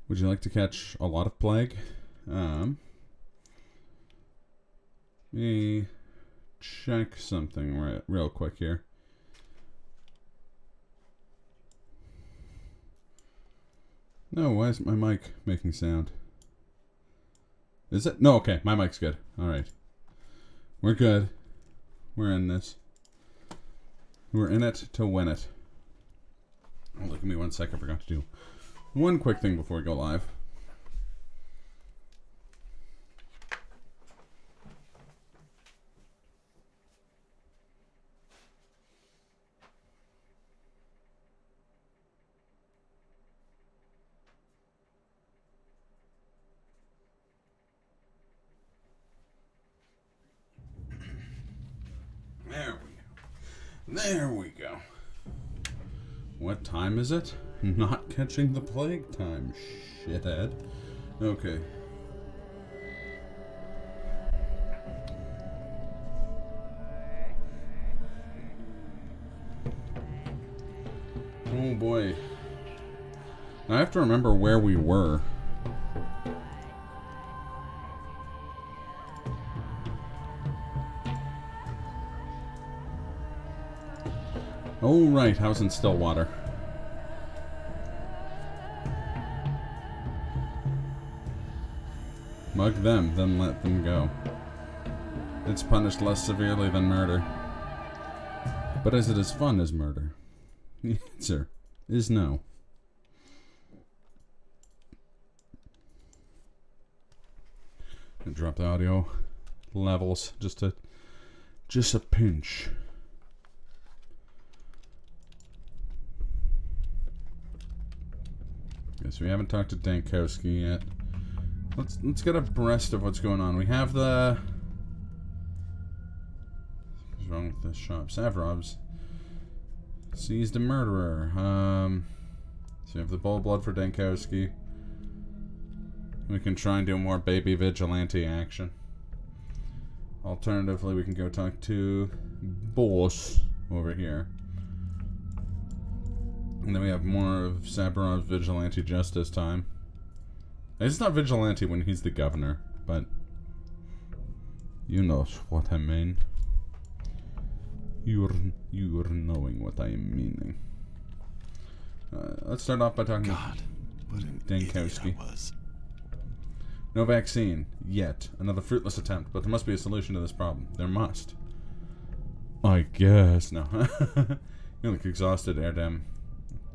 Would you like to catch a lot of plague? Let me check something real quick here. No, why is my mic making sound? Is it? No, okay, my mic's good. Alright. We're good. We're in this. We're in it to win it. Oh, look at me 1 sec. I forgot to do one quick thing before we go live. There we go. What time is it? Not catching the plague time, shithead. Okay. Oh boy. Now I have to remember where we were. Oh, right, house in Stillwater. Mug them, then let them go. It's punished less severely than murder. But is it as fun as murder? The answer is no. And drop the audio levels just a pinch. So we haven't talked to Dankowski yet. Let's get abreast of what's going on. We have the... What's wrong with this shop? Savrov's seized a murderer. So we have the bull blood for Dankowski. We can try and do more baby vigilante action. Alternatively, we can go talk to Boss over here. And then we have more of Sabarov's vigilante justice time. It's not vigilante when he's the governor, but you know what I mean. You're knowing what I am meaning. Let's start off by talking to Dankowski. No vaccine yet. Another fruitless attempt, but there must be a solution to this problem. There must. I guess. No. You look exhausted, Erdem.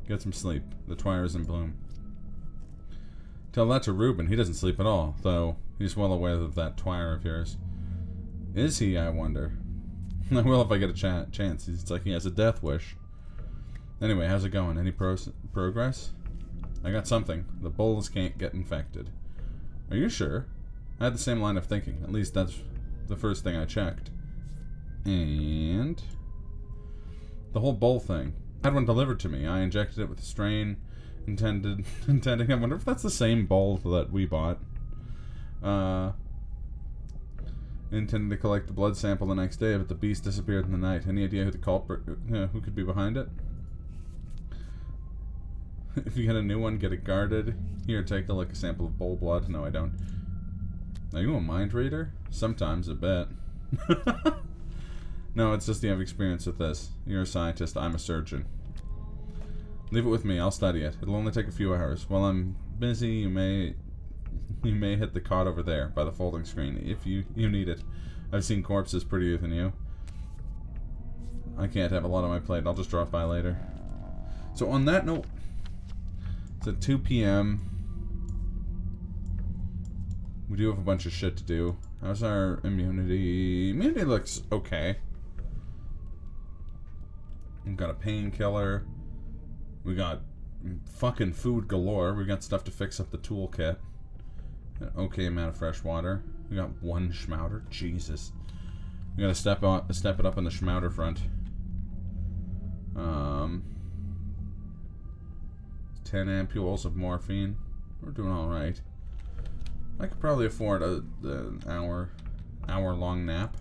Get some sleep. The twire is in bloom. Tell that to Reuben. He doesn't sleep at all, though he's well aware of that twire of yours. Is he, I wonder? I will if I get a chance. It's like he has a death wish. Anyway, how's it going? Any progress? I got something. The bulls can't get infected. Are you sure? I had the same line of thinking. At least that's the first thing I checked. And... the whole bull thing. I had one delivered to me. I injected it with a strain intending. I wonder if that's the same bull that we bought. Intended to collect the blood sample the next day, but the beast disappeared in the night. Any idea who the culprit, who could be behind it? If you get a new one, get it guarded. Here, take a sample of bull blood. No, I don't. Are you a mind reader? Sometimes, a bit. No, it's just you have experience with this. You're a scientist, I'm a surgeon. Leave it with me, I'll study it. It'll only take a few hours. While I'm busy, you may hit the cot over there, by the folding screen, if you need it. I've seen corpses prettier than you. I can't have a lot on my plate, I'll just drop by later. So on that note, it's at 2 p.m. We do have a bunch of shit to do. How's our immunity? Immunity looks okay. We've got a painkiller. We got fucking food galore. We got stuff to fix up the toolkit. An okay amount of fresh water. We got one schmouter. Jesus. We gotta step it up on the schmouter front. 10 ampules of morphine. We're doing alright. I could probably afford an hour-long nap.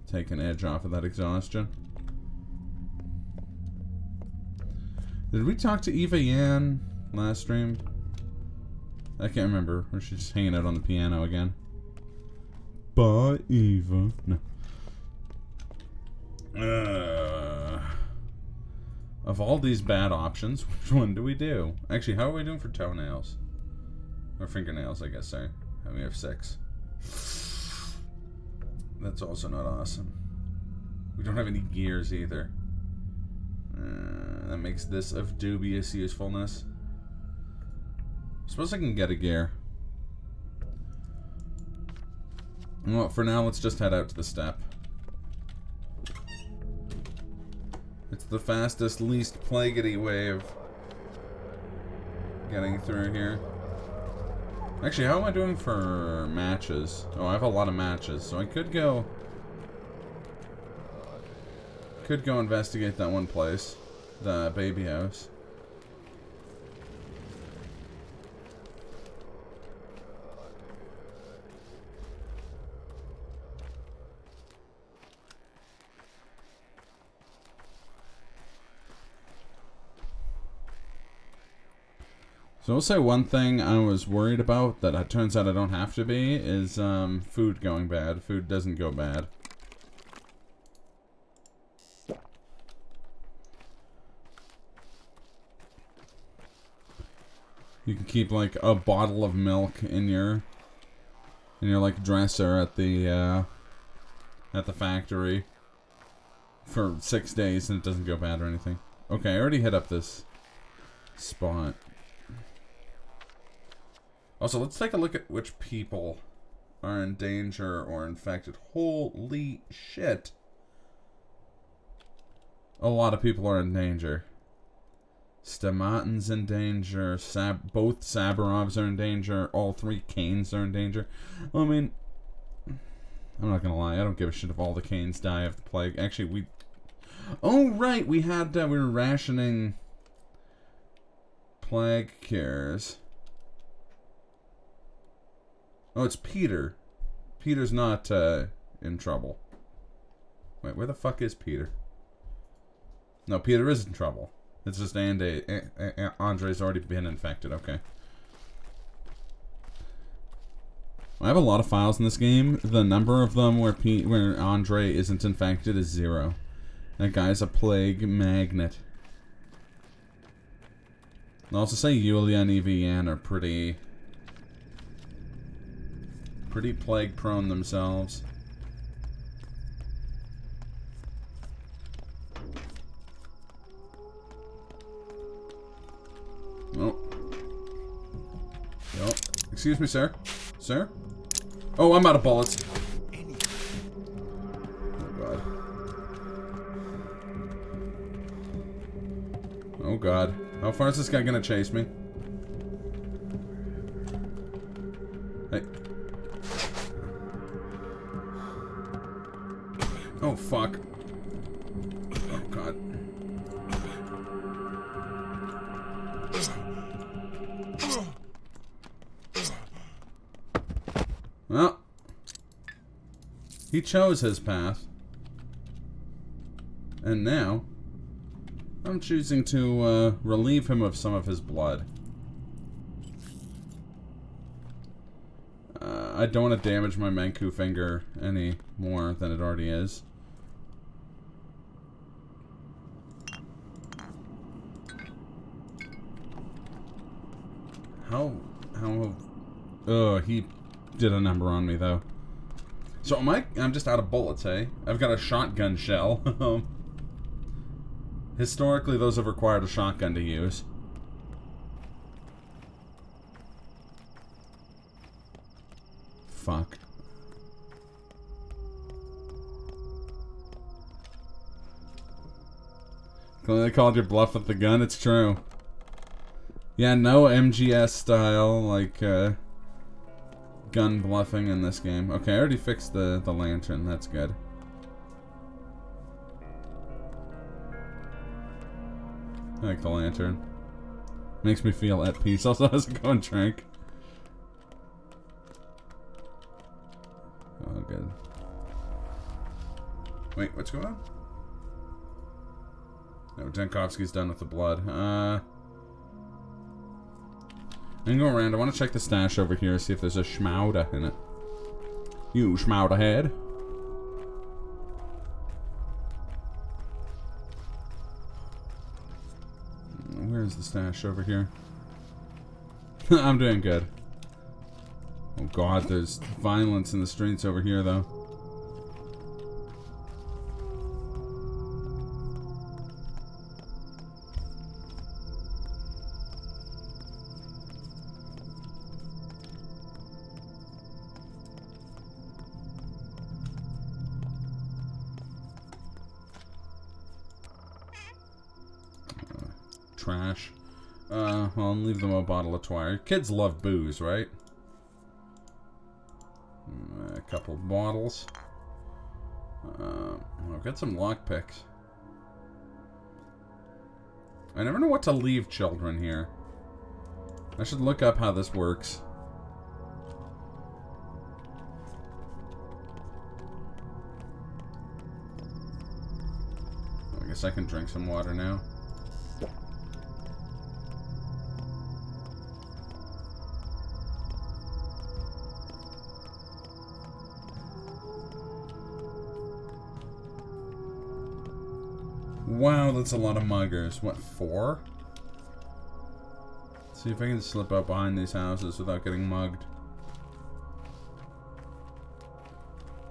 Take an edge off of that exhaustion. Did we talk to Eva Yan last stream? I can't remember. Or she's just hanging out on the piano again. Bye, Eva. No. Of all these bad options, which one do we do? Actually, how are we doing for toenails? Or fingernails, I guess, sorry. We have 6. That's also not awesome. We don't have any gears either. That makes this of dubious usefulness. I suppose I can get a gear. Well, for now, let's just head out to the step. It's the fastest, least plaguey way of getting through here. Actually, how am I doing for matches? Oh, I have a lot of matches, so I could go... investigate that one place. The baby house. So I'll say one thing I was worried about that it turns out I don't have to be is food going bad. Food doesn't go bad. You can keep like a bottle of milk in your like dresser at the factory for 6 days and it doesn't go bad or anything. Okay, I already hit up this spot. Also, let's take a look at which people are in danger or infected. Holy shit. A lot of people are in danger. Stamatin's in danger. Both Sabarovs are in danger. All 3 Kanes are in danger. I mean, I'm not gonna lie. I don't give a shit if all the Kanes die of the plague. Actually, oh, right. We were rationing plague cures. Oh, it's Peter. Peter's not in trouble. Wait, where the fuck is Peter? No, Peter is in trouble. It's just Andre's already been infected. Okay. I have a lot of files in this game. The number of them where Andre isn't infected is 0. That guy's a plague magnet. I'll also say Yulia and Evian are pretty plague prone themselves. Oh. Yo. Excuse me, sir. Sir? Oh, I'm out of bullets. Oh, God. Oh, God. How far is this guy gonna chase me? Hey. Oh, fuck. Oh, God. Well, he chose his path. And now, I'm choosing to relieve him of some of his blood. I don't want to damage my Manku finger any more than it already is. He did a number on me, though. So I'm just out of bullets, hey? I've got a shotgun shell. Historically, those have required a shotgun to use. Fuck. They called your bluff with the gun, it's true. Yeah, no MGS style, like, gun bluffing in this game. Okay, I already fixed the lantern, that's good. I like the lantern. Makes me feel at peace. Also, how's it going, Trank? Oh, good. Wait, what's going on? No, Denkovsky's done with the blood. I can go around. I want to check the stash over here, see if there's a schmauda in it. You schmauda head. Where's the stash over here? I'm doing good. Oh god, there's violence in the streets over here, though. Trash. Well, I'll leave them a bottle of twire. Kids love booze, right? A couple of bottles. I've got some lockpicks. I never know what to leave children here. I should look up how this works. I guess I can drink some water now. Wow, that's a lot of muggers. What, 4? Let's see if I can slip up behind these houses without getting mugged.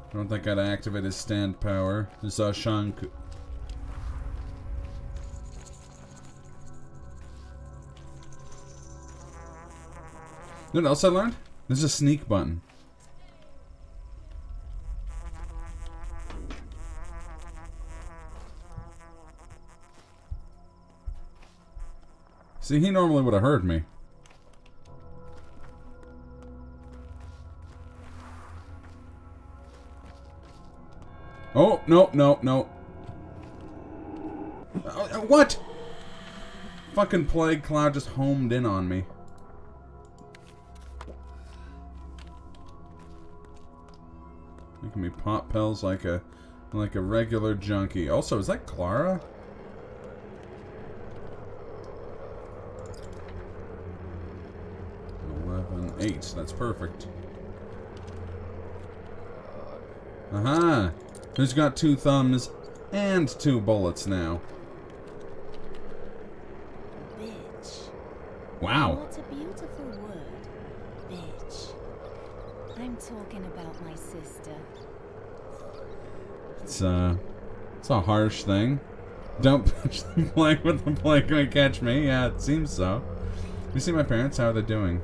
I don't think I'd activate his stand power. Zashank. You know what else I learned? There's a sneak button. See, he normally would have heard me. Oh, no, no, no. What? Fucking plague cloud just homed in on me. Making me pop pills like a regular junkie. Also, is that Clara? Eight. That's perfect. Aha! Who's got 2 thumbs and 2 bullets now? Bitch. Wow. What a beautiful word. Bitch. I'm talking about my sister. It's a harsh thing. Don't punch the plague with the plague might catch me. Yeah, it seems so. You see my parents? How are they doing?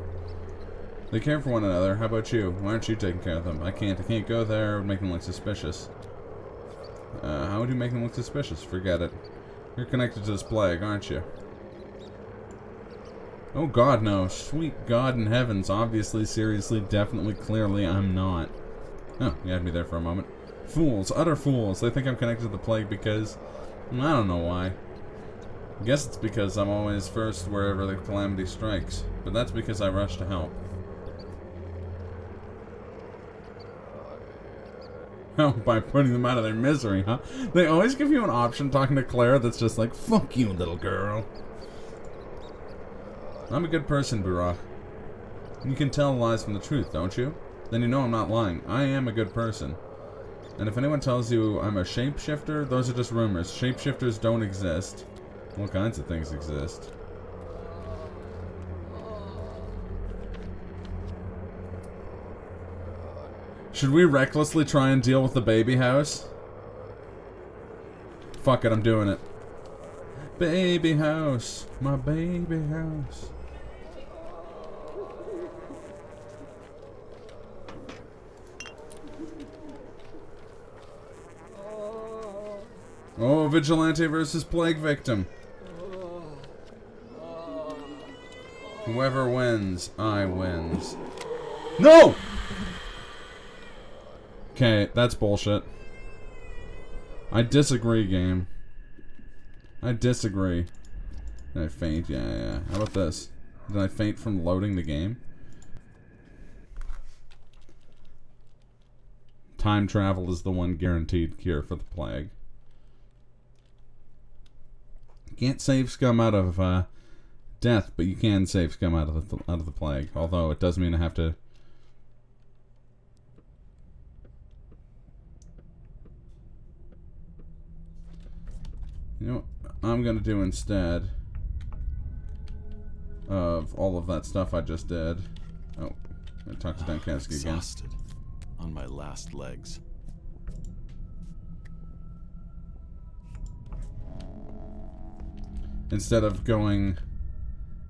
They care for one another. How about you? Why aren't you taking care of them? I can't go there. It would make them look suspicious. How would you make them look suspicious? Forget it. You're connected to this plague, aren't you? Oh god, no. Sweet God in heavens. Obviously, seriously, definitely, clearly, I'm not. Oh, you had me there for a moment. Fools. Utter fools. They think I'm connected to the plague because... I don't know why. I guess it's because I'm always first wherever the calamity strikes. But that's because I rush to help. Oh, by putting them out of their misery, huh? They always give you an option talking to Claire that's just like, fuck you, little girl. I'm a good person, Burak. You can tell lies from the truth, don't you? Then you know I'm not lying. I am a good person. And if anyone tells you I'm a shapeshifter, those are just rumors. Shapeshifters don't exist. All kinds of things exist. Should we recklessly try and deal with the baby house? Fuck it, I'm doing it. Baby house, my baby house. Oh, vigilante versus plague victim. Whoever wins, I wins. No! Okay, that's bullshit. I disagree, game. I disagree. Did I faint? Yeah. How about this? Did I faint from loading the game? Time travel is the one guaranteed cure for the plague. can't save scum out of death, but you can save scum out of the plague. Although it does mean I have to. You know what I'm gonna do instead of all of that stuff I just did. Oh, I'm gonna talk to Dankowski again. Exhausted, on my last legs. Instead of going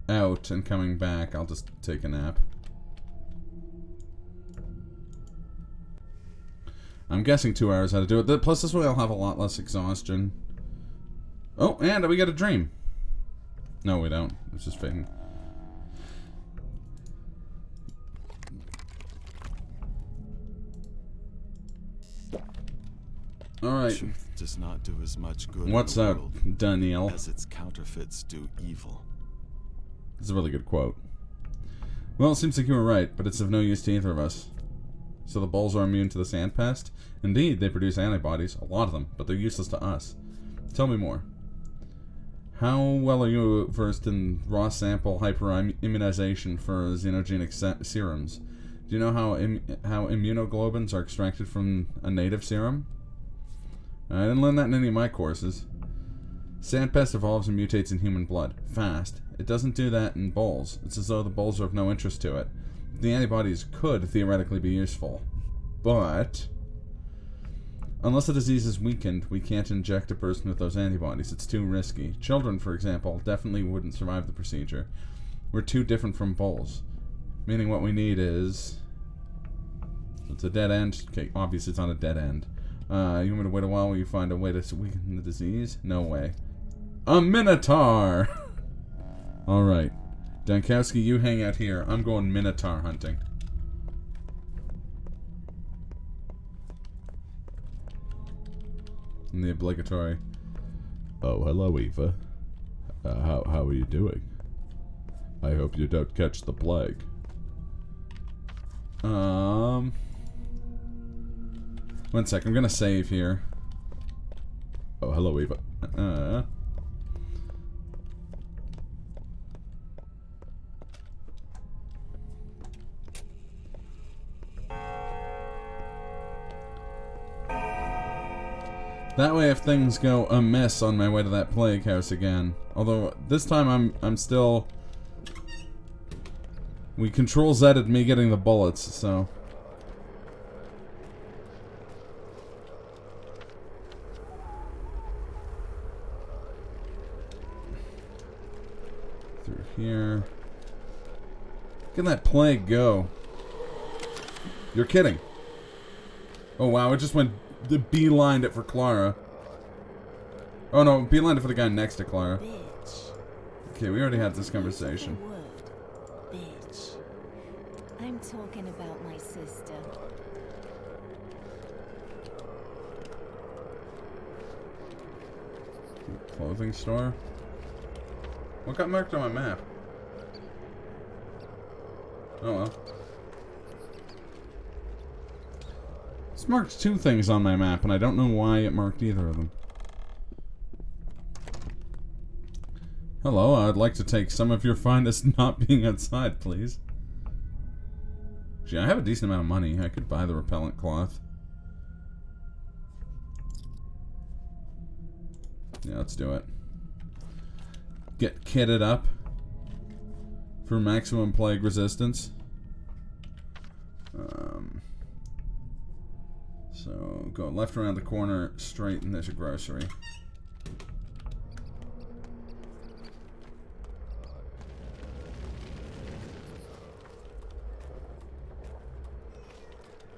out and coming back, I'll just take a nap. I'm guessing 2 hours how to do it. Plus, this way I'll have a lot less exhaustion. Oh, and we get a dream. No, we don't. It's just fading. Alright. Truth does not do as much good What's in the up, world Daniel? as its counterfeits do evil. This is a really good quote. Well, it seems like you were right, but it's of no use to either of us. So the bulls are immune to the sand pest? Indeed, they produce antibodies, a lot of them, but they're useless to us. Tell me more. How well are you versed in raw sample hyperimmunization for xenogenic serums? Do you know how immunoglobulins are extracted from a native serum? I didn't learn that in any of my courses. Sandpest evolves and mutates in human blood. Fast. It doesn't do that in bulls. It's as though the bulls are of no interest to it. The antibodies could theoretically be useful. But unless the disease is weakened, we can't inject a person with those antibodies. It's too risky. Children, for example, definitely wouldn't survive the procedure. We're too different from bulls. Meaning what we need is... It's a dead end. Okay, obviously it's not a dead end. You want me to wait a while while you find a way to weaken the disease? No way. A Minotaur! Alright. Dankowski, you hang out here. I'm going Minotaur hunting. And the obligatory. Oh, hello, Eva. How are you doing? I hope you don't catch the plague. One sec, I'm gonna save here. Oh, hello, Eva. That way, if things go amiss on my way to that plague house again. Although, this time I'm still... We Control-Z'd me getting the bullets, so... Through here. Can that plague go? You're kidding. Oh wow, it just went... The beelined it for Clara. Oh no, beelined it for the guy next to Clara. Bitch. Okay, we already had this conversation. Word. Bitch. I'm talking about my sister. Clothing store? What got marked on my map? Oh well. It's marked 2 things on my map, and I don't know why it marked either of them. Hello, I'd like to take some of your finest not being outside, please. Gee, I have a decent amount of money. I could buy the repellent cloth. Yeah, let's do it. Get kitted up for maximum plague resistance. So, go left around the corner, straight, and there's a grocery.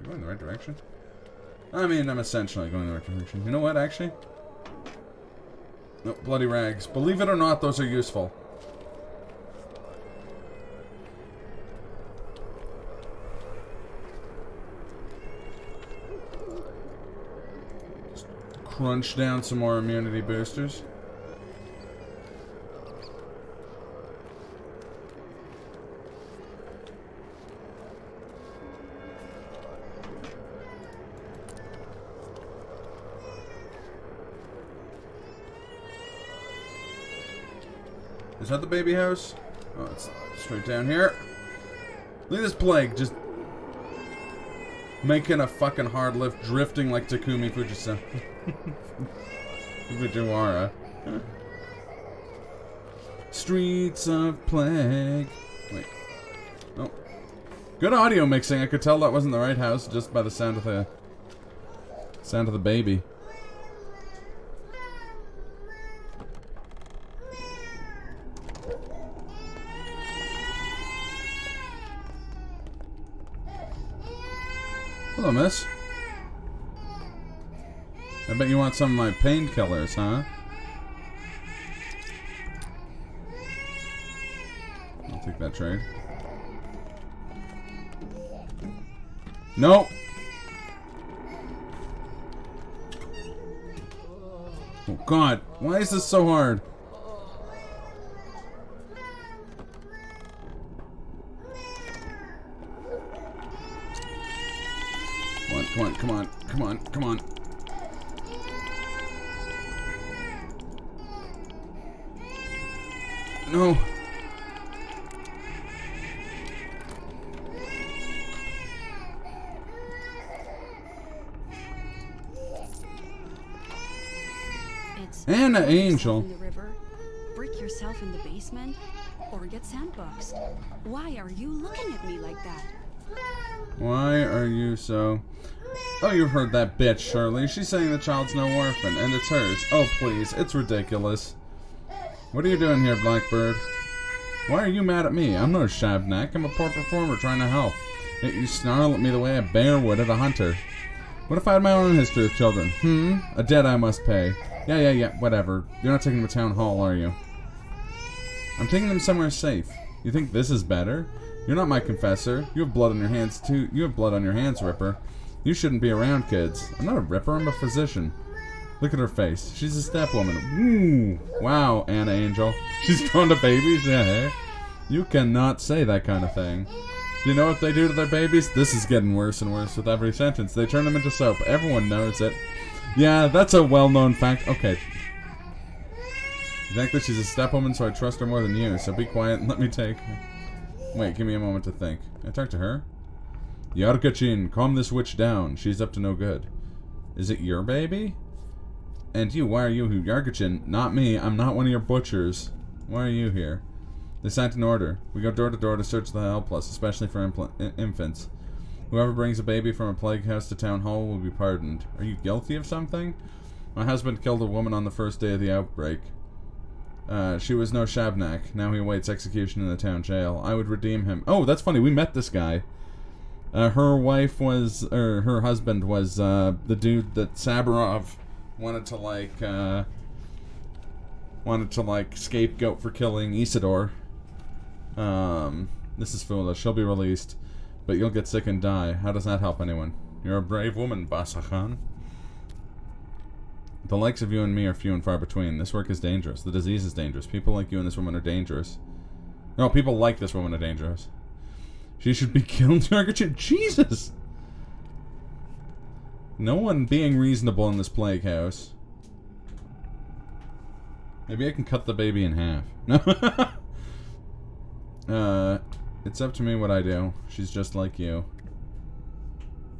Am I going in the right direction? I mean, I'm essentially going in the right direction. You know what, actually? No, bloody rags. Believe it or not, those are useful. Crunch down some more immunity boosters. Is that the baby house? Oh, it's straight down here. Look at this plague, just making a fucking hard lift, drifting like Takumi Fujiwara. Streets of Plague. Wait. Oh. Good audio mixing. I could tell that wasn't the right house just by the sound of the baby. Hello, miss. I bet you want some of my painkillers, huh? I'll take that trade. No! Oh god, why is this so hard? Come on, come on, come on, come on. No. Anna Angel. In the river, brick yourself in the basement, or get sandboxed. Why are you looking at me like that? Why are you so... Oh, you've heard that bitch, Shirley. She's saying the child's no orphan, and it's hers. Oh, please. It's ridiculous. What are you doing here, Blackbird? Why are you mad at me? I'm no shabnack. I'm a poor performer trying to help. Yet you snarl at me the way a bear would at a hunter. What if I had my own history with children? A debt I must pay. Yeah, whatever. You're not taking them to town hall, are you? I'm taking them somewhere safe. You think this is better? You're not my confessor. You have blood on your hands, too. You have blood on your hands, Ripper. You shouldn't be around kids. I'm not a Ripper, I'm a physician. Look at her face. She's a stepwoman. Ooh. Wow, Anna Angel. She's going to babies? Yeah. You cannot say that kind of thing. Do you know what they do to their babies? This is getting worse and worse with every sentence. They turn them into soap. Everyone knows it. Yeah, that's a well-known fact. Okay. Exactly, she's a stepwoman, so I trust her more than you. So be quiet and let me take her. Wait, give me a moment to think. Can I talk to her? Yarkachin, calm this witch down. She's up to no good. Is it your baby? And you, why are you here? Yarkachin, not me. I'm not one of your butchers. Why are you here? They sent an order. We go door to door to search the helpless, especially for infants. Whoever brings a baby from a plague house to town hall will be pardoned. Are you guilty of something? My husband killed a woman on the first day of the outbreak. She was no shabnak. Now he awaits execution in the town jail. I would redeem him. Oh, that's funny. We met this guy. Her wife was, or her husband was, the dude that Saburov wanted to like scapegoat for killing Isidore. This is foolish. She'll be released, but you'll get sick and die. How does that help anyone? You're a brave woman, Basakhan. The likes of you and me are few and far between. This work is dangerous. The disease is dangerous. People like you and this woman are dangerous. No, people like this woman are dangerous. She should be killed, Yarkachin. Jesus! No one being reasonable in this plague house. Maybe I can cut the baby in half. No. It's up to me what I do. She's just like you.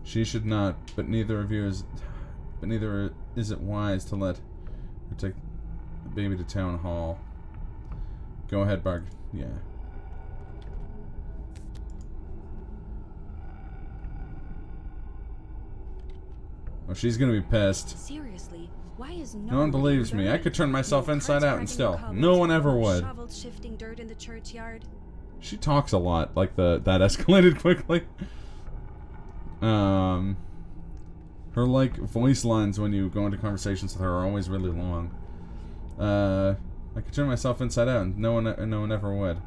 She should not, but neither is it wise to let her take the baby to town hall. Go ahead, Barg. Yeah. Oh, she's gonna be pissed. Seriously, why is no one believes me. I could turn myself inside out and still. No one ever would. Shovels shifting dirt in the churchyard. She talks a lot, like that escalated quickly. Her like voice lines when you go into conversations with her are always really long. I could turn myself inside out and no one ever would.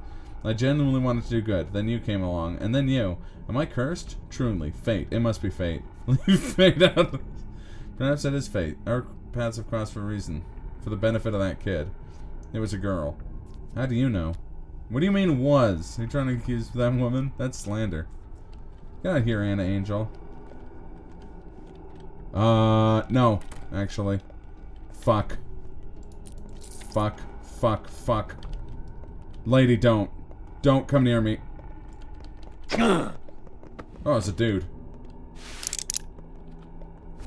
I genuinely wanted to do good. Then you came along, and then you. Am I cursed? Truly, fate. It must be fate. Leave fate out. Perhaps it is fate. Our paths have crossed for a reason. For the benefit of that kid. It was a girl. How do you know? What do you mean was? Are you trying to accuse that woman? That's slander. Get out here, Anna Angel. No. Actually. Fuck. Fuck. Fuck. Fuck. Lady, don't. Don't come near me. Oh, it's a dude.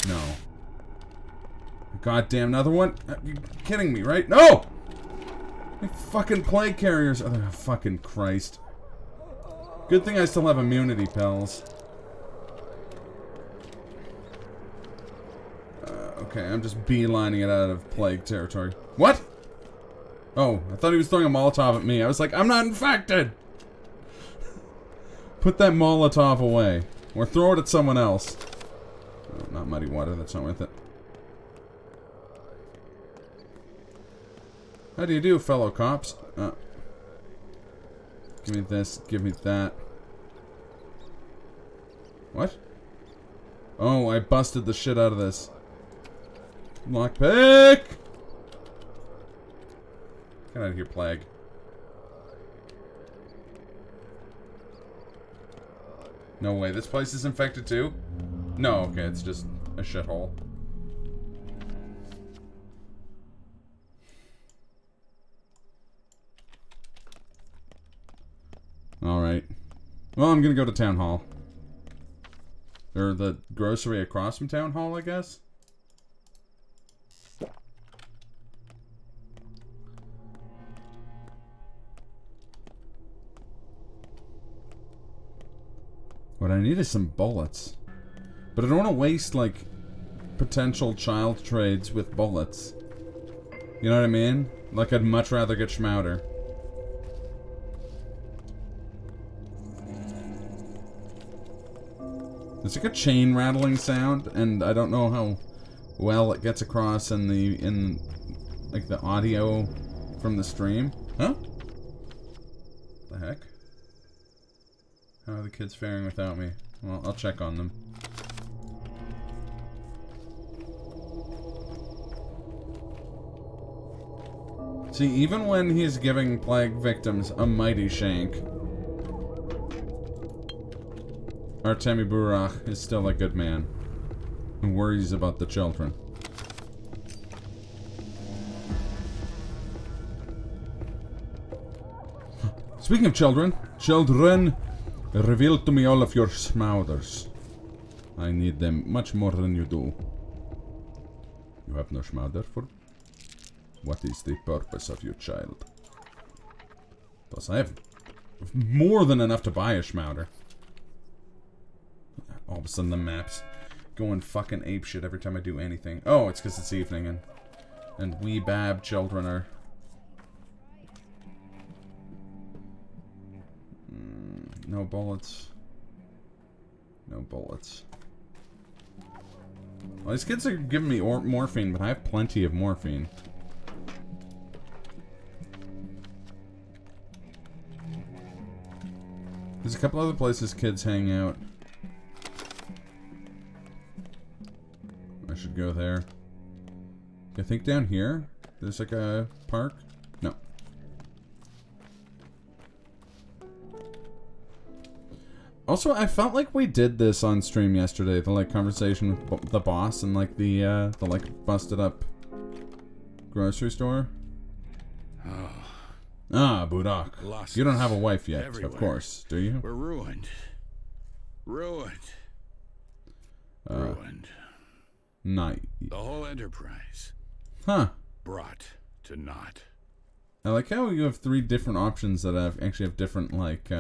No. Goddamn, another one? You're kidding me, right? No! Fucking plague carriers. Oh, fucking Christ. Good thing I still have immunity pills. Okay, I'm just beelining it out of plague territory. What? Oh, I thought he was throwing a Molotov at me. I was like, I'm not infected! Put that Molotov away. Or throw it at someone else. Oh, not muddy water, that's not worth it. How do you do, fellow cops? Give me this, give me that. What? Oh, I busted the shit out of this. Lockpick! Get out of here, plague. No way, this place is infected too? No, okay, it's just a shithole. Alright. Well, I'm gonna go to Town Hall. Or the grocery across from Town Hall, I guess? What I need is some bullets. But I don't want to waste, like, potential child trades with bullets. You know what I mean? Like, I'd much rather get Schmouder. There's like a chain rattling sound, and I don't know how well it gets across in like the audio from the stream. Huh? The heck? How are the kids faring without me? Well, I'll check on them. See, even when he's giving plague victims a mighty shank, Artemi Burak is still a good man who worries about the children. Speaking of children, reveal to me all of your schmauders. I need them much more than you do. You have no schmauder for? What is the purpose of your child? Plus, I have more than enough to buy a schmauder. All of a sudden the map's going fucking apeshit every time I do anything. Oh, it's because it's evening and wee bab children are... no bullets. No bullets. Well, these kids are giving me morphine, but I have plenty of morphine. There's a couple other places kids hang out. I should go there. I think down here there's like a park. No. Also, I felt like we did this on stream yesterday. The like conversation with the boss and like the like busted up grocery store. Ah, Budak. Losses You don't have a wife yet, everywhere. of course, do you? We're ruined. Ruined. Ruined. Not. The whole enterprise. Huh. Brought to naught. I like how you have 3 different options that actually have different, like,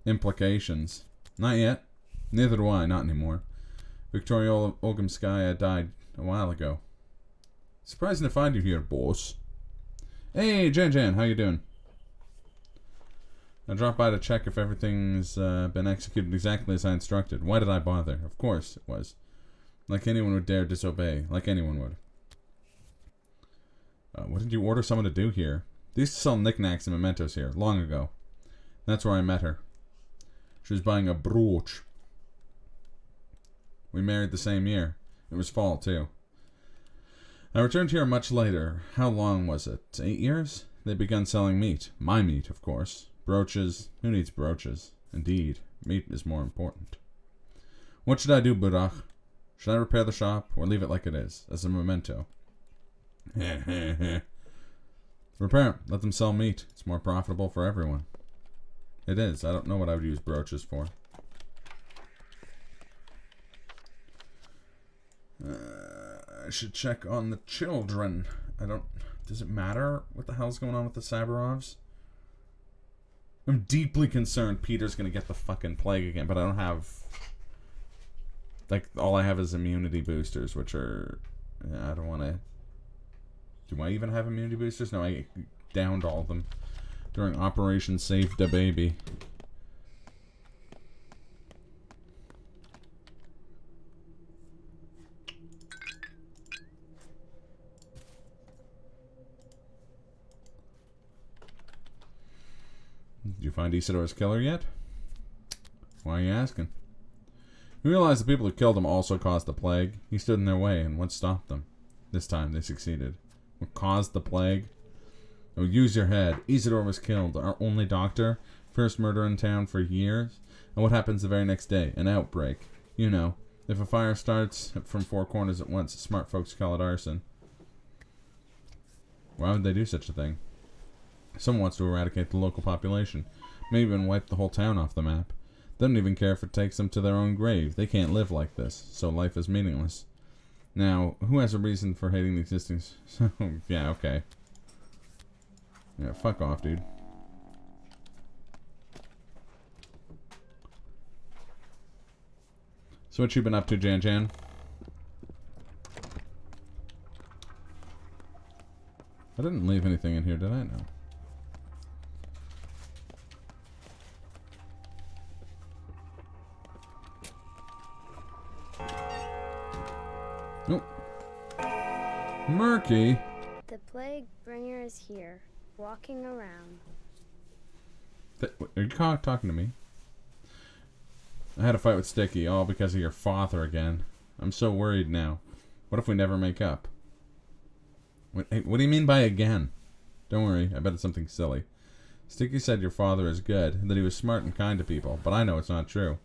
implications. Not yet. Neither do I, not anymore. Victoria Olgumskaya died a while ago. Surprising to find you here, boss. Hey, Jan, how you doing? I dropped by to check if everything's been executed exactly as I instructed. Why did I bother? Of course it was. Like anyone would dare disobey. Like anyone would. What did you order someone to do here? They used to sell knickknacks and mementos here, long ago. That's where I met her. She was buying a brooch. We married the same year. It was fall, too. I returned here much later. How long was it? 8 years? They begun selling meat. My meat, of course. Brooches. Who needs brooches? Indeed, meat is more important. What should I do, Burak? Should I repair the shop, or leave it like it is, as a memento? Repair 'em. Let them sell meat. It's more profitable for everyone. It is. I don't know what I would use brooches for. I should check on the children. I don't... Does it matter what the hell's going on with the Saburovs? I'm deeply concerned Peter's gonna get the fucking plague again, but I don't have... Like, all I have is immunity boosters, which are... I don't want to... Do I even have immunity boosters? No, I downed all of them during Operation Save the Baby. Did you find Isidore's killer yet? Why are you asking? You realize the people who killed him also caused the plague. He stood in their way, and what stopped them? This time, they succeeded. What caused the plague? Oh, use your head. Isidore was killed, our only doctor. First murder in town for years. And what happens the very next day? An outbreak. You know, if a fire starts from 4 corners at once, smart folks call it arson. Why would they do such a thing? Someone wants to eradicate the local population. Maybe even wipe the whole town off the map. They don't even care if it takes them to their own grave. They can't live like this, so life is meaningless. Now, who has a reason for hating the existing... Yeah, okay. Yeah, fuck off, dude. So what you been up to, Jan Jan? I didn't leave anything in here, did I? No. Nope. Murky. The plague bringer is here, walking around. Are you talking to me? I had a fight with Sticky, all because of your father again. I'm so worried now. What if we never make up? What do you mean by again? Don't worry, I bet it's something silly. Sticky said your father is good, and that he was smart and kind to people, but I know it's not true.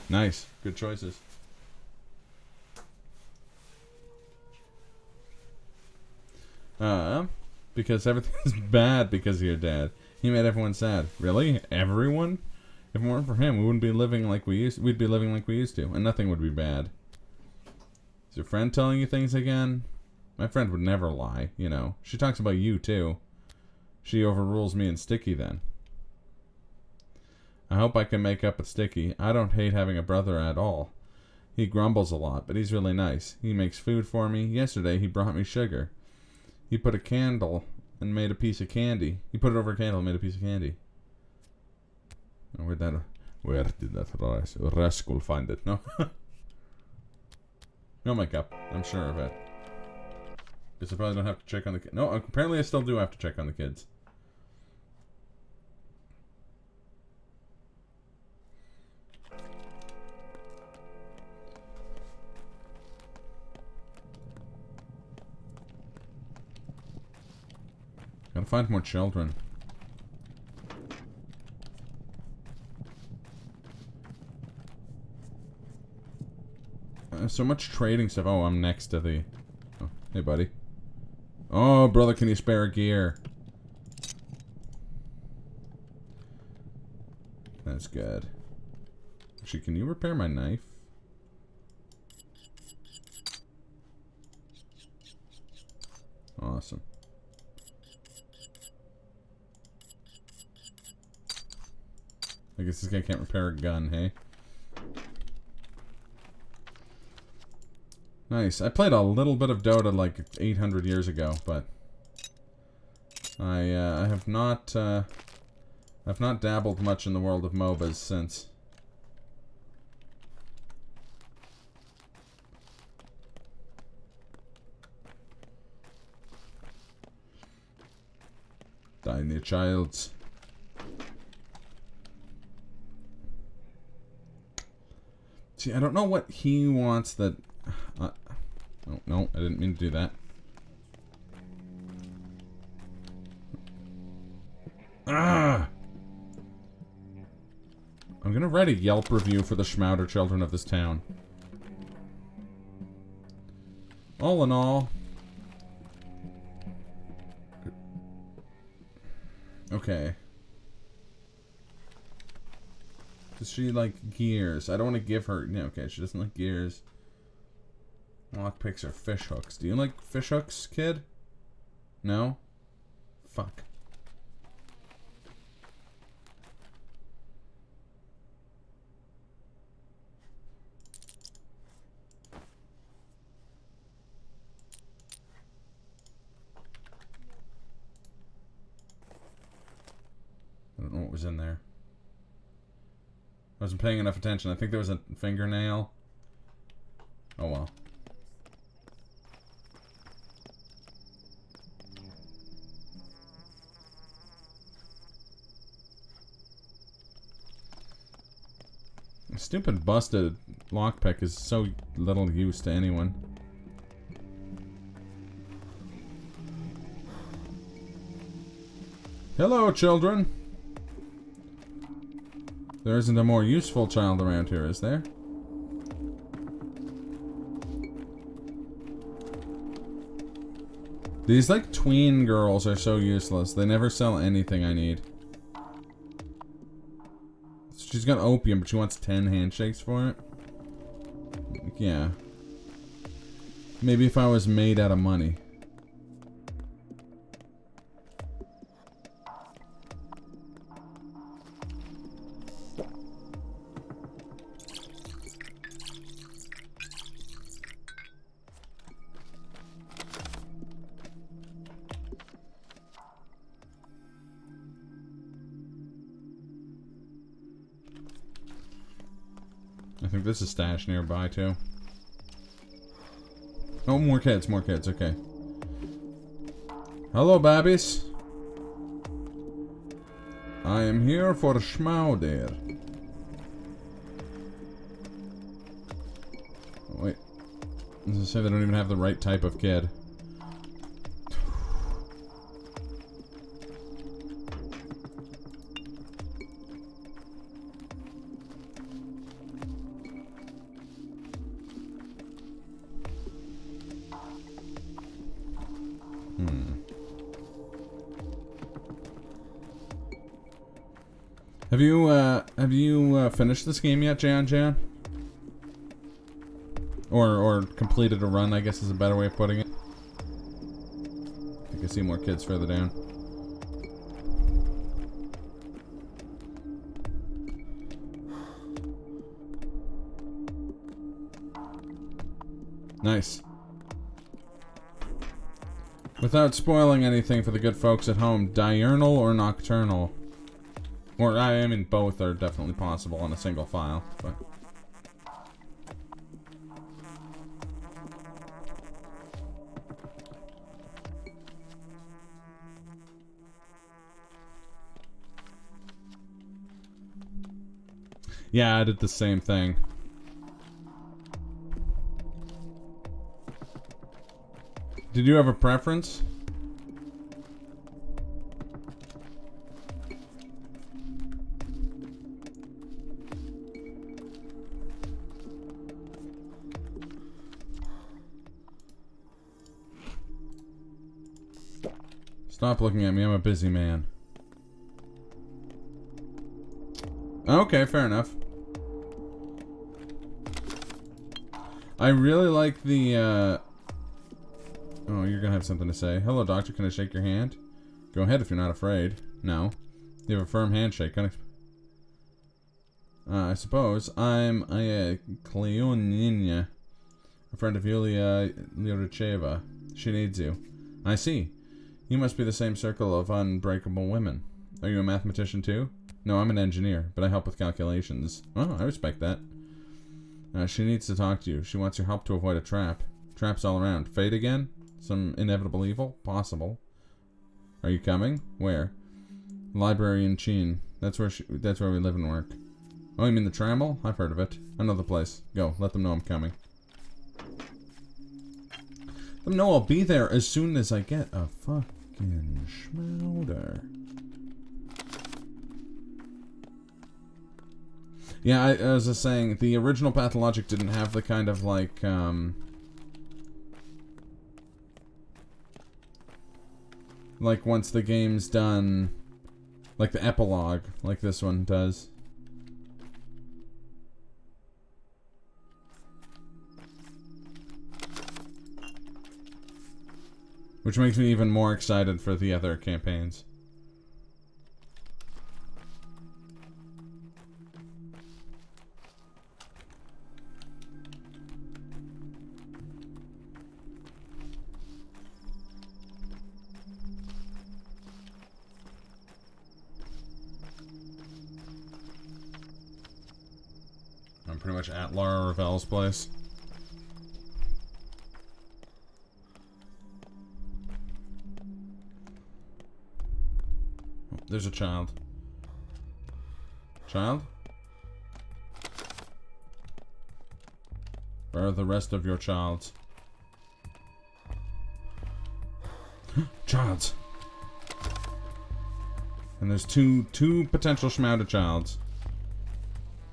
Nice. Good choices. Because everything's bad because of your dad. He made everyone sad. Really? Everyone? If it weren't for him, we wouldn't be living like we used. We'd be living like we used to, and nothing would be bad. Is your friend telling you things again? My friend would never lie, you know. She talks about you too. She overrules me and Sticky then. I hope I can make up with Sticky. I don't hate having a brother at all. He grumbles a lot, but he's really nice. He makes food for me. Yesterday, he brought me sugar. He put a candle and made a piece of candy. He put it over a candle and made a piece of candy. Where did that rascal find it? No? No makeup. I'm sure of it. Guess I probably don't have to check on the kids. No, apparently I still do have to check on the kids. Gotta find more children. So much trading stuff. Oh, I'm next to the... Oh, hey, buddy. Oh, brother, can you spare a gear? That's good. Actually, can you repair my knife? Awesome. I guess this guy can't repair a gun, hey? Nice. I played a little bit of Dota like 800 years ago, but I have not I've not dabbled much in the world of MOBAs since. Tiny childs. See, I don't know what he wants that... oh, no, I didn't mean to do that. Ah! I'm gonna write a Yelp review for the Schmouder children of this town. All in all... Okay. Does she like gears? I don't want to give her... Yeah, okay, she doesn't like gears. Lockpicks or fish hooks. Do you like fish hooks, kid? No? Fuck. I don't know what was in there. I wasn't paying enough attention. I think there was a fingernail. Oh well. A stupid busted lockpick is so little use to anyone. Hello, children. There isn't a more useful child around here, is there? These, like, tween girls are so useless. They never sell anything I need. She's got opium, but she wants 10 handshakes for it? Yeah. Maybe if I was made out of money. I think this is stashed nearby too. Oh, more kids, okay. Hello, babbies. I am here for Schmauder. Oh, wait. Does it say they don't even have the right type of kid? Have you finished this game yet, Jan? Or completed a run, I guess is a better way of putting it. I think I see more kids further down. Nice. Without spoiling anything for the good folks at home, diurnal or nocturnal? Or, I mean, both are definitely possible on a single file, but... Yeah, I did the same thing. Did you have a preference? Stop looking at me, I'm a busy man. Okay, fair enough. I really like the, Oh, you're gonna have something to say. Hello, doctor, can I shake your hand? Go ahead if you're not afraid. No. You have a firm handshake. I suppose. I'm a Kleonina, a friend of Yulia Lyuricheva. She needs you. I see. You must be the same circle of unbreakable women. Are you a mathematician too? No, I'm an engineer, but I help with calculations. Oh, I respect that. She needs to talk to you. She wants your help to avoid a trap. Traps all around. Fate again? Some inevitable evil? Possible. Are you coming? Where? Library in Chine. That's where we live and work. Oh, you mean the Trammel? I've heard of it. I know the place. Go, let them know I'm coming. Let them know I'll be there as soon as I get a fucking schmouder. Yeah, I was just saying, the original Pathologic didn't have the kind of, like, like once the game's done, like the epilogue, like this one does. Which makes me even more excited for the other campaigns. I'm pretty much at Lara Ravel's place. Oh, there's a child. Child? Where are the rest of your childs? Childs! And there's two potential Schmouder childs.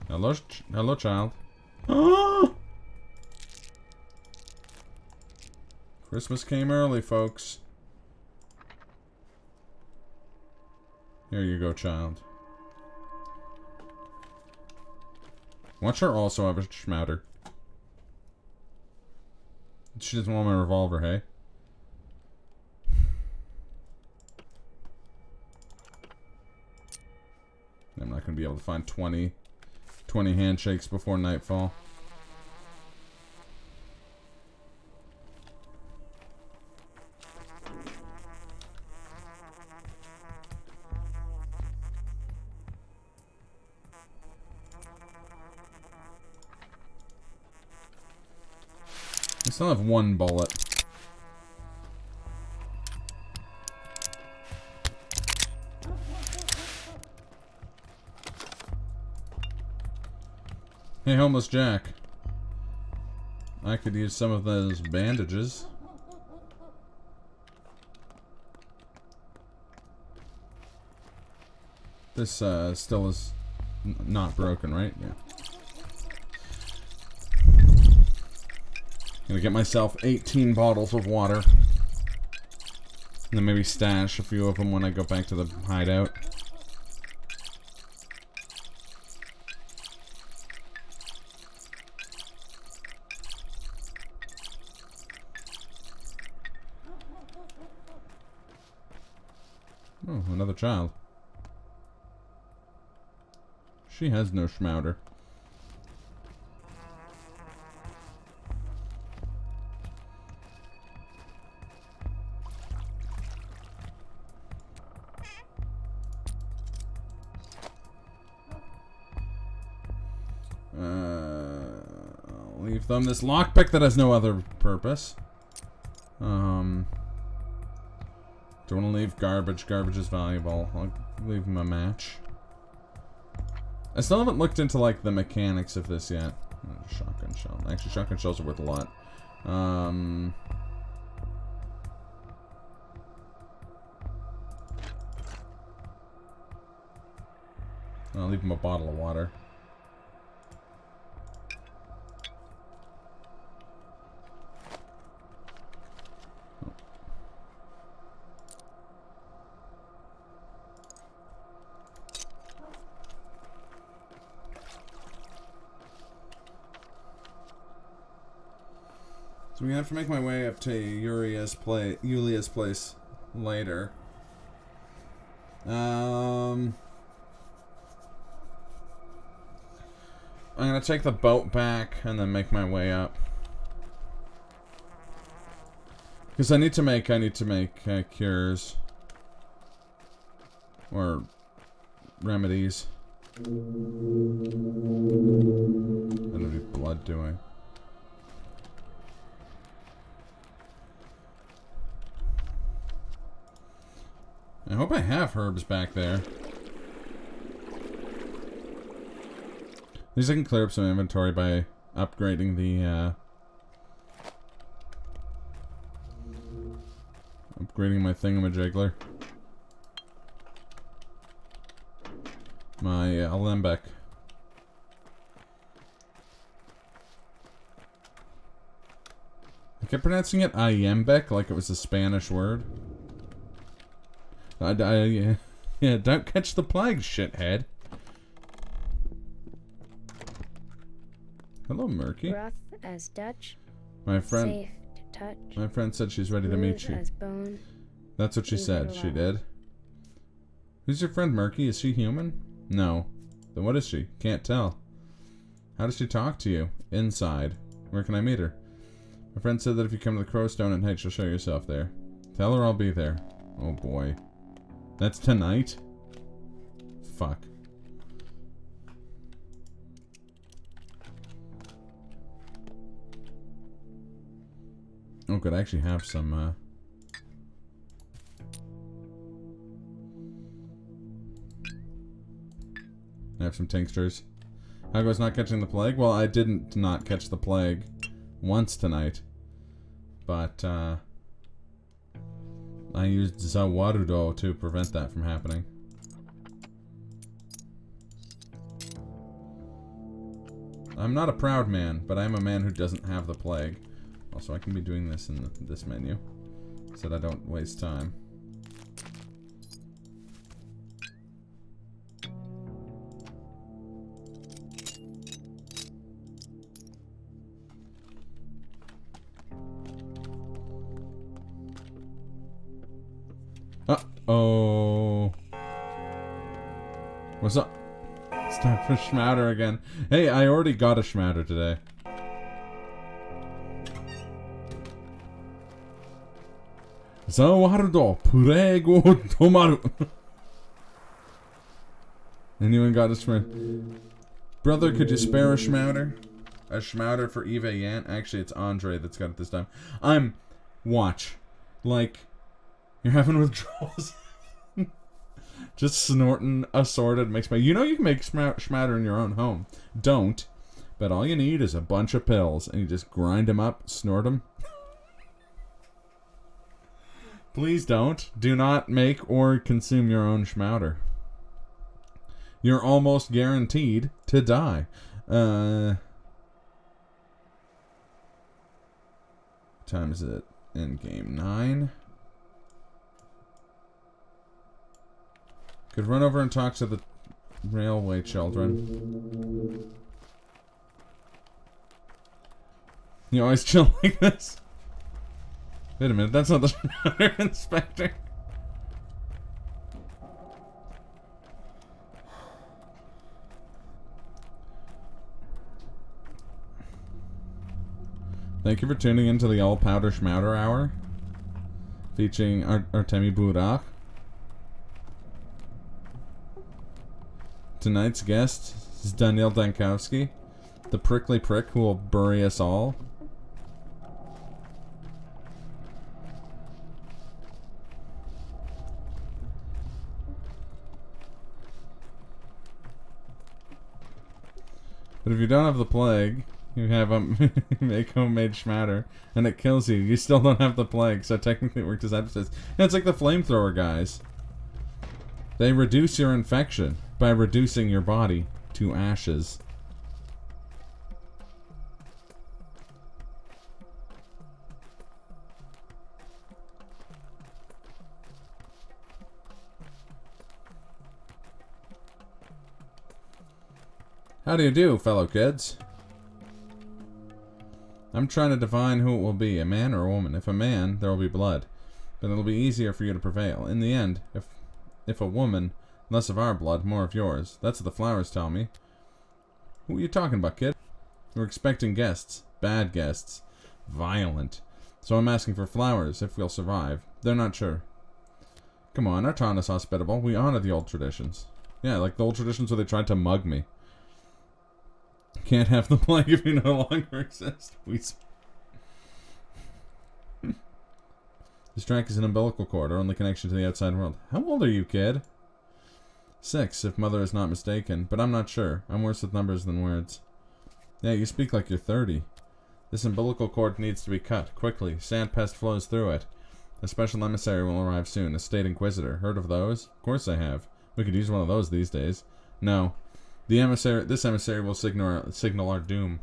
Hello, hello, child. Christmas came early, folks. Here you go, child. Watch her also have a Schmouder. She doesn't want my revolver, hey? I'm not going to be able to find 20 handshakes before nightfall. I still have one bullet. Hey, homeless Jack. I could use some of those bandages. This still is not broken, right? Yeah. Gonna get myself 18 bottles of water. And then maybe stash a few of them when I go back to the hideout. Oh, another child. She has no Schmouder. I'll leave them this lockpick that has no other purpose. Don't want to leave garbage. Garbage is valuable. I'll leave him a match. I still haven't looked into, like, the mechanics of this yet. Oh, shotgun shell. Actually, shotgun shells are worth a lot. I'll leave him a bottle of water. So I'm gonna have to make my way up to Yulia's place later. I'm gonna take the boat back and then make my way up. Because I need to make cures. Or remedies. I don't need blood, do I? I hope I have herbs back there. At least I can clear up some inventory by upgrading the, upgrading my thingamajigger. My alembic. I kept pronouncing it iambic like it was a Spanish word. Yeah, don't catch the plague, shithead. Hello, Murky. Rough as Dutch. My friend. Safe to touch. My friend said she's ready to meet Smooth you. as bone. That's what she Leave said. it She alone. did. Who's your friend, Murky? Is she human? No. Then what is she? Can't tell. How does she talk to you? Inside. Where can I meet her? My friend said that if you come to the Crowstone at night, she'll show yourself there. Tell her I'll be there. Oh boy. That's tonight? Fuck. Oh, could I actually have some, I have some tinctures. How goes not catching the plague? Well, I didn't not catch the plague once tonight. But, I used Zawarudo to prevent that from happening. I'm not a proud man, but I am a man who doesn't have the plague. Also, I can be doing this in this menu, so that I don't waste time. Uh-oh. What's up? It's time for Schmatter again. Hey, I already got a Schmatter today. Zawardo, prego tomaru. Anyone got a Schmatter? Brother, could you spare a Schmatter? A Schmatter for Eva Yant? Actually, it's Andre that's got it this time. Watch. Like, you're having withdrawals. Just snorting assorted makes my... You know you can make Schmatter in your own home. Don't. But all you need is a bunch of pills. And you just grind them up, snort them. Please don't. Do not make or consume your own Schmatter. You're almost guaranteed to die. What time is it? In game 9. Could run over and talk to the railway children. You always chill like this? Wait a minute, that's not the Schmatter inspector. Thank you for tuning into the All Powder Schmatter Hour, featuring Artemi Burak. Tonight's guest is Daniel Dankowski, the prickly prick who will bury us all. But if you don't have the plague, you have make homemade Schmatter, and it kills you. You still don't have the plague, so technically it worked as opposites. And it's like the flamethrower guys. They reduce your infection by reducing your body to ashes. How do you do, fellow kids? I'm trying to define who it will be, a man or a woman. If a man, there will be blood, but it'll be easier for you to prevail. In the end, if a woman, less of our blood, more of yours. That's what the flowers tell me. Who are you talking about, kid? We're expecting guests. Bad guests. Violent. So I'm asking for flowers, if we'll survive. They're not sure. Come on, our town is hospitable. We honor the old traditions. Yeah, like the old traditions where they tried to mug me. Can't have the plague if you no longer exist. This track is an umbilical cord, our only connection to the outside world. How old are you, kid? 6, if mother is not mistaken, but I'm not sure. I'm worse with numbers than words. Yeah, you speak like you're 30. This umbilical cord needs to be cut, quickly. Sandpest flows through it. A special emissary will arrive soon, a state inquisitor. Heard of those? Of course I have. We could use one of those these days. No. This emissary will signal our doom.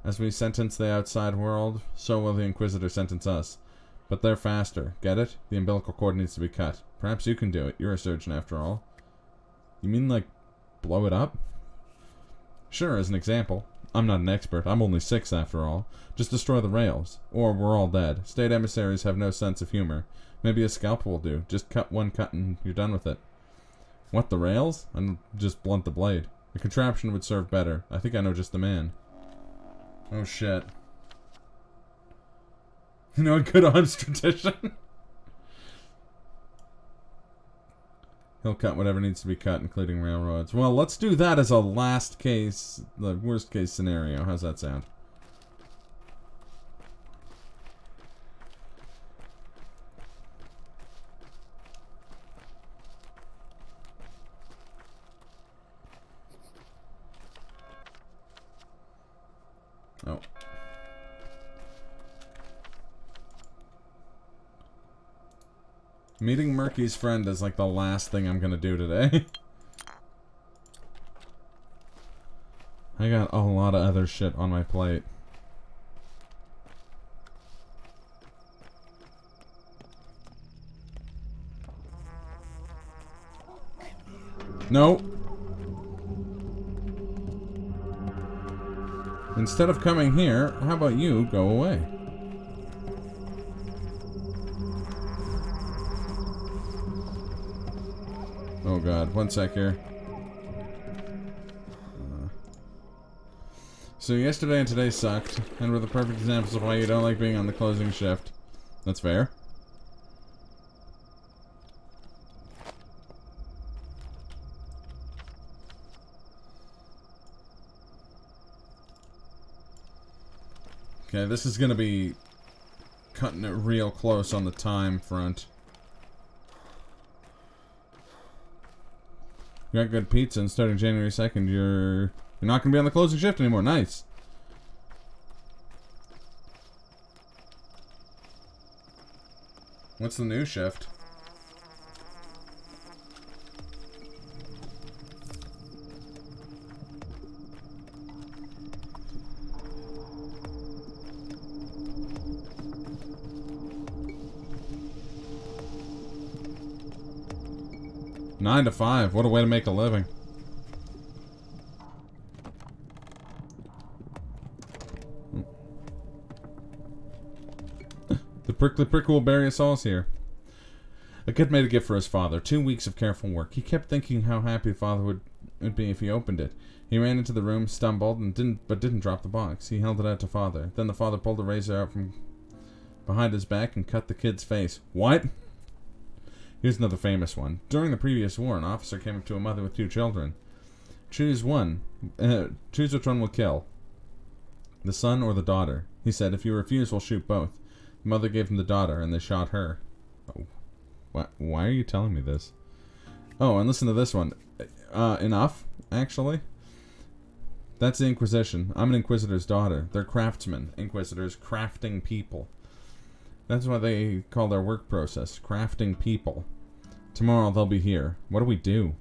As we sentence the outside world, so will the Inquisitor sentence us. But they're faster. Get it? The umbilical cord needs to be cut. Perhaps you can do it. You're a surgeon after all. You mean, like, blow it up? Sure, as an example. I'm not an expert. I'm only 6 after all. Just destroy the rails. Or we're all dead. State emissaries have no sense of humor. Maybe a scalpel will do. Just cut one cut and you're done with it. What, the rails? And just blunt the blade. A contraption would serve better. I think I know just the man. Oh shit. You know a good obstetrician? He'll cut whatever needs to be cut, including railroads. Well, let's do that as a last case, the worst case scenario. How's that sound? Oh. Meeting Murky's friend is like the last thing I'm gonna do today. I got a lot of other shit on my plate. No. Instead of coming here, how about you go away? Oh god, one sec here. So yesterday and today sucked, and were the perfect examples of why you don't like being on the closing shift. That's fair. Okay, this is gonna be cutting it real close on the time front. You got good pizza, and starting January 2nd, you're not gonna be on the closing shift anymore. Nice. What's the new shift? Nine to 5. What a way to make a living. The prickly prickle will bury us all here. A kid made a gift for his father. 2 weeks of careful work. He kept thinking how happy father would be if he opened it. He ran into the room, stumbled, and didn't drop the box. He held it out to father. Then the father pulled the razor out from behind his back and cut the kid's face. What? Here's another famous one. During the previous war, an officer came up to a mother with 2 children. Choose one. Choose which one will kill. The son or the daughter. He said, if you refuse, we'll shoot both. The mother gave him the daughter, and they shot her. Oh. Why are you telling me this? Oh, and listen to this one. Enough, actually. That's the Inquisition. I'm an Inquisitor's daughter. They're craftsmen. Inquisitors, crafting people. That's why they call their work process crafting people. Tomorrow they'll be here. What do we do?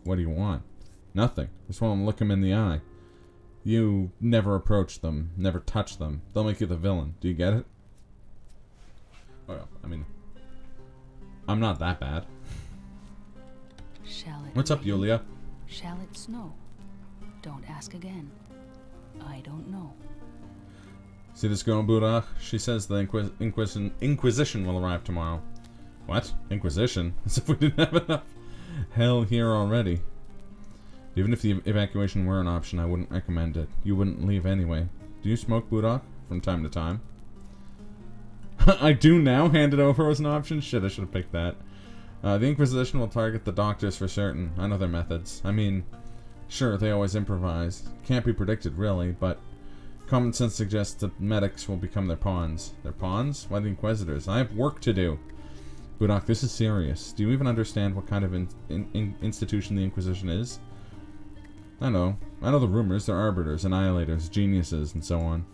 What do you want? Nothing. Just want to look them in the eye. You never approach them, never touch them. They'll make you the villain. Do you get it? Well, I mean, I'm not that bad. Shall it What's up, rain? Yulia? Shall it snow? Don't ask again. I don't know. See this girl, Buddha? She says the Inquisition will arrive tomorrow. What? Inquisition? As if we didn't have enough hell here already. Even if the evacuation were an option, I wouldn't recommend it. You wouldn't leave anyway. Do you smoke, Buddha? From time to time? I do now? Hand it over as an option? Shit, I should have picked that. The Inquisition will target the doctors for certain. I know their methods. I mean, sure, they always improvise. Can't be predicted, really, but common sense suggests that medics will become their pawns. Their pawns? Why the Inquisitors? I have work to do. Budok, this is serious. Do you even understand what kind of institution the Inquisition is? I know the rumors. They're arbiters, annihilators, geniuses, and so on.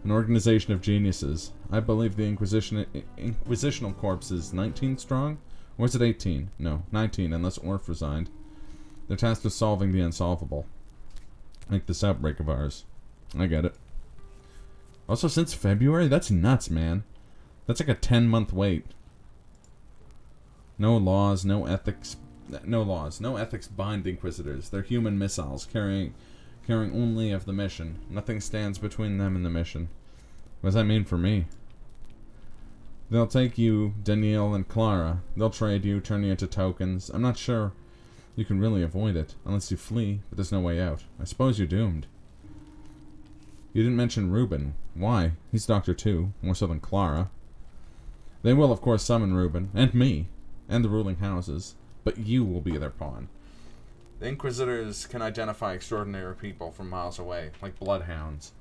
An organization of geniuses. I believe the Inquisitional Corps is 19 strong? Or is it 18? No, 19, unless Orf resigned. They're tasked with solving the unsolvable. Like this outbreak of ours. I get it. Also, since February? That's nuts, man. That's like a 10-month wait. No laws, no ethics. No laws, no ethics bind Inquisitors. They're human missiles, caring only of the mission. Nothing stands between them and the mission. What does that mean for me? They'll take you, Danielle and Clara. They'll trade you, turn you into tokens. I'm not sure you can really avoid it, unless you flee, but there's no way out. I suppose you're doomed. You didn't mention Reuben. Why? He's Doctor too, more so than Clara. They will, of course, summon Reuben, and me, and the ruling houses, but you will be their pawn. The Inquisitors can identify extraordinary people from miles away, like bloodhounds.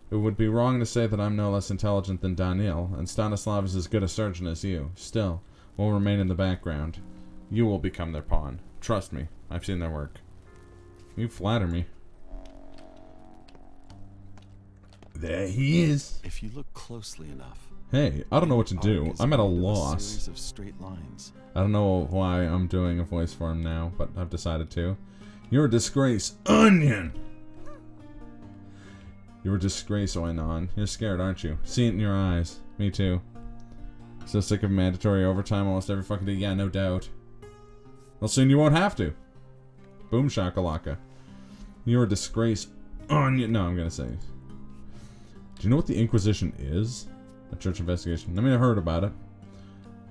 It would be wrong to say that I'm no less intelligent than Daniel, and Stanislav is as good a surgeon as you. Still, we'll remain in the background. You will become their pawn. Trust me, I've seen their work. You flatter me. There he is. If you look closely enough. Hey, I don't know what to do. I'm at a loss. Series of straight lines. I don't know why I'm doing a voice for him now, but I've decided to. You're a disgrace, Onion! You're a disgrace, Oinon. You're scared, aren't you? See it in your eyes. Me too. So sick of mandatory overtime almost every fucking day. Yeah, no doubt. Well, soon you won't have to. Boom shakalaka. You're a disgrace, Onion. No, I'm gonna say. Do you know what the Inquisition is? A church investigation. I mean, I heard about it.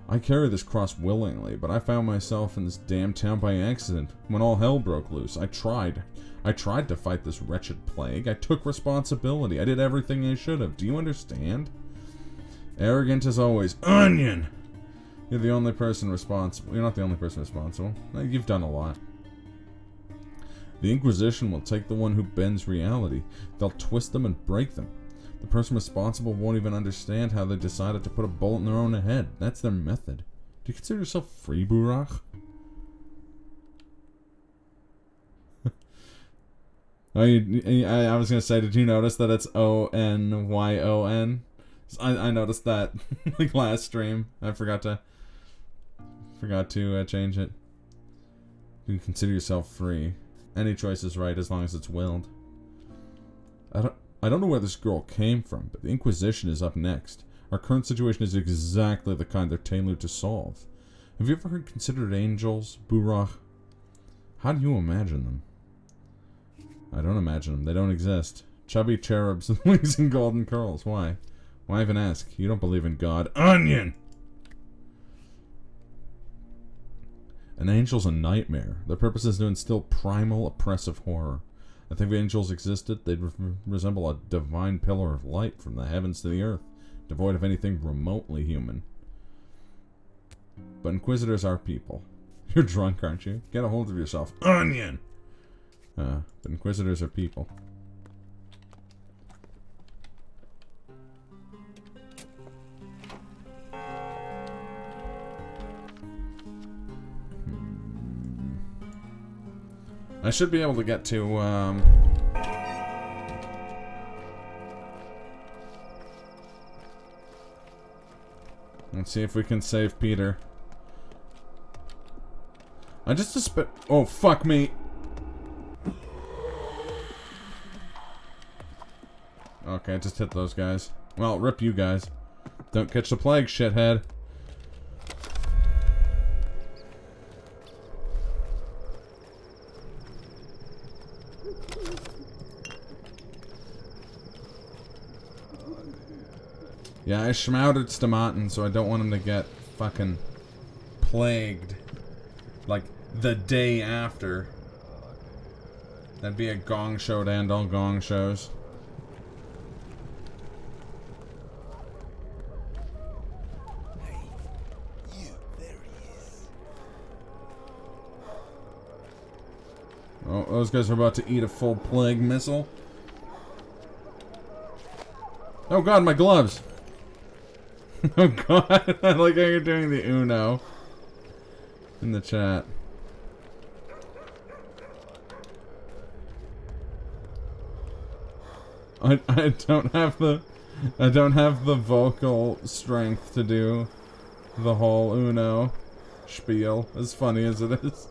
I carry this cross willingly, but I found myself in this damn town by accident when all hell broke loose. I tried to fight this wretched plague. I took responsibility. I did everything I should have. Do you understand? Arrogant as always. Onion! You're the only person responsible. You're not the only person responsible. You've done a lot. The Inquisition will take the one who bends reality. They'll twist them and break them. The person responsible won't even understand how they decided to put a bullet in their own head. That's their method. Do you consider yourself free, Burach? I was gonna say, did you notice that it's O-N-Y-O-N? I noticed that like last stream. I forgot to change it. You can consider yourself free. Any choice is right as long as it's willed. I don't know where this girl came from, but the Inquisition is up next. Our current situation is exactly the kind they're tailored to solve. Have you ever considered angels, Burach? How do you imagine them? I don't imagine them. They don't exist. Chubby cherubs with wings and golden curls. Why? Why even ask? You don't believe in God. Onion! An angel's a nightmare. Their purpose is to instill primal, oppressive horror. I think if angels existed, they'd resemble a divine pillar of light from the heavens to the earth, devoid of anything remotely human. But Inquisitors are people. You're drunk, aren't you? Get a hold of yourself. Onion! But Inquisitors are people. I should be able to get to, let's see if we can save Peter. I just suspect. Oh, fuck me. Okay, I just hit those guys. Well, rip you guys. Don't catch the plague, shithead. Yeah, I schmouted Stamatin, so I don't want him to get fucking plagued. Like, the day after. That'd be a gong show to end all gong shows. Hey, you, there he is. Oh, those guys are about to eat a full plague missile. Oh god, my gloves! Oh god, I like how you're doing the Uno in the chat. I don't have the vocal strength to do the whole Uno spiel, as funny as it is.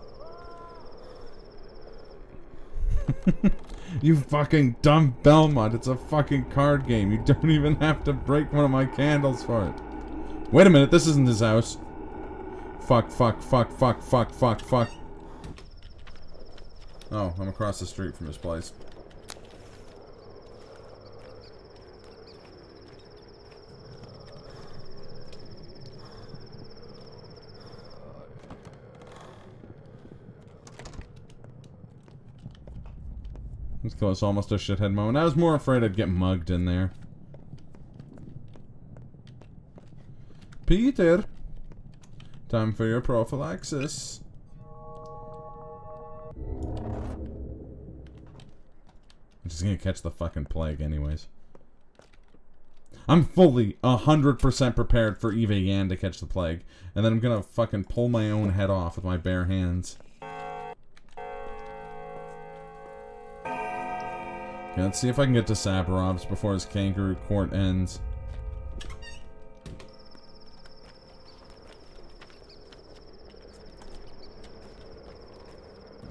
You fucking dumb Belmont. It's a fucking card game. You don't even have to break one of my candles for it. Wait a minute, this isn't his house. Fuck. Oh, I'm across the street from his place. This was almost a shithead moment. I was more afraid I'd get mugged in there. Peter! Time for your prophylaxis. I'm just gonna catch the fucking plague anyways. I'm fully 100% prepared for Eva Yan to catch the plague. And then I'm gonna fucking pull my own head off with my bare hands. Okay, let's see if I can get to Sabarov's before his kangaroo court ends.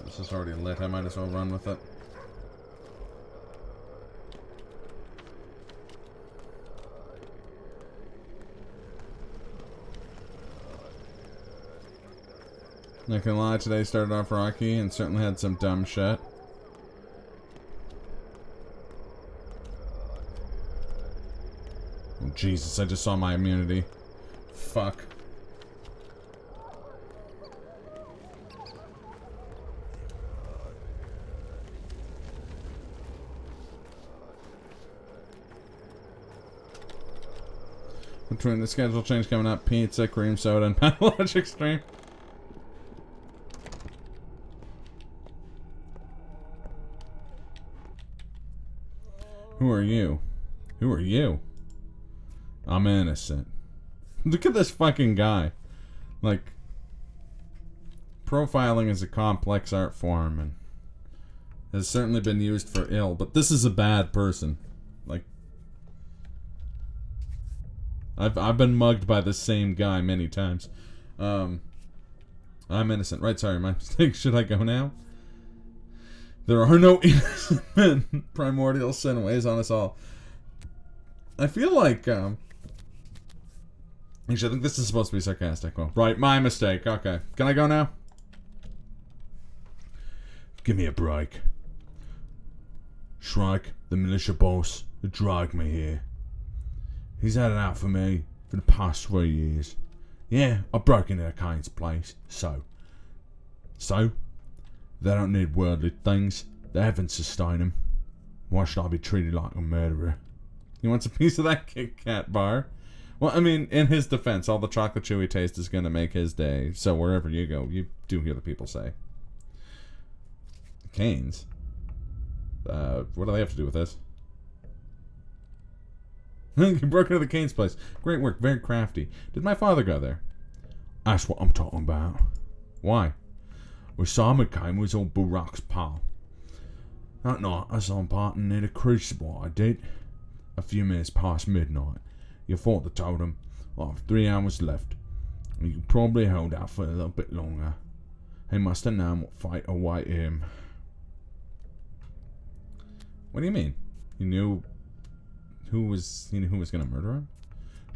This is already lit. I might as well run with it. Not gonna lie, today started off rocky and certainly had some dumb shit. Oh, Jesus, I just saw my immunity. Fuck. Between the schedule change coming up, pizza, cream soda, and Pathologic stream. Who are you? Who are you? I'm innocent. Look at this fucking guy. Like, profiling is a complex art form and has certainly been used for ill, but this is a bad person. Like, I've been mugged by the same guy many times. I'm innocent. Right, sorry, my mistake. Should I go now? There are no innocent men. Primordial sin weighs on us all. I feel like, actually, I think this is supposed to be sarcastic. Well, right, my mistake. Okay. Can I go now? Give me a break. Shrike, the militia boss, who dragged me here. He's had it out for me for the past 3 years. Yeah, I broke into Kane's place. So, they don't need worldly things. The heavens sustain them. Why should I be treated like a murderer? He wants a piece of that Kit Kat bar. Well, I mean, in his defense, all the chocolate chewy taste is going to make his day. So wherever you go, you do hear the people say. Canes? What do they have to do with this? You broke into the Canes place. Great work, very crafty. Did my father go there? That's what I'm talking about. Why? Well, Simon Kane was old Barack's pal. That night, I saw him parting near the crucible, I did. A few minutes past midnight. Your father told him, I have 3 hours left. And you could probably hold out for a little bit longer. He must have known what fate awaited him. What do you mean? He knew who was going to murder him?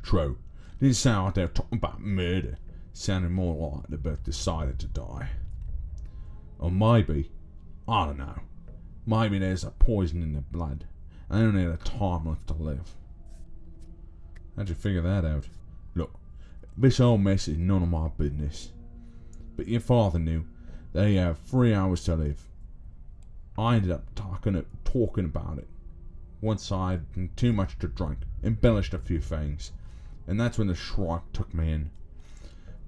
True. Didn't sound like they were talking about murder. Sounded more like they both decided to die. Or maybe, I don't know. Maybe there's a poison in their blood. And they only had a time left to live. How'd you figure that out? Look, this whole mess is none of my business. But your father knew that he had 3 hours to live. I ended up talking about it. Once I had too much to drink, embellished a few things. And that's when the Shrike took me in.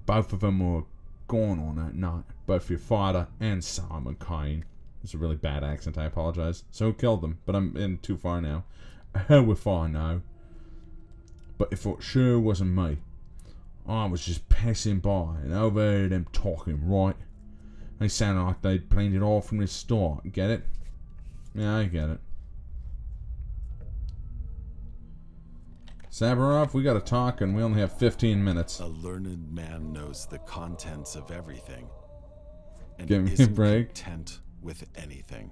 Both of them were gone on that night. Both your father and Simon Kane. It's a really bad accent, I apologize. So who killed them? But I'm in too far now. Hell if I know. But if it sure wasn't me, I was just passing by and overheard them talking, right? They sounded like they'd planned it all from the start. Get it? Yeah, I get it. Sabarov, we gotta talk and we only have 15 minutes. A learned man knows the contents of everything. And Give me a isn't break. content with anything.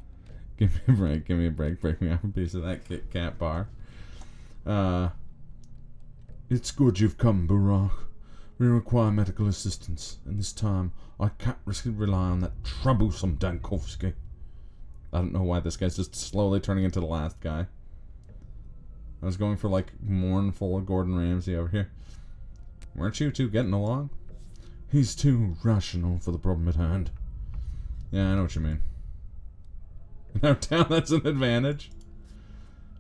Give me a break. Give me a break. Break me off a piece of that Kit Kat bar. It's good you've come, Barack. We require medical assistance, and this time I can't rely on that troublesome Dankovsky. I don't know why this guy's just slowly turning into the last guy. I was going for like mournful Gordon Ramsay over here. Weren't you two getting along? He's too rational for the problem at hand. Yeah, I know what you mean. No doubt that's an advantage.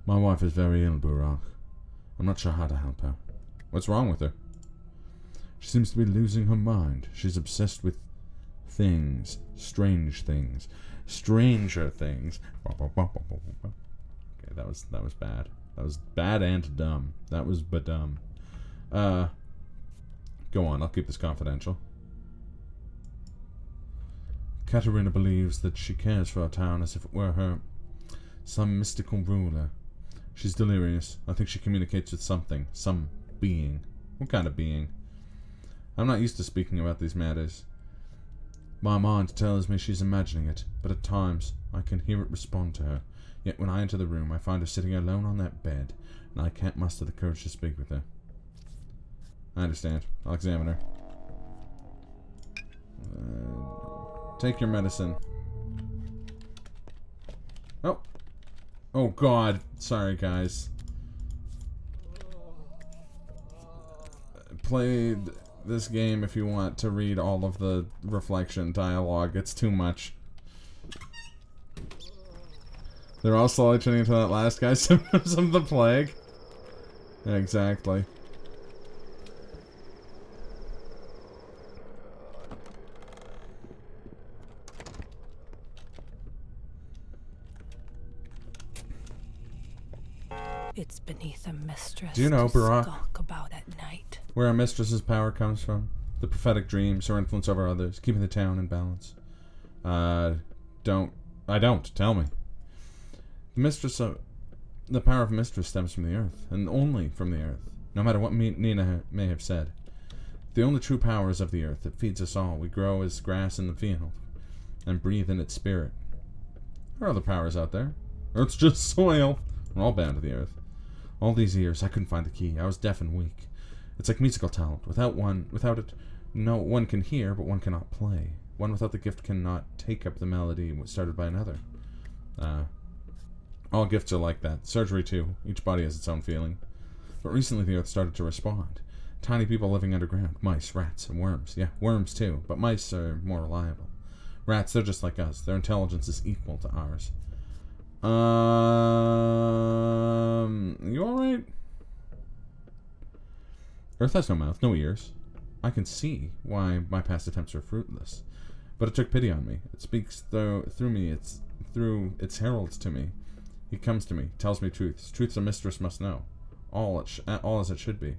My wife is very ill, Barack. I'm not sure how to help her. What's wrong with her? She seems to be losing her mind. She's obsessed with things. Strange things. Stranger things. Okay, that was bad. That was bad and dumb. That was dumb. Go on, I'll keep this confidential. Katerina believes that she cares for our town as if it were her some mystical ruler. She's delirious. I think she communicates with something. Some being. What kind of being? I'm not used to speaking about these matters. My mind tells me she's imagining it, but at times I can hear it respond to her. Yet when I enter the room, I find her sitting alone on that bed, and I can't muster the courage to speak with her. I understand. I'll examine her. Take your medicine. Oh. Oh, God. Sorry, guys. Play this game if you want to read all of the reflection dialogue. It's too much. They're all slowly turning into that last guy's symptoms of the plague. Yeah, exactly. It's beneath a mistress. Do you know, to Barack, skulk about at night. where a mistress's power comes from? The prophetic dreams, her influence over others, keeping the town in balance. I don't. Tell me. The power of mistress stems from the earth, and only from the earth. No matter what Nina may have said. The only true power is of the earth. It feeds us all. We grow as grass in the field, and breathe in its spirit. There are other powers out there. Earth's just soil. We're all bound to the earth. All these years, I couldn't find the key. I was deaf and weak. It's like musical talent. Without it, no one can hear, but one cannot play. One without the gift cannot take up the melody started by another. All gifts are like that. Surgery, too. Each body has its own feeling. But recently the earth started to respond. Tiny people living underground. Mice, rats, and worms. Yeah, worms, too. But mice are more reliable. Rats, they're just like us. Their intelligence is equal to ours. You alright? Earth has no mouth, no ears. I can see why my past attempts are fruitless. But it took pity on me. It speaks through me. Through its heralds to me. He comes to me, tells me truths. Truths a mistress must know. All as it should be.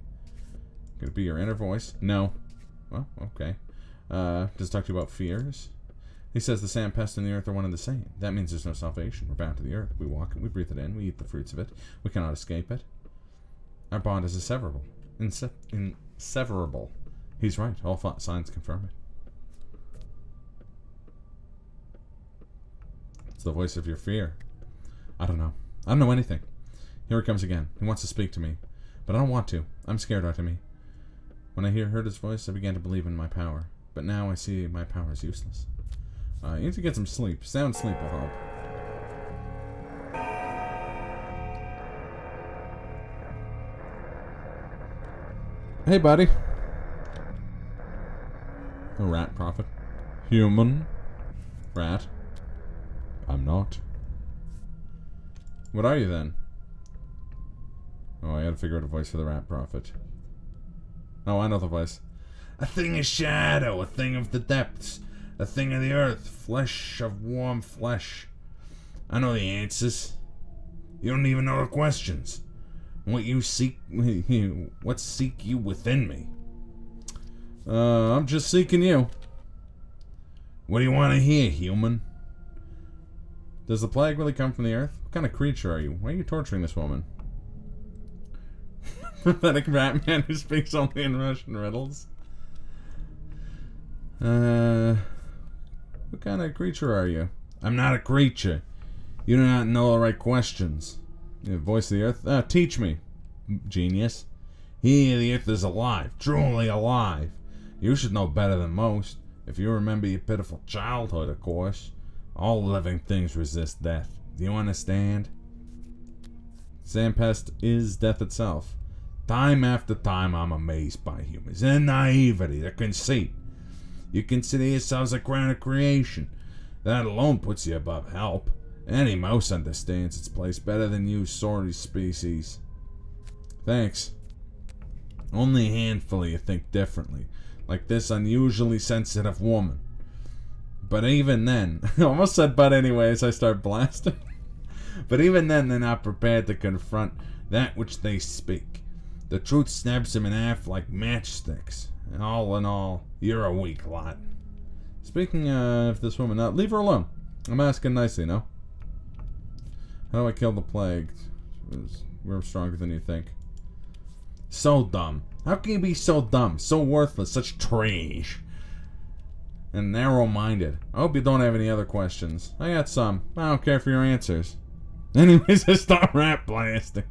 Could it be your inner voice? No. Well, okay. Does it talk to you about fears? He says the sand, pest, and the earth are one and the same. That means there's no salvation. We're bound to the earth. We walk it, we breathe it in, we eat the fruits of it. We cannot escape it. Our bond is inseparable. Inseverable. He's right. All signs confirm it. It's the voice of your fear. I don't know. I don't know anything. Here he comes again. He wants to speak to me. But I don't want to. I'm scared, Artemi. When I heard his voice, I began to believe in my power. But now I see my power is useless. You need to get some sleep. Sound sleep will help. Hey, buddy. A rat prophet. Human. Rat. I'm not. What are you then? Oh, I gotta figure out a voice for the rat prophet. Oh, I know the voice. A thing of shadow, a thing of the depths, a thing of the earth, flesh of warm flesh. I know the answers. You don't even know the questions. What seek you within me? I'm just seeking you. What do you want to hear, human? Does the plague really come from the earth? What kind of creature are you? Why are you torturing this woman? Pathetic rat man who speaks only in Russian riddles. What kind of creature are you? I'm not a creature. You do not know the right questions. The voice of the earth? Teach me, genius. The earth is alive, truly alive. You should know better than most. If you remember your pitiful childhood, of course. All living things resist death. Do you understand? Sandpest is death itself. Time after time, I'm amazed by humans. Their naivety, their conceit. You consider yourselves a crown of creation. That alone puts you above help. Any mouse understands its place better than you, sorry species. Thanks. Only a handful of you think differently, like this unusually sensitive woman. But even then, I almost said but anyways, I start blasting. But even then, they're not prepared to confront that which they speak. The truth snaps them in half like matchsticks. And all in all, you're a weak lot. Speaking of this woman, leave her alone. I'm asking nicely, no? How do I kill the plague? We're stronger than you think. So dumb. How can you be so dumb? So worthless. Such trash. And narrow-minded. I hope you don't have any other questions. I got some. I don't care for your answers. Anyways, I start rat blasting.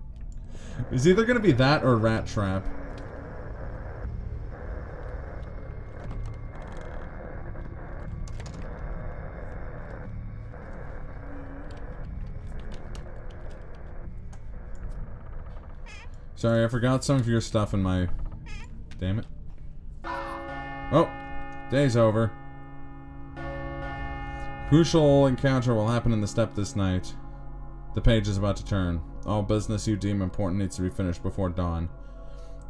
It's either going to be that or rat trap. Sorry, I forgot some of your stuff in my... Damn it. Oh, day's over. Crucial encounter will happen in the step this night. The page is about to turn. All business you deem important needs to be finished before dawn.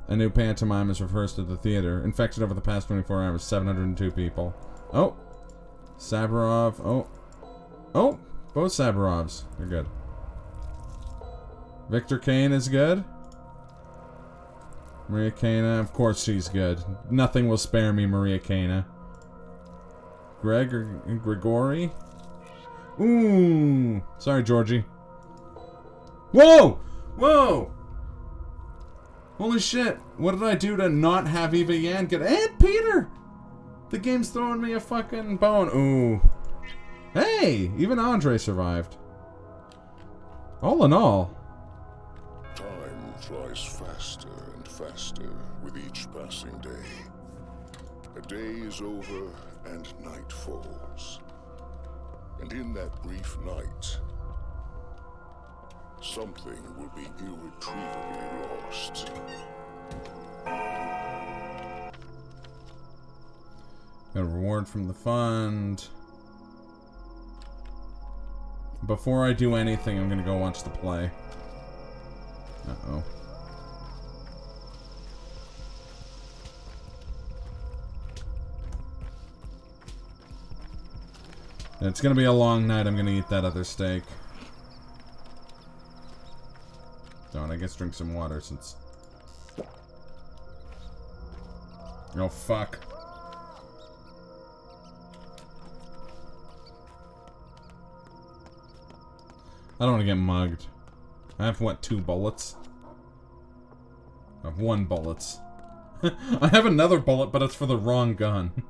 A new pantomime is rehearsed at the theater. Infected over the past 24 hours, 702 people. Oh! Saburov. Oh. Oh! Both Saburovs. They're good. Victor Kane is good. Maria Kana, of course she's good. Nothing will spare me, Maria Kana. Grigori? Ooh! Sorry, Georgie. Whoa! Whoa! Holy shit! What did I do to not have Eva Yan get... And Peter! The game's throwing me a fucking bone. Ooh. Hey! Even Andre survived. All in all. Time flies faster and faster with each passing day. A day is over and night falls. And in that brief night, something will be irretrievably lost. Got a reward from the fund. Before I do anything, I'm gonna go watch the play. Uh-oh. It's gonna be a long night. I'm gonna eat that other steak. Don't, I guess drink some water since... Oh, fuck. I don't want to get mugged. I have, what, 2 bullets? I have 1 bullet. I have another bullet, but it's for the wrong gun.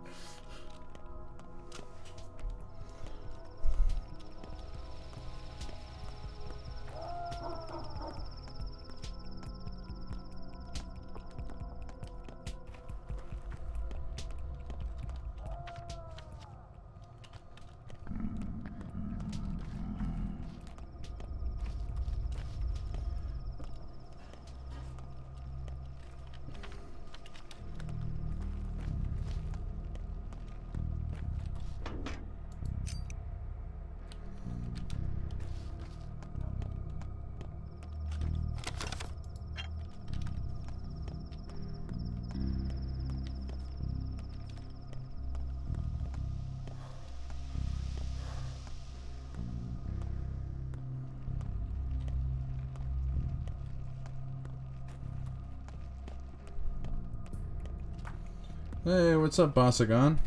Hey, what's up, Bossagon?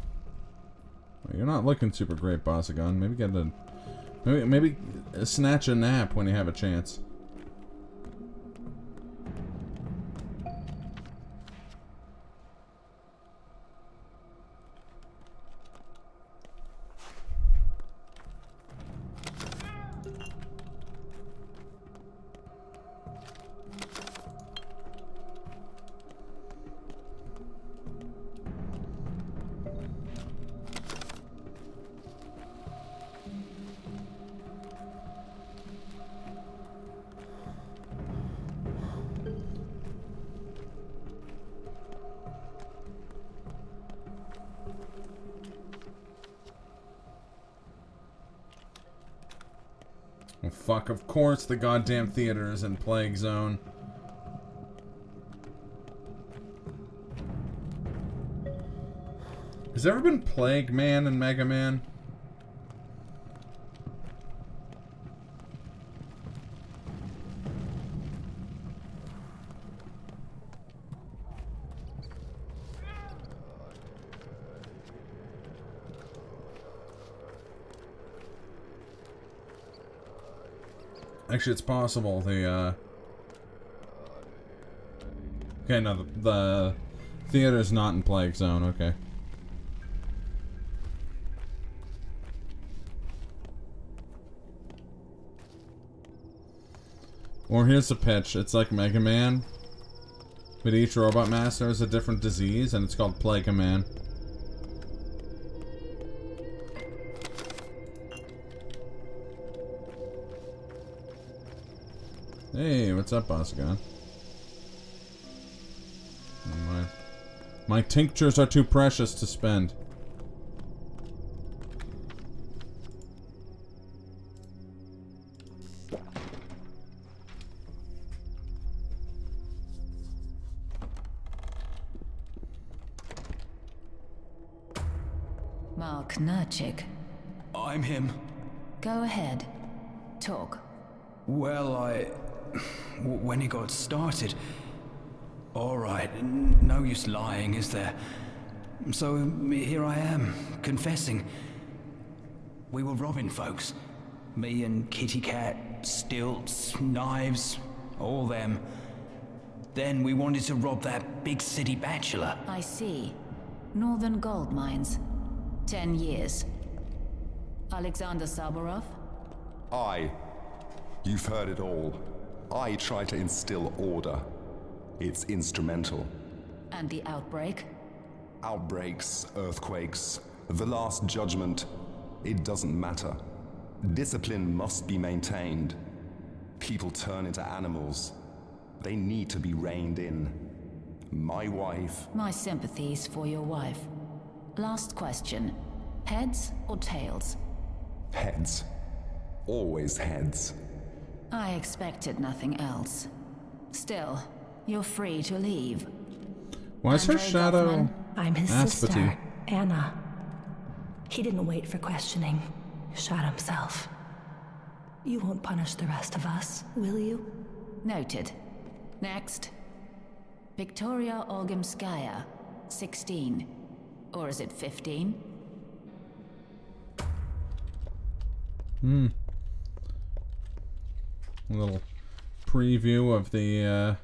Well, you're not looking super great, Bossagon. Maybe get a... Maybe snatch a nap when you have a chance. Oh fuck, of course the goddamn theater is in Plague Zone. Has there ever been Plague Man in Mega Man? Actually, it's possible. The, okay, no, the theater's not in Plague Zone, okay. Or here's the pitch. It's like Mega Man, but each robot master has a different disease, and it's called Plague Man. Hey, what's up, boss gun? My tinctures are too precious to spend. Mark Nurchik. I'm him. Go ahead. Talk. Well, when it got started... Alright, no use lying, is there? So, here I am, confessing. We were robbing folks. Me and Kitty Cat, stilts, knives, all them. Then we wanted to rob that big city bachelor. I see. Northern gold mines. 10 years. Alexander Saburov? You've heard it all. I try to instill order. It's instrumental. And the outbreak? Outbreaks, earthquakes, the Last Judgment. It doesn't matter. Discipline must be maintained. People turn into animals. They need to be reined in. My wife... My sympathies for your wife. Last question. Heads or tails? Heads. Always heads. I expected nothing else. Still, you're free to leave. Why is her shadow Goffman? I'm his Aspity? sister, Anna. He didn't wait for questioning. Shot himself. You won't punish the rest of us, will you? Noted. Next. Victoria Olgimskaya, 16. Or is it 15? A little preview of the,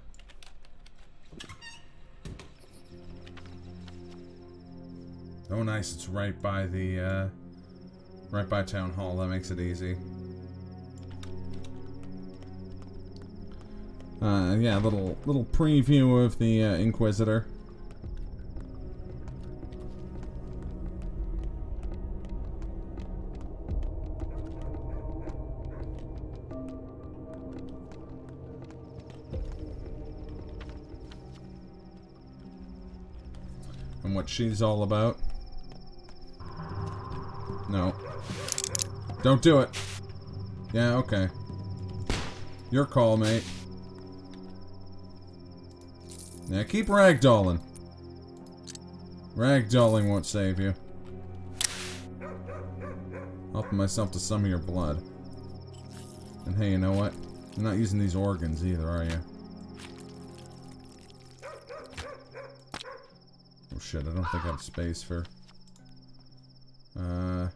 Oh, nice. It's right by the, right by Town Hall. That makes it easy. Yeah, little preview of the, Inquisitor. And what she's all about. No. Don't do it. Yeah, okay. Your call, mate. Yeah, keep ragdolling. Ragdolling won't save you. Helping myself to some of your blood. And hey, you know what? You're not using these organs either, are you? Oh shit, I don't think I have space for... oh,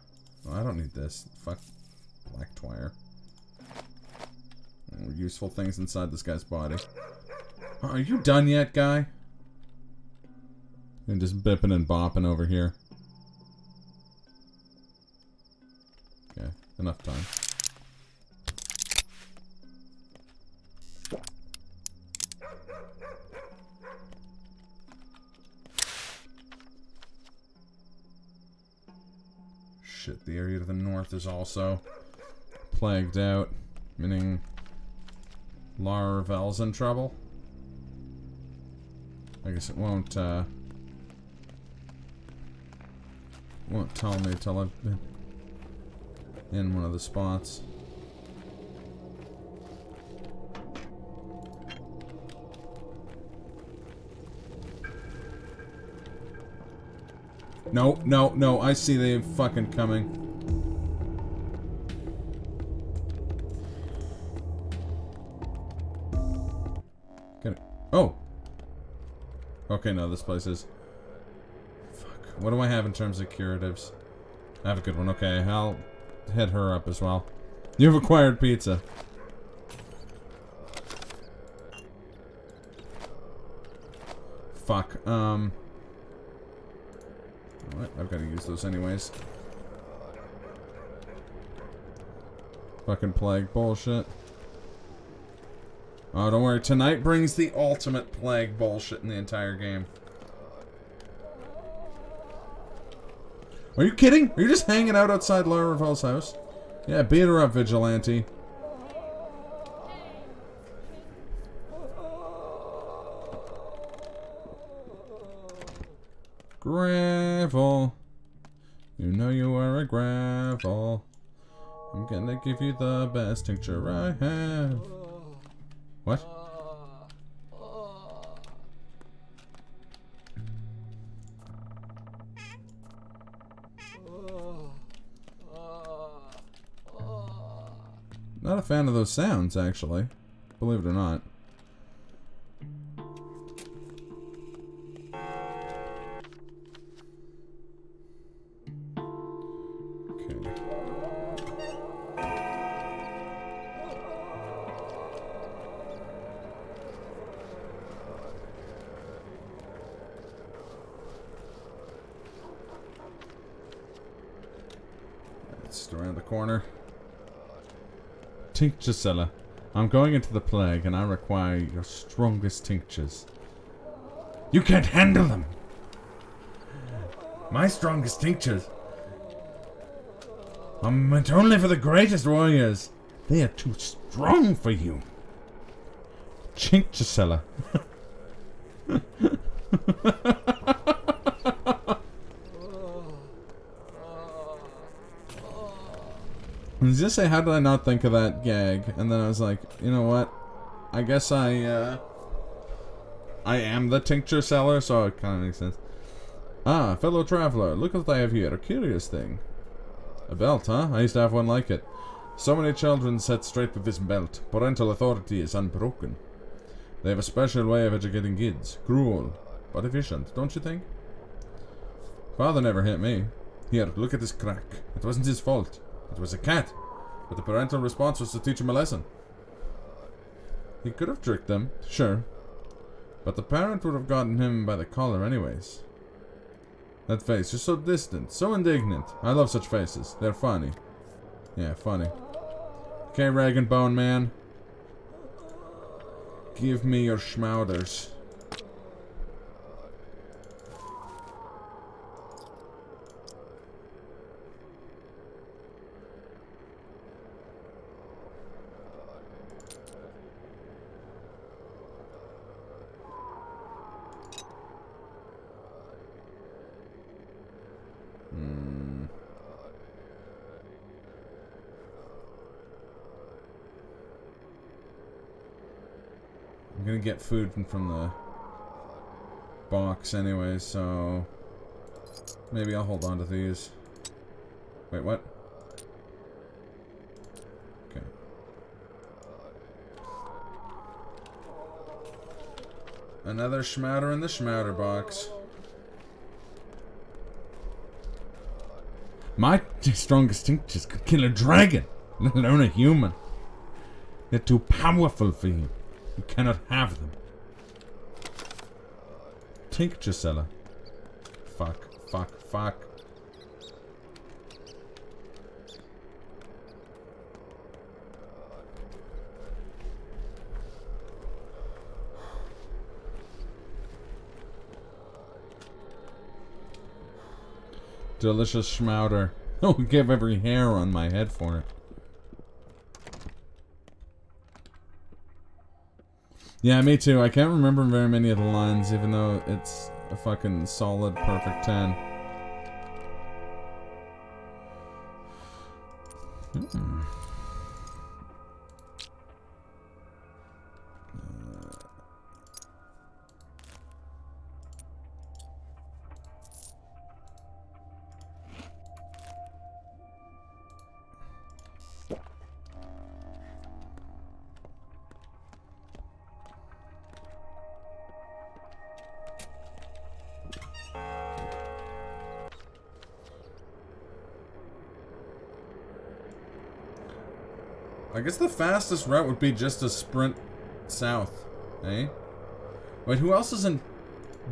I don't need this. Fuck black twire. More useful things inside this guy's body. Oh, are you done yet, guy? I'm just bipping and bopping over here. Okay, enough time. Shit, the area to the north is also plagued out, meaning Laravel's in trouble. I guess it won't tell me till I've been in one of the spots. No, no, no. I see they fucking coming. Get it. Oh! Okay, no, this place is... Fuck. What do I have in terms of curatives? I have a good one. Okay, I'll hit her up as well. You've acquired pizza. Fuck. What? I've got to use those anyways. Fucking plague bullshit. Oh, don't worry. Tonight brings the ultimate plague bullshit in the entire game. Are you kidding? Are you just hanging out outside Laura Ravel's house? Yeah, beat her up, vigilante. Gravel. You know you are a gravel. I'm gonna give you the best tincture I have. What? Not a fan of those sounds, actually. Believe it or not. Just around the corner. Tincture seller. I'm going into the plague and I require your strongest tinctures. You can't handle them! My strongest tinctures are meant only for the greatest warriors. They are too strong for you. Tincture seller. I was just say, how did I not think of that gag? And then I was like, you know what? I guess I am the tincture seller, so it kind of makes sense. Ah, fellow traveler, look what I have here. A curious thing. A belt, huh? I used to have one like it. So many children set straight with this belt. Parental authority is unbroken. They have a special way of educating kids. Cruel, but efficient, don't you think? Father never hit me. Here, look at this crack. It wasn't his fault. It was a cat, but the parental response was to teach him a lesson. He could have tricked them, sure, but the parent would have gotten him by the collar anyways. That face, you're so distant, so indignant. I love such faces. They're funny. Yeah, funny. Okay, Rag and Bone Man. Give me your schmouders. I'm gonna get food from the box anyway, so maybe I'll hold on to these. Wait, what? Okay. Another schmouder in the schmouder box. My strongest tinctures could kill a dragon, let alone a human. They're too powerful for you. You cannot have them. Tincture seller. Fuck, fuck, fuck. Delicious schmouder. Oh, give every hair on my head for it. Yeah, me too. I can't remember very many of the lines, even though it's a fucking solid, perfect 10. I guess the fastest route would be just to sprint south, eh? Wait, who else is in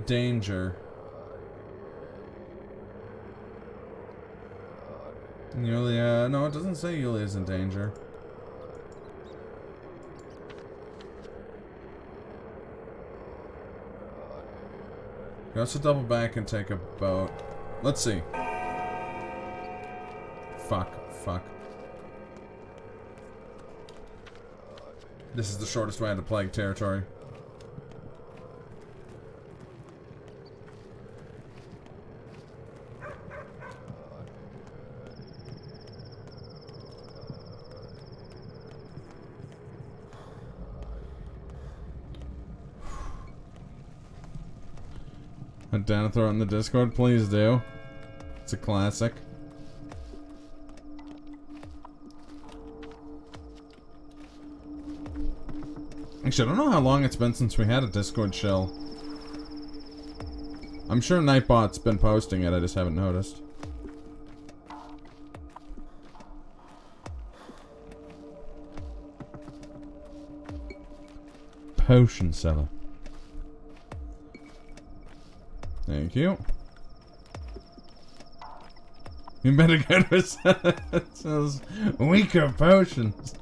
danger? Yulia, no, it doesn't say Yulia's in danger. You also double back and take a boat. Let's see. Fuck. This is the shortest way into Plague territory. Down and throw it in the Discord, please do. It's a classic. Actually, I don't know how long it's been since we had a Discord shell. I'm sure Nightbot's been posting it, I just haven't noticed. Potion seller. Thank you. You better go to it says weaker potions.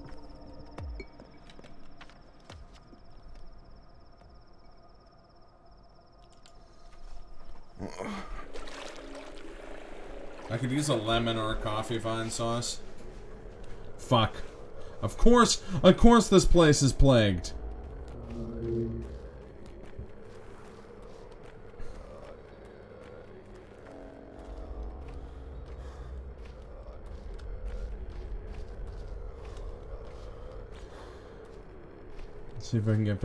I could use a lemon or a coffee vine sauce. Fuck. Of course this place is plagued. See if I can get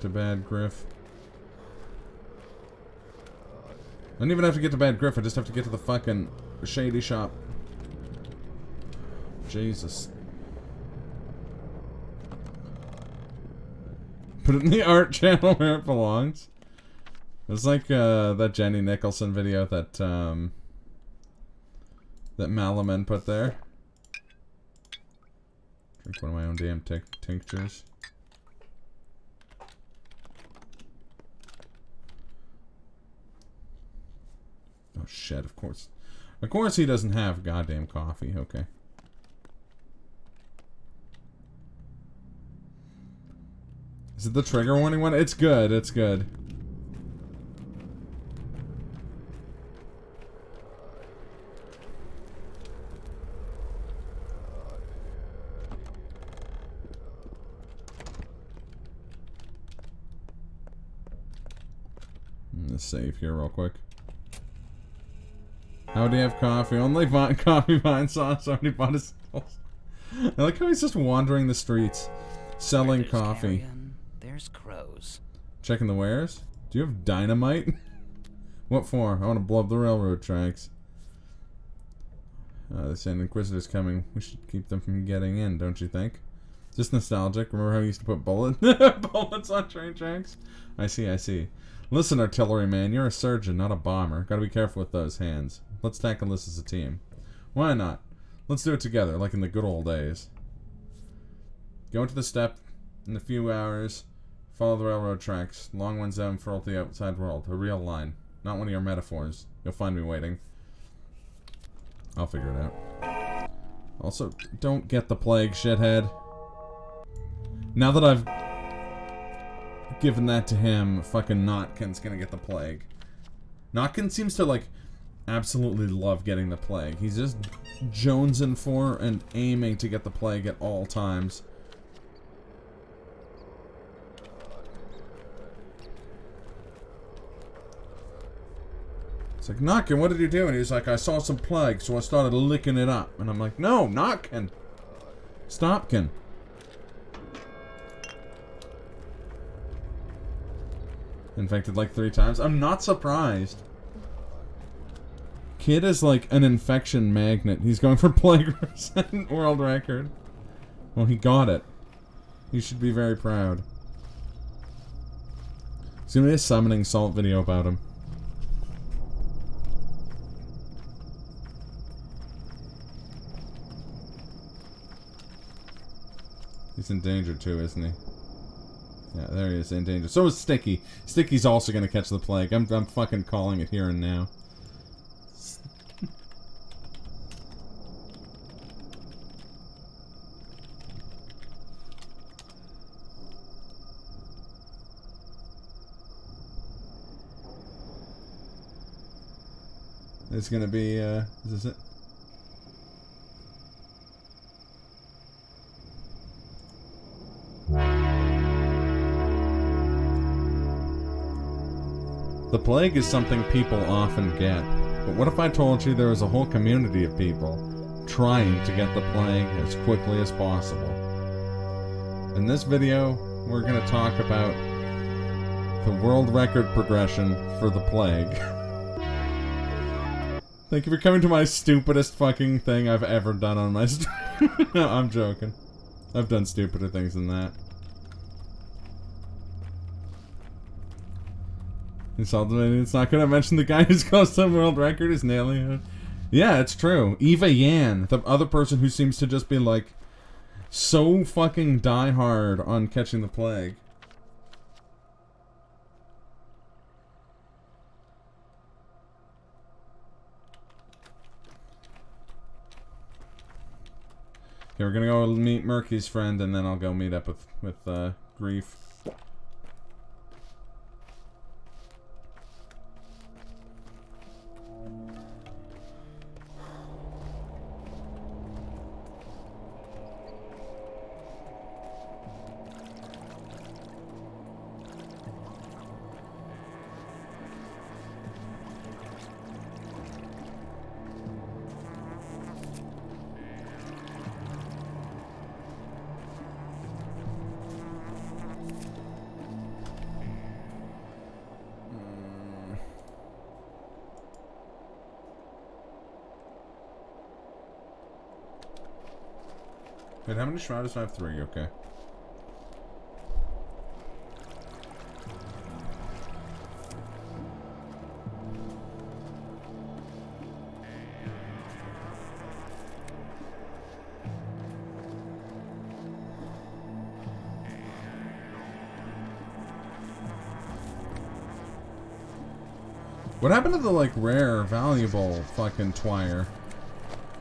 to Bad Griff. I don't even have to get to Bad Griff, I just have to get to the fucking shady shop. Jesus. Put it in the art channel where it belongs. It's like that Jenny Nicholson video that that Malaman put there. Drink one of my own damn tinctures. Oh shit, of course. Of course he doesn't have goddamn coffee, okay. Is it the trigger warning one? It's good, it's good. I'm gonna save here real quick. How do you have coffee? Only coffee vine sauce. Already bought his. I like how he's just wandering the streets, selling coffee. Carrion, there's crows. Checking the wares. Do you have dynamite? What for? I want to blow up the railroad tracks. The Sand Inquisitor's coming. We should keep them from getting in, don't you think? Just nostalgic. Remember how you used to put bullets on train tracks? I see. Listen, artilleryman, you're a surgeon, not a bomber. Gotta be careful with those hands. Let's tackle this as a team. Why not? Let's do it together, like in the good old days. Go into the steppe in a few hours. Follow the railroad tracks. Long ones down for the outside world. A real line. Not one of your metaphors. You'll find me waiting. I'll figure it out. Also, don't get the plague, shithead. Now that I've given that to him, fucking Notkin's gonna get the plague. Notkin seems to, like, absolutely love getting the plague. He's just jonesing for and aiming to get the plague at all times. It's like, Notkin, what did you do? And he's like, I saw some plague, so I started licking it up. And I'm like, no, Notkin. Stopkin. Infected like 3 times. I'm not surprised. Kid is like an infection magnet. He's going for plague world record. Well, he got it. You should be very proud. There's gonna be a summoning salt video about him. He's in danger too, isn't he? Yeah, there he is, in danger. So is Sticky. Sticky's also gonna catch the plague. I'm fucking calling it here and now. It's gonna be, is this it? The plague is something people often get. But what if I told you there was a whole community of people trying to get the plague as quickly as possible? In this video, we're going to talk about the world record progression for the plague. Thank you for coming to my stupidest fucking thing I've ever done on my stream. No, I'm joking. I've done stupider things than that. It's not gonna mention the guy who's close to the world record is nailing it. Yeah, it's true. Eva Yan, the other person who seems to just be like so fucking die hard on catching the plague. Okay, we're gonna go meet Murky's friend, and then I'll go meet up with Grief. Wait, how many shrouders do I have? 3, okay. What happened to the, like, rare, valuable fucking twire?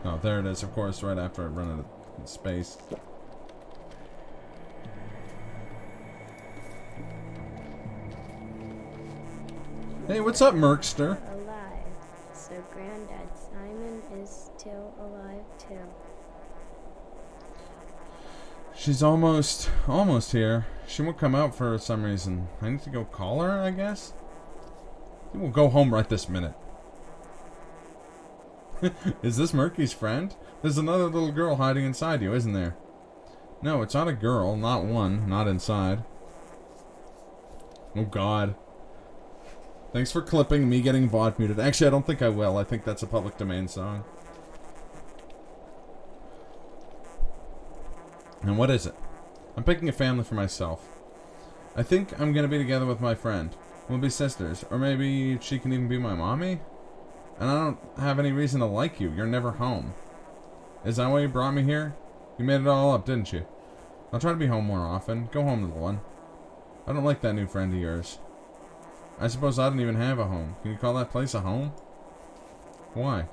Oh, there it is, of course, right after I run out of space. Hey, what's up, Merkster? Alive. So Granddad Simon is still alive too. She's almost here. She won't come out for some reason. I need to go call her, I guess? We'll go home right this minute. Is this Murky's friend? There's another little girl hiding inside you, isn't there? No, it's not a girl. Not one. Not inside. Oh, God. Thanks for clipping me getting VOD muted. Actually, I don't think I will. I think that's a public domain song. And what is it? I'm picking a family for myself. I think I'm gonna be together with my friend. We'll be sisters. Or maybe she can even be my mommy? And I don't have any reason to like you. You're never home. Is that why you brought me here? You made it all up, didn't you? I'll try to be home more often. Go home, little one. I don't like that new friend of yours. I suppose I don't even have a home. Can you call that place a home? Why?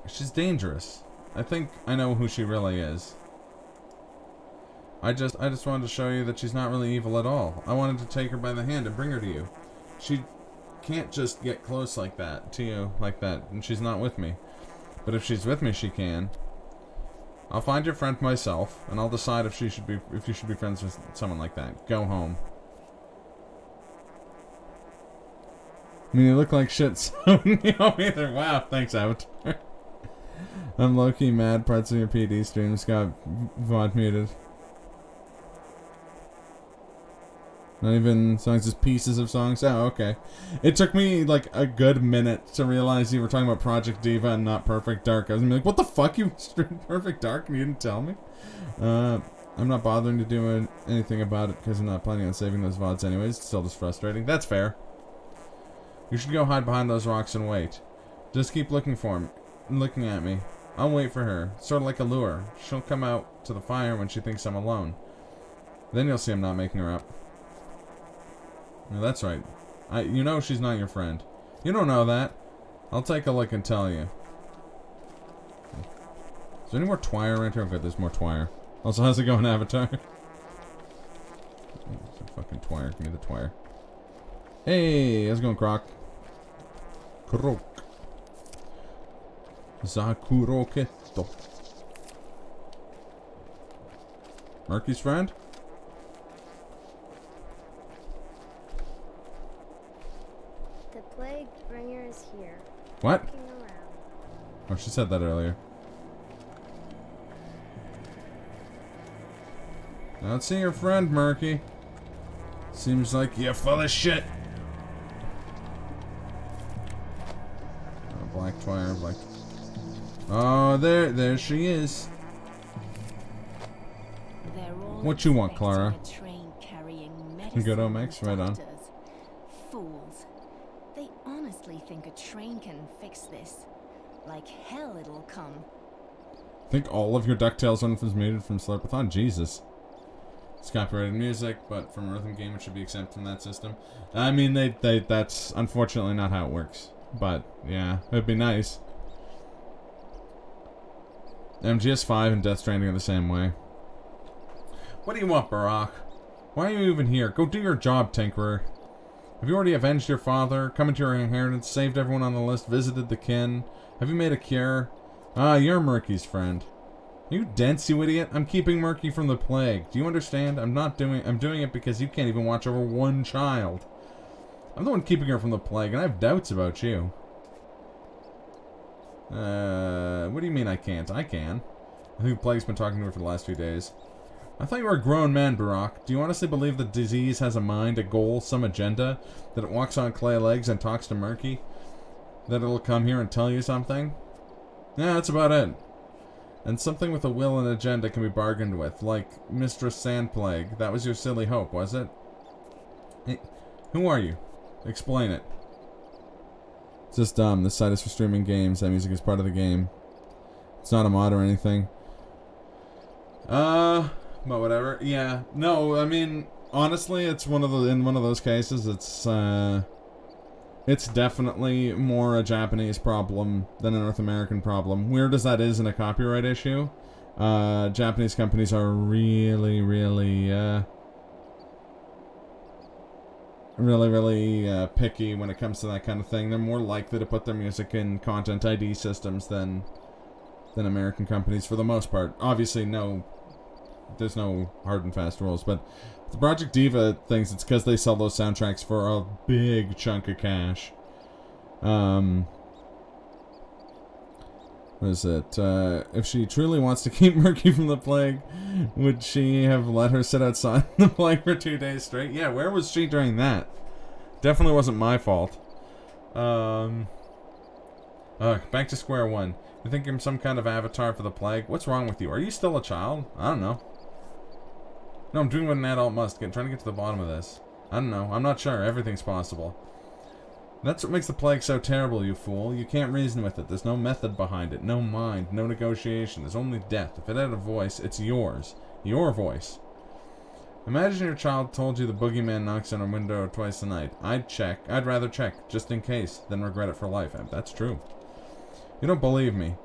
She's dangerous. I think I know who she really is. I just wanted to show you that she's not really evil at all. I wanted to take her by the hand and bring her to you. She can't just get close like that to you, like that, and she's not with me. But if she's with me, she can. I'll find your friend myself, and I'll decide if you should be friends with someone like that. Go home. I mean, you look like shit, so no either. Wow, thanks, Avatar. I'm low-key mad. Parts of your PD streams got VOD muted. Not even songs, just pieces of songs? Oh, okay. It took me, like, a good minute to realize you were talking about Project Diva and not Perfect Dark. I was gonna be like, what the fuck? You streamed Perfect Dark and you didn't tell me? I'm not bothering to do anything about it because I'm not planning on saving those VODs anyways. It's still just frustrating. That's fair. You should go hide behind those rocks and wait. Just keep looking for him. Looking at me. I'll wait for her. Sort of like a lure. She'll come out to the fire when she thinks I'm alone. Then you'll see I'm not making her up. No, that's right. You know she's not your friend. You don't know that. I'll take a look and tell you. Is there any more twire right here? Okay, there's more twire. Also, how's it going, Avatar? Fucking twire. Give me the twire. Hey, how's it going, Croc? Croc. Zakuroketo. Murky's friend? The plague bringer is here. What? Walking around. Oh, she said that earlier. Not seeing your friend, Murky. Seems like you're full of shit. Oh, black twire, black. Oh, there she is. What you want, Clara? Good OHMACS, right on. Fools. They honestly think a train can fix this. Like hell it'll come. I think all of your DuckTales one was made from Slurpathon. Jesus. It's copyrighted music, but from a rhythm game it should be exempt from that system. I mean, that's unfortunately not how it works. But, yeah, it'd be nice. MGS5 and Death Stranding are the same way. What do you want, Barack? Why are you even here? Go do your job, Tinkerer. Have you already avenged your father, come into your inheritance, saved everyone on the list, visited the kin? Have you made a cure? Ah, you're Murky's friend. Are you dense, you idiot? I'm keeping Murky from the plague. Do you understand? I'm doing it because you can't even watch over one child. I'm the one keeping her from the plague, and I have doubts about you. What do you mean I can't? I can. I think the plague's been talking to her for the last few days. I thought you were a grown man, Barack. Do you honestly believe the disease has a mind, a goal, some agenda? That it walks on clay legs and talks to Murky? That it'll come here and tell you something? Yeah, that's about it. And something with a will and agenda can be bargained with, like Mistress Sandplague. That was your silly hope, was it? Hey, who are you? Explain it. It's just dumb. This site is for streaming games. That music is part of the game. It's not a mod or anything. But whatever. Yeah. No, I mean, honestly, it's in one of those cases, it's definitely more a Japanese problem than a North American problem. Weird as that is in a copyright issue, Japanese companies are really picky when it comes to that kind of thing. They're more likely to put their music in content ID systems than American companies for the most part. Obviously, there's no hard and fast rules, but the Project Diva thinks it's because they sell those soundtracks for a big chunk of cash. What is it? If she truly wants to keep Murky from the plague, would she have let her sit outside the plague for 2 days straight? Yeah, where was she during that? Definitely wasn't my fault. Back to square one. You think I'm some kind of avatar for the plague? What's wrong with you? Are you still a child? I don't know. No, I'm doing what an adult must. Trying to get to the bottom of this. I don't know. I'm not sure. Everything's possible. That's what makes the plague so terrible, you fool. You can't reason with it. There's no method behind it. No mind. No negotiation. There's only death. If it had a voice, it's yours. Your voice. Imagine your child told you the boogeyman knocks on a window twice a night. I'd rather check, just in case, than regret it for life. That's true. You don't believe me.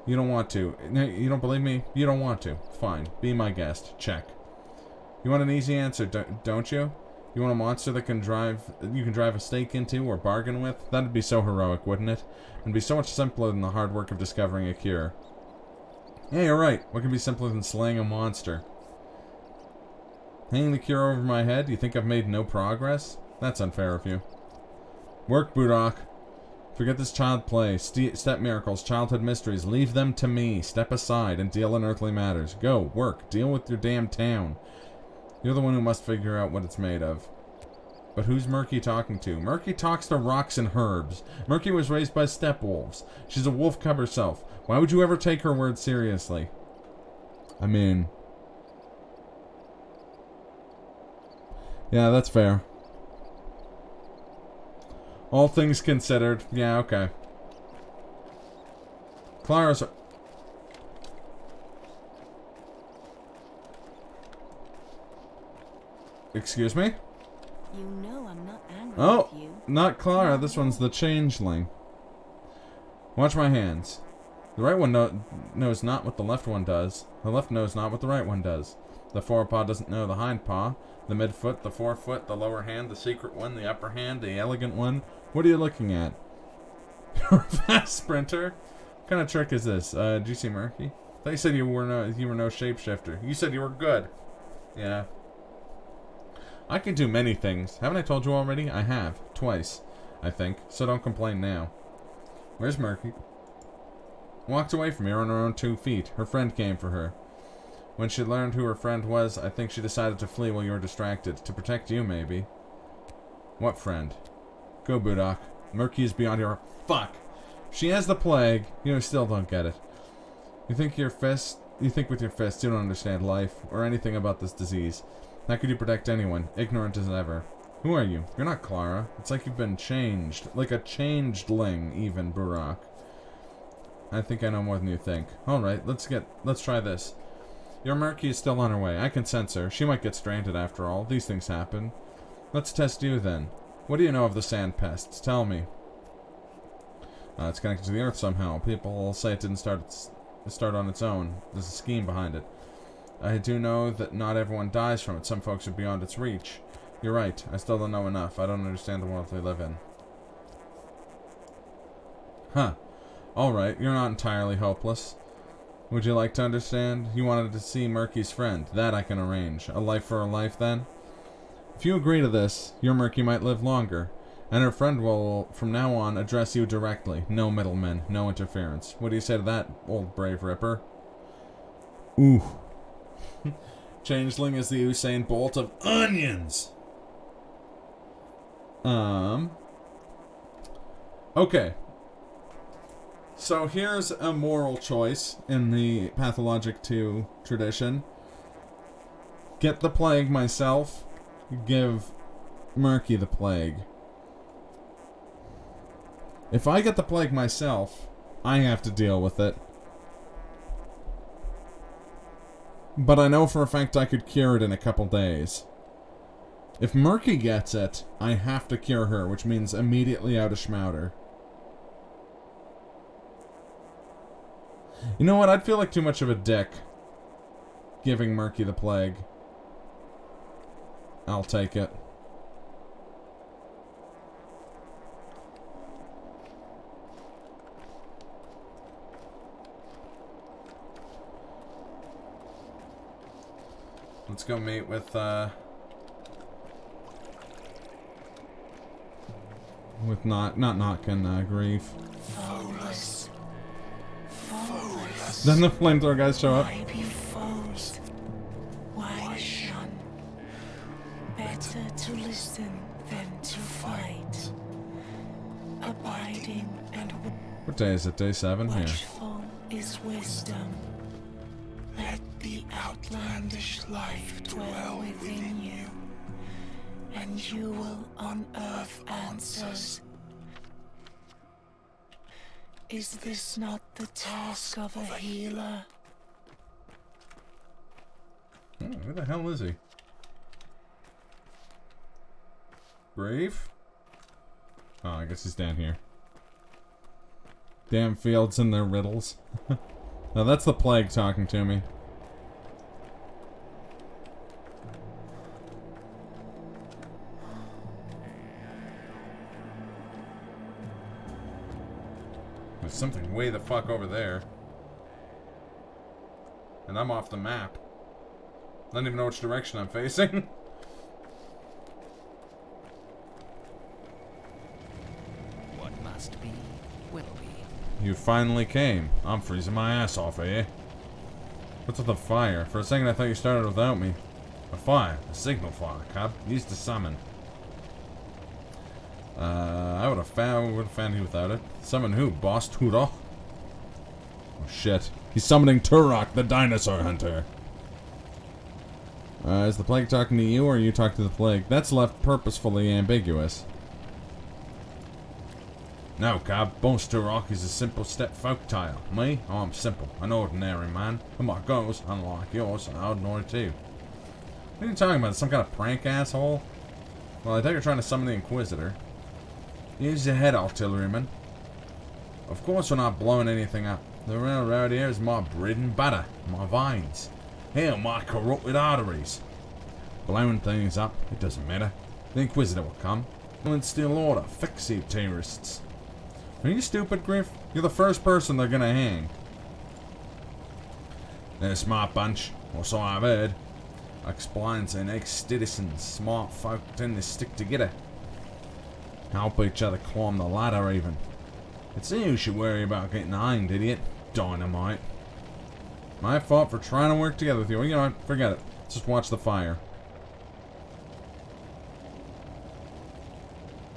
You don't want to. You don't believe me? You don't want to. Fine. Be my guest. Check. You want an easy answer, don't you? You want a monster that you can drive a stake into or bargain with? That'd be so heroic, wouldn't it? It'd be so much simpler than the hard work of discovering a cure. Yeah, you're right. What can be simpler than slaying a monster? Hanging the cure over my head? You think I've made no progress? That's unfair of you. Work, Budok. Forget this child play. Step miracles, childhood mysteries. Leave them to me. Step aside and deal in earthly matters. Go, work. Deal with your damn town. You're the one who must figure out what it's made of. But who's Murky talking to? Murky talks to rocks and herbs. Murky was raised by step wolves. She's a wolf cub herself. Why would you ever take her word seriously? I mean... yeah, that's fair. All things considered. Yeah, okay. Clara's... Excuse me? You know I'm not angry Oh, with you. not Clara. This one's the changeling. Watch my hands. The right one knows not what the left one does. The left knows not what the right one does. The forepaw doesn't know the hind paw. The midfoot, the forefoot, the lower hand, the secret one, the upper hand, the elegant one. What are you looking at? You're a fast sprinter? What kind of trick is this? Did you see Murky? I thought you said you were no shapeshifter. You said you were good. Yeah. I can do many things. Haven't I told you already? I have. Twice, I think. So don't complain now. Where's Murky? Walked away from here on her own 2 feet. Her friend came for her. When she learned who her friend was, I think she decided to flee while you were distracted. To protect you, maybe. What friend? Go, Budok. Murky is beyond your... Fuck! She has the plague. You still don't get it. You think with your fists you don't understand life, or anything about this disease. How could you protect anyone? Ignorant as ever. Who are you? You're not Clara. It's like you've been changed. Like a changeling, even, Burak. I think I know more than you think. Alright, let's try this. Your Murky is still on her way. I can sense her. She might get stranded after all. These things happen. Let's test you then. What do you know of the sand pests? Tell me. It's connected to the earth somehow. People say it didn't start on its own. There's a scheme behind it. I do know that not everyone dies from it. Some folks are beyond its reach. You're right. I still don't know enough. I don't understand the world we live in. Huh. Alright, you're not entirely hopeless. Would you like to understand? You wanted to see Murky's friend. That I can arrange. A life for a life, then? If you agree to this, your Murky might live longer. And her friend will, from now on, address you directly. No middlemen, no interference. What do you say to that, old brave ripper? Ooh. Changeling is the Usain Bolt of onions! Okay. So here's a moral choice in the Pathologic 2 tradition. Get the plague myself. Give Murky the plague. If I get the plague myself, I have to deal with it. But I know for a fact I could cure it in a couple days. If Murky gets it, I have to cure her, which means immediately out of Schmouder. You know what? I'd feel like too much of a dick giving Murky the plague. I'll take it. Let's go meet with not Notkin, Grief. Foeless. Foeless. Then the flamethrower guys show up. Why be foes? Why shun? Better to listen than to fight. Abiding and What day is it? Day 7 here. watchful is wisdom. Let the outlandish life dwell within you, and you will unearth answers. Is this not the task of a healer? Oh, who the hell is he? Brave? Oh, I guess he's down here. Damn fields and their riddles. Now that's the plague talking to me. There's something way the fuck over there. And I'm off the map. I don't even know which direction I'm facing. What must be, will be. You finally came. I'm freezing my ass off here. What's with the fire? For a second I thought you started without me. A fire. A signal fire, cub. Used to summon. I would have found you without it. Summon who? Boss Turok? Oh shit. He's summoning Turok, the dinosaur hunter. Is the plague talking to you, or are you talking to the plague? That's left purposefully ambiguous. No, cub. Boss Turok is a simple step folk tale. Me? I'm simple. An ordinary man. And my goals, unlike yours, are ordinary too. What are you talking about? Some kind of prank, asshole? Well, I thought you were trying to summon the Inquisitor. Here's your head, artilleryman. Of course we're not blowing anything up. The railroad here is my bread and butter, my veins. Here are my carotid arteries. Blowing things up, it doesn't matter. The Inquisitor will come. He'll instill order, fix you terrorists. Are you stupid, Griff? You're the first person they're gonna hang. They're a smart bunch, or so I've heard. Explains and ex-citizens, smart folk tend to stick together. Help each other climb the ladder even. It's you who should worry about getting hanged, idiot. Dynamite. My fault for trying to work together with you. You know what? Forget it. Just watch the fire.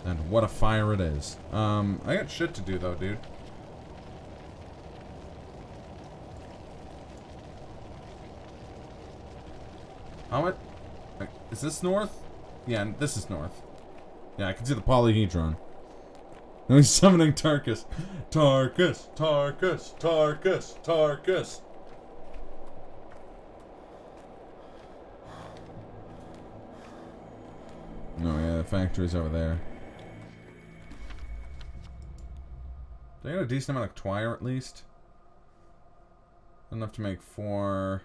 And what a fire it is. I got shit to do though, dude. How much? Is this north? Yeah, this is north. Yeah, I can see the polyhedron. And he's summoning Tarkus. Tarkus, Tarkus, Tarkus, Tarkus. No, yeah, the factory's over there. Do I get a decent amount of twire at least? Enough to make 4...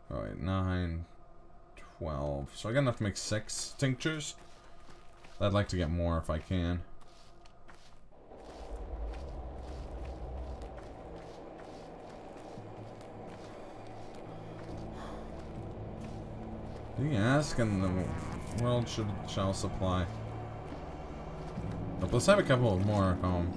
Oh wait, 9, 12. So I got enough to make 6 tinctures. I'd like to get more if I can. You ask and the world shall supply. But let's have a couple more at home.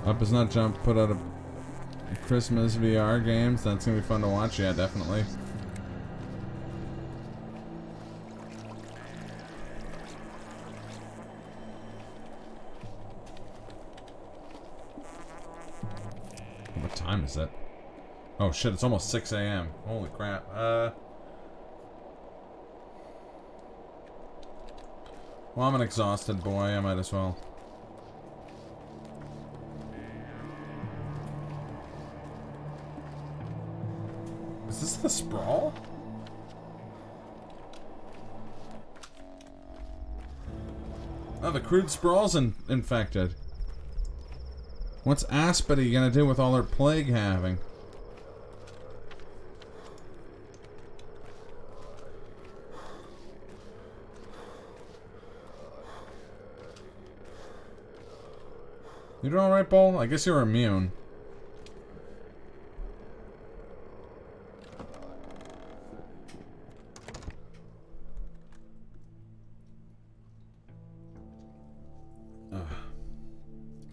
Up is not jump put out a Christmas VR games. That's gonna be fun to watch. Yeah, definitely. What time is it? Oh shit, it's almost 6 a.m. Holy crap. Well, I'm an exhausted boy. I might as well. Is this the sprawl? Oh, the crude sprawl's infected. What's Aspity gonna do with all her plague having? You doing alright, Bull? I guess you're immune.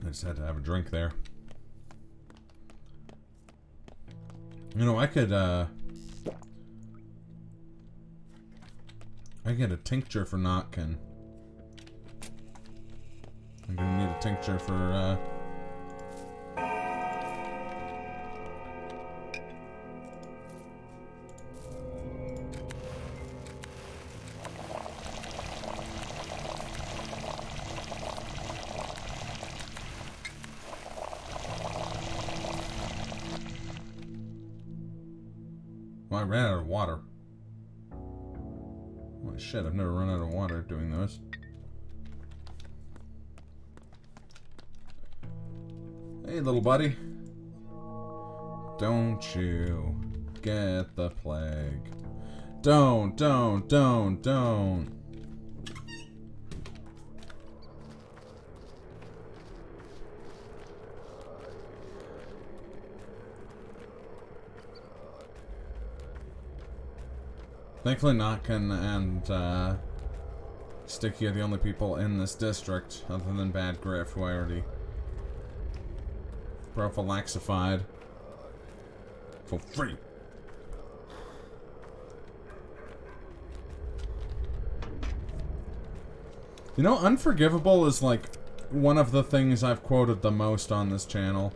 I just had to have a drink there. You know, I could get a tincture for Notkin. I'm gonna need a tincture for well, I ran out of water. Oh shit, I've never run out of water doing those. Hey, little buddy. Don't you get the plague. Don't. Thankfully, Notkin and Sticky are the only people in this district, other than Bad Griff, who I already prophylaxified for free. You know, Unforgivable is like one of the things I've quoted the most on this channel.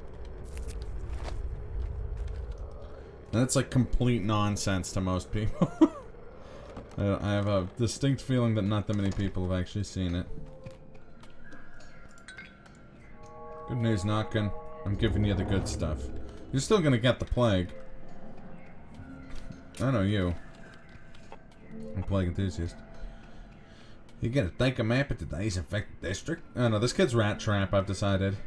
And that's like complete nonsense to most people. I have a distinct feeling that not that many people have actually seen it. Good news, knocking. I'm giving you the good stuff. You're still gonna get the plague. I know you. I'm a plague enthusiast. You gonna take a map of today's infected district? Oh no, this kid's rat trap, I've decided.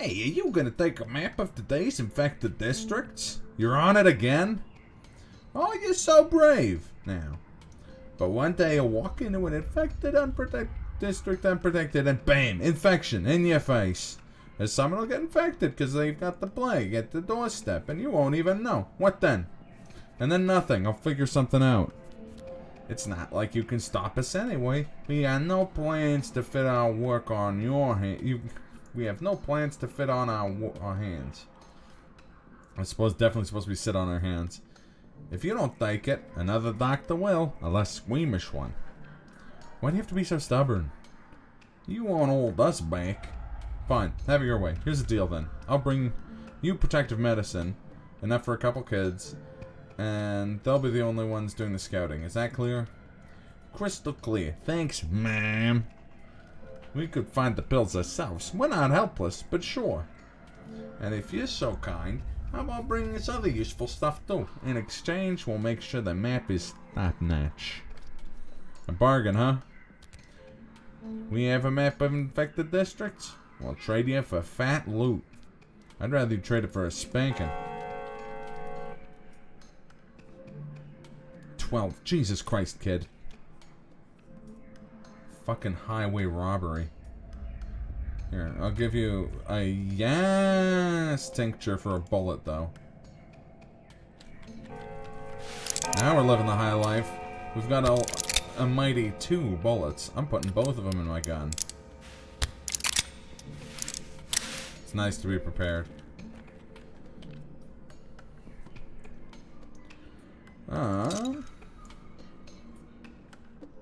Hey, are you gonna take a map of today's infected districts? You're on it again? Oh, you're so brave. Now. But one day you'll walk into an infected, district unprotected, and bam! Infection in your face. And someone will get infected because they've got the plague at the doorstep, and you won't even know. What then? And then nothing. I'll figure something out. It's not like you can stop us anyway. We have no plans to fit our work on your hand. We have no plans to fit on our hands. I suppose definitely supposed to be sit on our hands. If you don't take it, another doctor will. A less squeamish one. Why do you have to be so stubborn? You won't hold us back. Fine, have it your way. Here's the deal then. I'll bring you protective medicine. Enough for a couple kids. And they'll be the only ones doing the scouting. Is that clear? Crystal clear. Thanks, ma'am. We could find the pills ourselves. We're not helpless, but sure. And if you're so kind, how about bringing us other useful stuff too? In exchange, we'll make sure the map is top-notch. A bargain, huh? We have a map of infected districts? We'll trade you for fat loot. I'd rather you trade it for a spanking. 12. Jesus Christ, kid. Fucking highway robbery. Here, I'll give you a yes tincture for a bullet, though. Now we're living the high life. We've got a mighty 2 bullets. I'm putting both of them in my gun. It's nice to be prepared.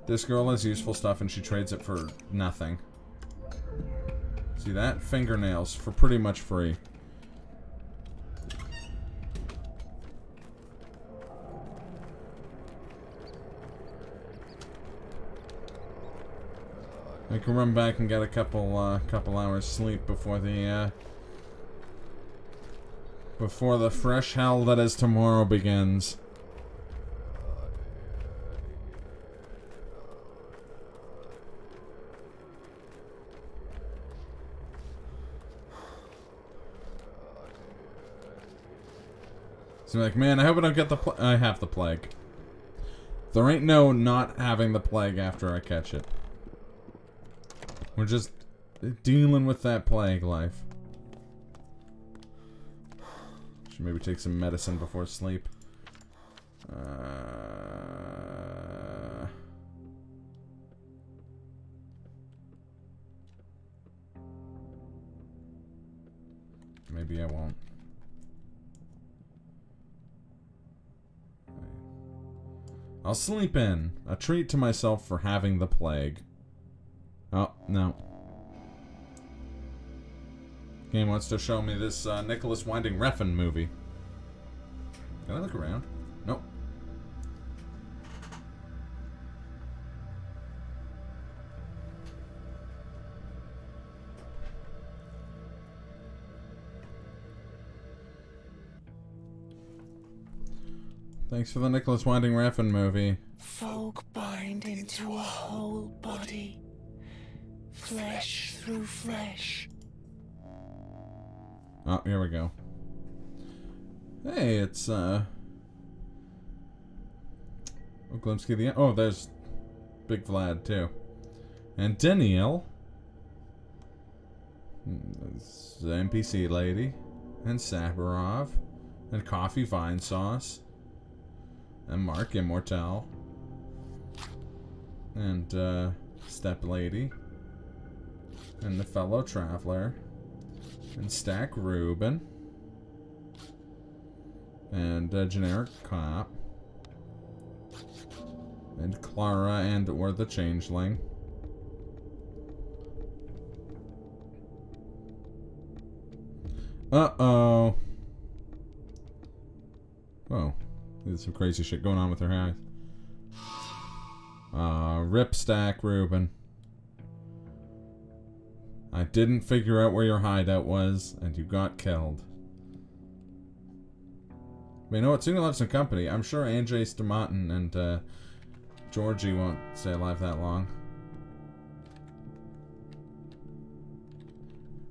This girl has useful stuff and she trades it for nothing. See that? Fingernails for pretty much free. I can run back and get a couple hours sleep before the fresh hell that is tomorrow begins. So I'm like, man, I hope I don't get the plague. I have the plague. There ain't no not having the plague after I catch it. We're just dealing with that plague life. Should maybe take some medicine before sleep. Maybe I won't. I'll sleep in. A treat to myself for having the plague. Oh, no. Game wants to show me this Nicholas Winding Refn movie. Can I look around? Nope. Thanks for the Nicholas Winding Refn movie. Folk bind into a whole body, flesh through flesh. Oh, here we go. Hey, it's Glimsky the... Oh, there's Big Vlad, too. And Danielle. There's the NPC lady. And Saburov. And Coffee Vine Sauce. And Mark Immortal. And, Step Lady. And the Fellow Traveler. And Stack Reuben. And Generic Cop. And Clara and or the Changeling. Uh-oh. There's some crazy shit going on with her eyes. Rip Stack Reuben. I didn't figure out where your hideout was, and you got killed. But you know what? Soon you'll have some company. I'm sure Andrzej Stomatin and Georgie won't stay alive that long.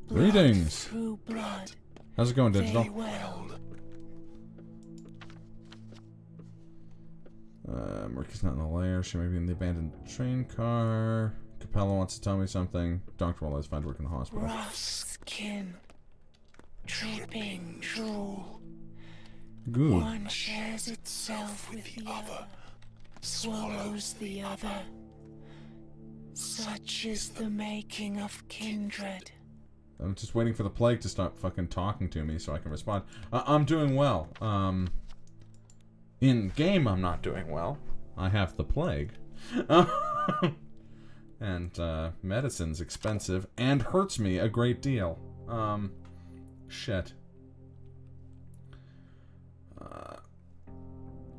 Greetings! Through blood. How's it going, Digital? Murky's not in the lair. She may be in the abandoned train car. Capella wants to tell me something. Dr. Wallace find work in the hospital. Rough skin. Dripping drool. Good. One shares itself with the other. Swallows the other. Such is the making of kindred. I'm just waiting for the plague to stop fucking talking to me so I can respond. I'm doing well. In game, I'm not doing well. I have the plague. And medicine's expensive and hurts me a great deal. Shit.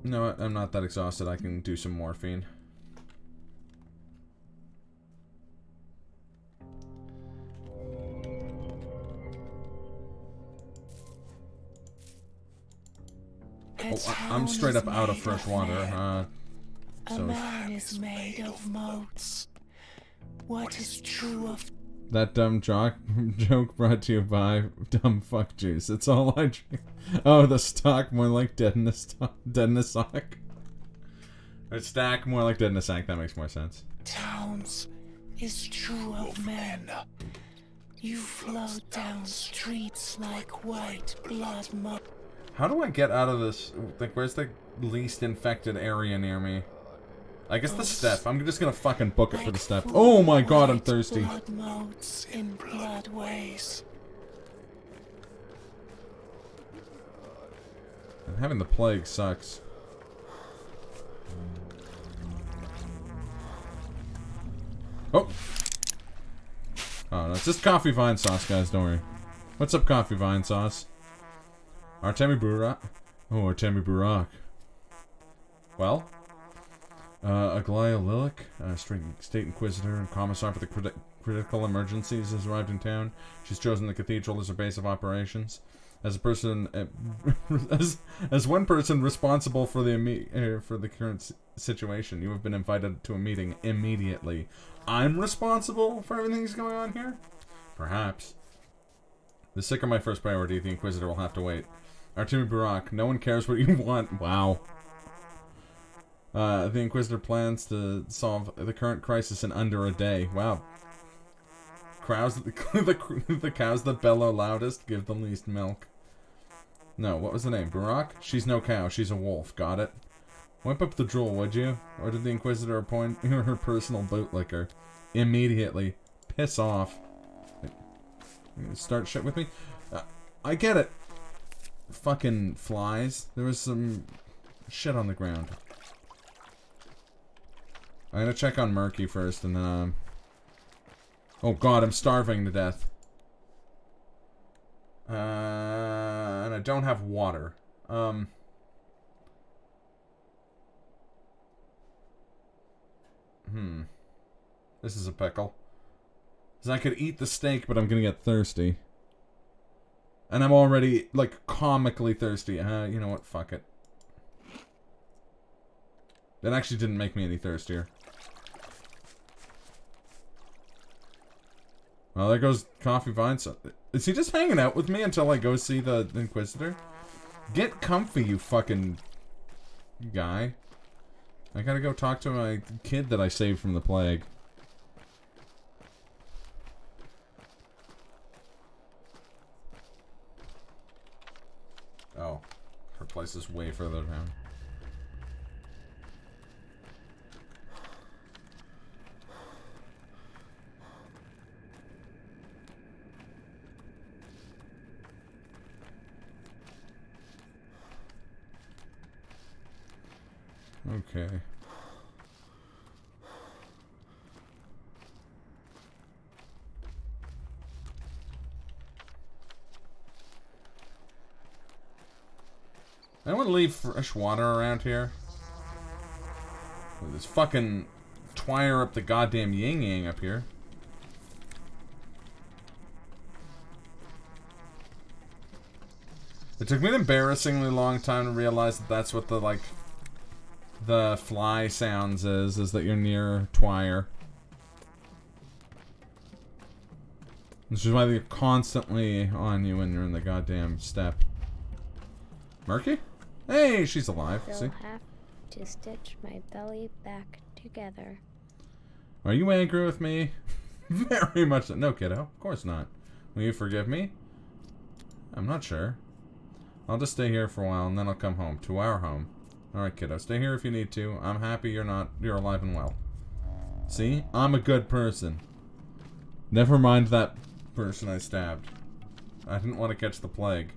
No, I'm not that exhausted. I can do some morphine. Oh, I'm straight up out of fresh water. A man is made of motes. What is true of that dumb joke brought to you by dumb fuck juice. It's all I drink. Oh, the stock more like dead in a sock. Or stack more like dead in a sack. That makes more sense. towns is true of men? You float down streets like white blood mo- How do I get out of this? Like, where's the least infected area near me? I guess the step. I'm just gonna fucking book it for the step. Oh my god, I'm thirsty. Blood motes in blood ways. And having the plague sucks. Oh! Oh, no, it's just coffee vine sauce, guys, don't worry. What's up, coffee vine sauce? Artemi Burak? Oh, Artemi Burak. Well? Aglaia Lilik, State Inquisitor and Commissar for the Critical Emergencies, has arrived in town. She's chosen the Cathedral as her base of operations. As a person, as one person responsible for the current situation, you have been invited to a meeting immediately. I'm responsible for everything that's going on here? Perhaps. The sick are my first priority. The Inquisitor will have to wait. Artemi Burak, no one cares what you want. Wow. The Inquisitor plans to solve the current crisis in under a day. Wow. The cows that bellow loudest give the least milk. No, what was the name? Burak? She's no cow, she's a wolf. Got it? Wipe up the drool, would you? Or did the Inquisitor appoint her personal bootlicker? Immediately. Piss off. Start shit with me? I get it. Fucking flies. There was some shit on the ground. I'm gonna check on Murky first, and then, oh god, I'm starving to death. And I don't have water. This is a pickle. Because I could eat the steak, but I'm gonna get thirsty. And I'm already, like, comically thirsty. You know what? Fuck it. That actually didn't make me any thirstier. Well, there goes Coffee Vine. Is he just hanging out with me until I go see the Inquisitor? Get comfy, you fucking guy. I gotta go talk to my kid that I saved from the plague. Oh. Her place is way further down. Okay. I want to leave fresh water around here. Look, this fucking twire up the goddamn yin-yang up here. It took me an embarrassingly long time to realize that that's what the, like, the fly sounds is that you're near twire. Which is why they're constantly on you when you're in the goddamn step. Murky? Hey, she's alive. They'll See? have to stitch my belly back together. Are you angry with me? Very much so. No, kiddo. Of course not. Will you forgive me? I'm not sure. I'll just stay here for a while and then I'll come home. To our home. Alright, kiddo. Stay here if you need to. I'm happy you're alive and well. See? I'm a good person. Never mind that person I stabbed. I didn't want to catch the plague.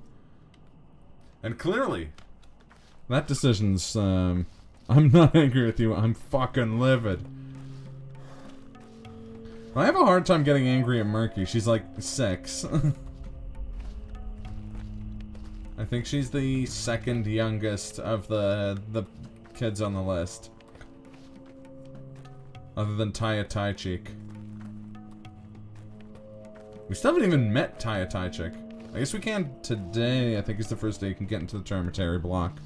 And clearly, that decision's, I'm not angry with you. I'm fucking livid. I have a hard time getting angry at Murky. She's like 6. I think she's the second youngest of the kids on the list. Other than Taya Taichik. We still haven't even met Taya Taichik. I guess we can today. I think it's the first day you can get into the Termitary block.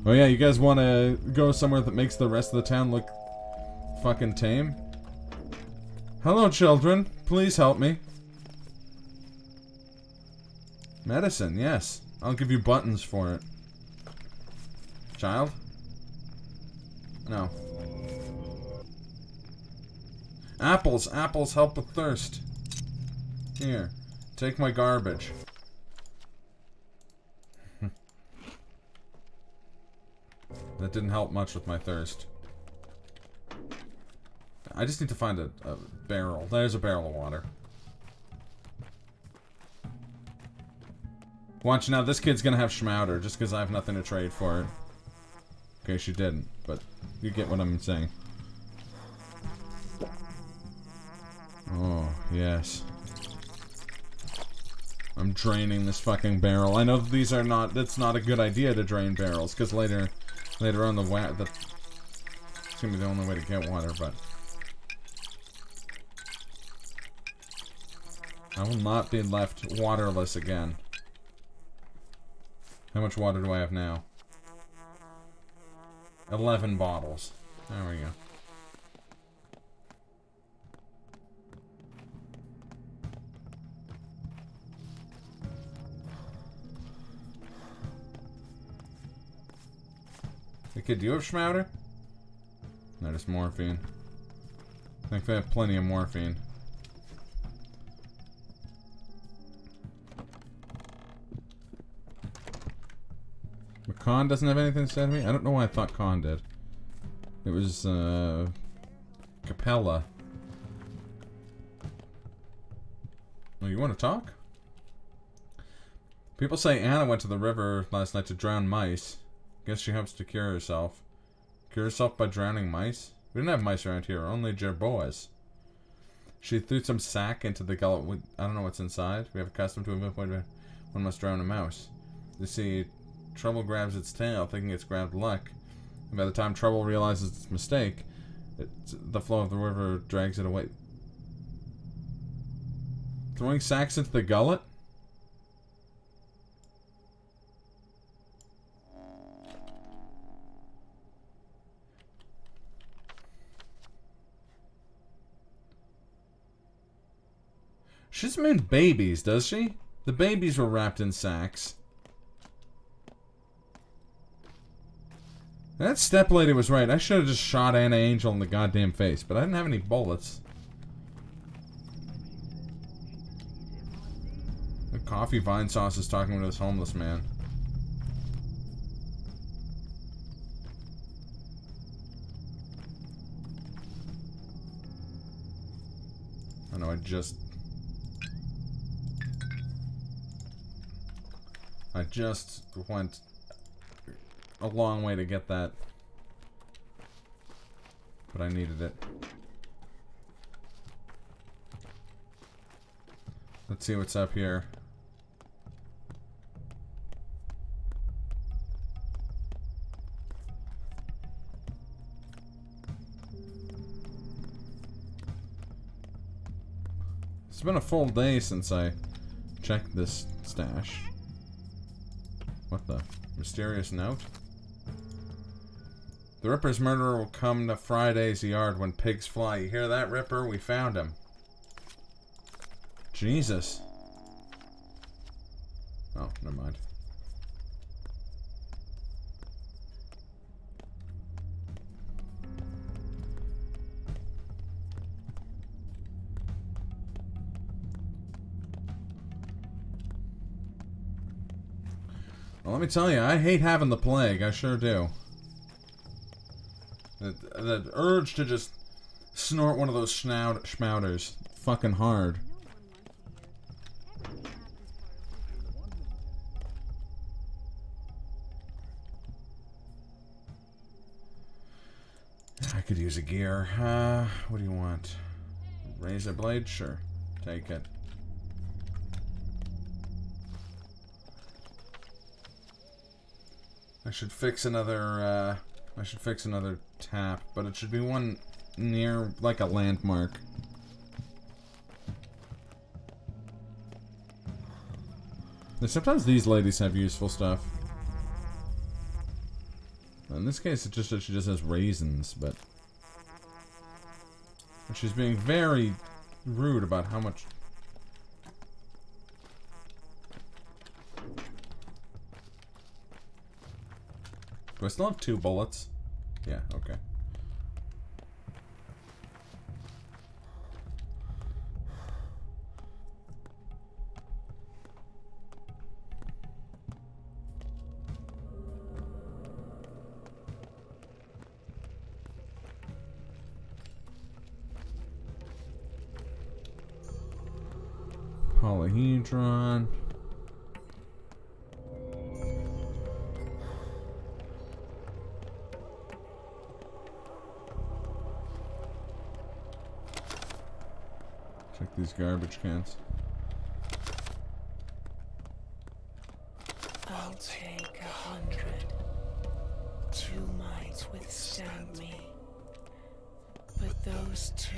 Oh yeah, you guys want to go somewhere that makes the rest of the town look fucking tame? Hello, children. Please help me. Medicine, yes. I'll give you buttons for it. Child? No. Apples. Apples help with thirst. Here. Take my garbage. That didn't help much with my thirst. I just need to find a barrel. There's a barrel of water. Watch now, this kid's gonna have Schmouder just because I have nothing to trade for it. Okay, she didn't, but you get what I'm saying. Oh, yes. I'm draining this fucking barrel. I know that these are not, that's not a good idea to drain barrels, because later on it's gonna be the only way to get water, but I will not be left waterless again. How much water do I have now? 11 bottles. There we go. Hey kid, do you have Schmouder? No, just morphine. I think they have plenty of morphine. But Khan doesn't have anything to say to me? I don't know why I thought Khan did. It was, Capella. Oh, you want to talk? People say Anna went to the river last night to drown mice. Guess she hopes to cure herself. Cure herself by drowning mice? We didn't have mice around here, only jerboas. She threw some sack into the gullet. I don't know what's inside. We have accustomed to a point where one must drown a mouse. You see, Trouble grabs its tail, thinking it's grabbed luck. And by the time Trouble realizes its mistake, the flow of the river drags it away. Throwing sacks into the gullet? She doesn't mean babies, does she? The babies were wrapped in sacks. That step lady was right. I should have just shot Anna Angel in the goddamn face, but I didn't have any bullets. The coffee vine sauce is talking to this homeless man. I know, I just went a long way to get that, but I needed it. Let's see what's up here. been a full day since I checked this stash. What the? Mysterious note? The Ripper's murderer will come to Friday's yard when pigs fly. You hear that, Ripper? We found him. Jesus. Oh, never mind. Well, let me tell you, I hate having the plague. I sure do. That urge to just snort one of those schmouters fucking hard. I could use a gear. What do you want? Razor blade? Sure. Take it. I should fix another tap, but it should be one near, like, a landmark. Sometimes these ladies have useful stuff. In this case, it's just that she just has raisins, but she's being very rude about how much. Do I still have 2 bullets? Yeah, okay. Polyhedron. Check these garbage cans. I'll take 100. 2 might withstand me, but those 2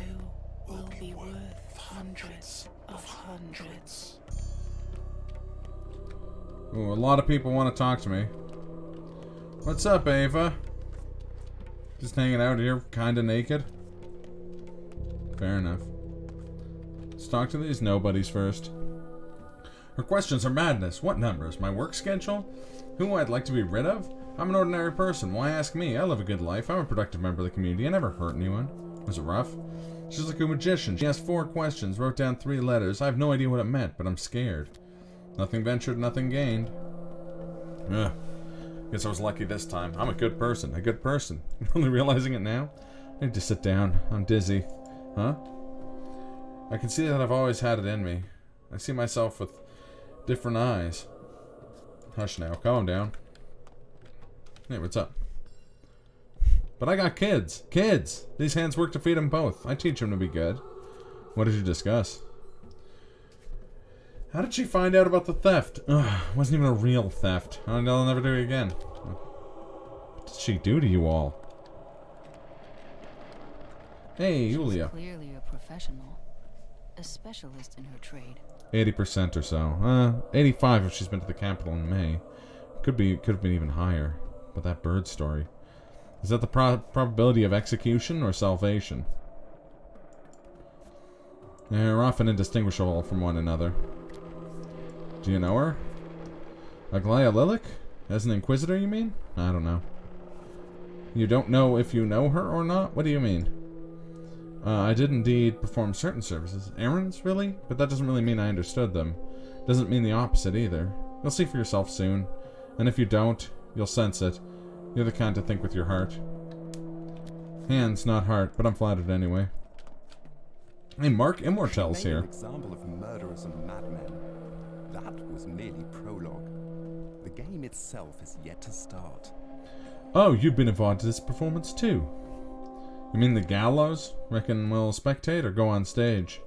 will be worth hundreds of hundreds. Ooh, a lot of people want to talk to me. What's up, Ava? Just hanging out here, kinda naked? Fair enough. Let's talk to these nobodies first. Her questions are madness. What numbers? My work schedule? Who I'd like to be rid of? I'm an ordinary person. Why ask me? I live a good life. I'm a productive member of the community. I never hurt anyone. Was it rough? She's like a magician. She asked 4 questions, wrote down 3 letters. I have no idea what it meant, but I'm scared. Nothing ventured, nothing gained. Ugh. Guess I was lucky this time. I'm a good person. A good person. You're only realizing it now? I need to sit down. I'm dizzy. Huh? I can see that I've always had it in me. I see myself with different eyes. Hush now. Calm down. Hey, what's up? But I got kids. Kids! These hands work to feed them both. I teach them to be good. What did you discuss? How did she find out about the theft? Ugh, wasn't even a real theft. I'll never do it again. What did she do to you all? Hey, Julia. Clearly a professional. A specialist in her trade. 80% or so. 85 if she's been to the capital in May. Could have been even higher. But that bird story. Is that the probability of execution or salvation? They're often indistinguishable from one another. Do you know her? Aglaya Lilac? As an Inquisitor, you mean? I don't know. You don't know if you know her or not? What do you mean? I did indeed perform certain services. Errands, really? But that doesn't really mean I understood them. Doesn't mean the opposite either. You'll see for yourself soon. And if you don't, you'll sense it. You're the kind to think with your heart. Hands, not heart, but I'm flattered anyway. Hey, Mark Immortel's here. An example of murderers and madmen. That was merely prologue. The game itself is yet to start. Oh, you've been invited to this performance too. You mean the gallows? Reckon we'll spectate or go on stage?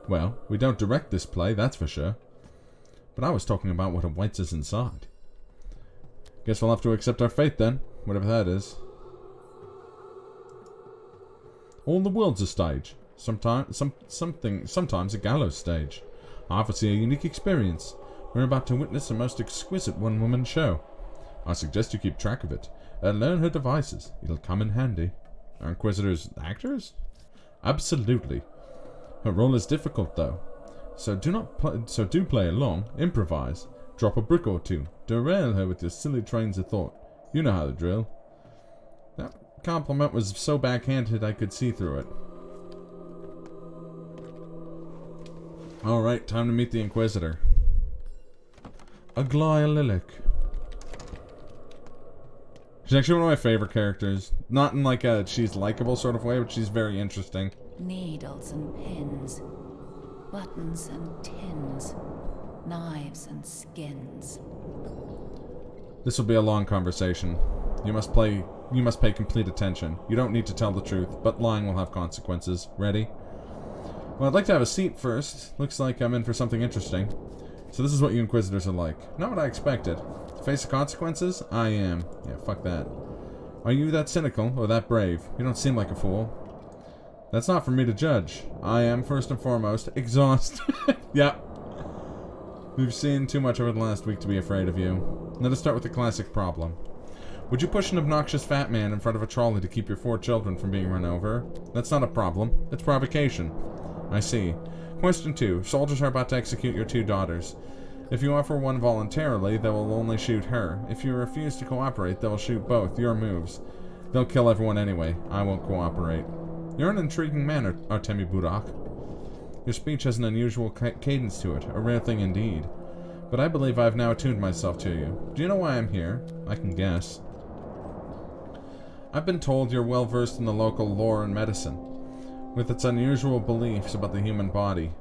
Well, we don't direct this play, that's for sure. But I was talking about what awaits us inside. Guess we'll have to accept our fate then, whatever that is. All the world's a stage. Sometimes a gallows stage. I foresee a unique experience. We're about to witness a most exquisite one-woman show. I suggest you keep track of it, and learn her devices. It'll come in handy. Are Inquisitors actors? Absolutely. Her role is difficult, though. So do play along, improvise, drop a brick or two, derail her with your silly trains of thought. You know how to drill. That compliment was so backhanded I could see through it. Alright, time to meet the Inquisitor. Aglaia Lilac. She's actually one of my favorite characters. Not in like a she's likable sort of way, but she's very interesting. Needles and pins. Buttons and tins. Knives and skins. This will be a long conversation. You must pay complete attention. You don't need to tell the truth, but lying will have consequences. Ready? Well, I'd like to have a seat first. Looks like I'm in for something interesting. So this is what you Inquisitors are like. Not what I expected. To face the consequences? I am. Yeah, fuck that. Are you that cynical or that brave? You don't seem like a fool. That's not for me to judge. I am, first and foremost, exhausted. Yeah. We've seen too much over the last week to be afraid of you. Let us start with the classic problem. Would you push an obnoxious fat man in front of a trolley to keep your 4 children from being run over? That's not a problem. It's provocation. I see. Question 2. Soldiers are about to execute your 2 daughters. If you offer one voluntarily, they will only shoot her. If you refuse to cooperate, they will shoot both. Your moves. They'll kill everyone anyway. I won't cooperate. You're an intriguing man, Artemi Burak. Your speech has an unusual cadence to it, a rare thing indeed. But I believe I've now attuned myself to you. Do you know why I'm here? I can guess. I've been told you're well versed in the local lore and medicine, with its unusual beliefs about the human body.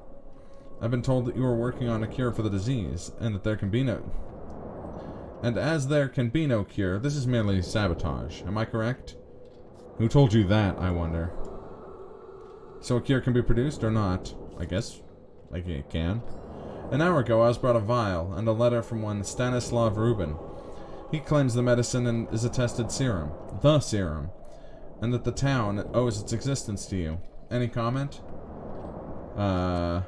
I've been told that you are working on a cure for the disease, and that there can be no... And as there can be no cure, this is merely sabotage. Am I correct? Who told you that, I wonder? So a cure can be produced or not? I guess it can. An hour ago I was brought a vial and a letter from one Stanislav Rubin. He claims the medicine is a tested serum. The serum. And that the town owes its existence to you. Any comment? So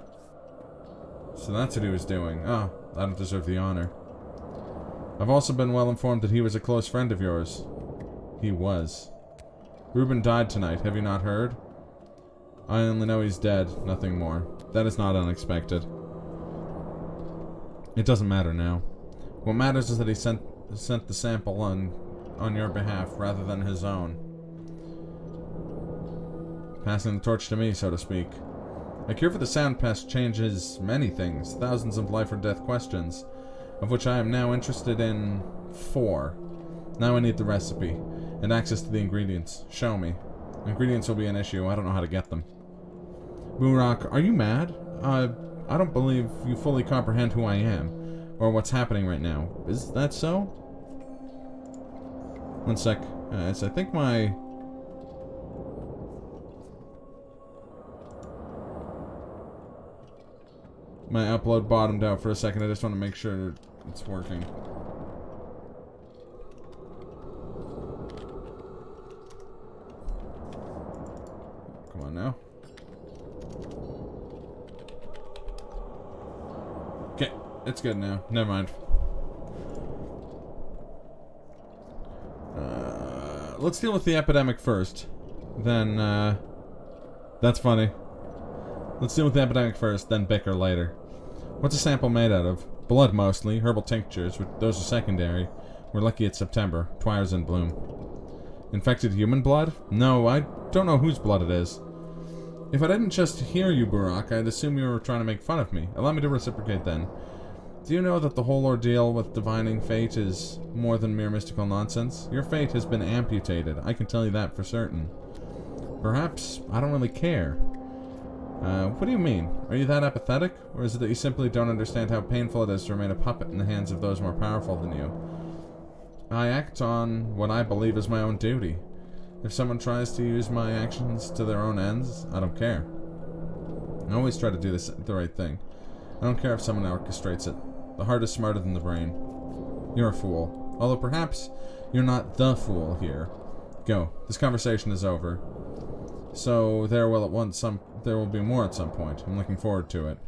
that's what he was doing. Oh, I don't deserve the honor. I've also been well informed that he was a close friend of yours. He was. Reuben died tonight, have you not heard? I only know he's dead, nothing more. That is not unexpected. It doesn't matter now. What matters is that he sent the sample on your behalf rather than his own. Passing the torch to me, so to speak. A cure for the sound pest changes many things, thousands of life or death questions, of which I am now interested in 4. Now I need the recipe, and access to the ingredients. Show me. Ingredients will be an issue, I don't know how to get them. Burak, are you mad? I don't believe you fully comprehend who I am, or what's happening right now. Is that so? One sec. I think my upload bottomed out for a second. I just want to make sure it's working. Come on now. Okay, it's good now. Never mind. Let's deal with the epidemic first. Then, that's funny. Let's deal with the epidemic first, then bicker later. What's a sample made out of? Blood, mostly. Herbal tinctures, which those are secondary. We're lucky it's September. Twire's in bloom. Infected human blood? No, I don't know whose blood it is. If I didn't just hear you, Burak, I'd assume you were trying to make fun of me. Allow me to reciprocate then. Do you know that the whole ordeal with divining fate is more than mere mystical nonsense? Your fate has been amputated. I can tell you that for certain. Perhaps I don't really care. What do you mean? Are you that apathetic? Or is it that you simply don't understand how painful it is to remain a puppet in the hands of those more powerful than you? I act on what I believe is my own duty. If someone tries to use my actions to their own ends, I don't care. I always try to do the right thing. I don't care if someone orchestrates it. The heart is smarter than the brain. You're a fool. Although perhaps you're not the fool here. Go. This conversation is over. So there will at once there will be more at some point. I'm looking forward to it.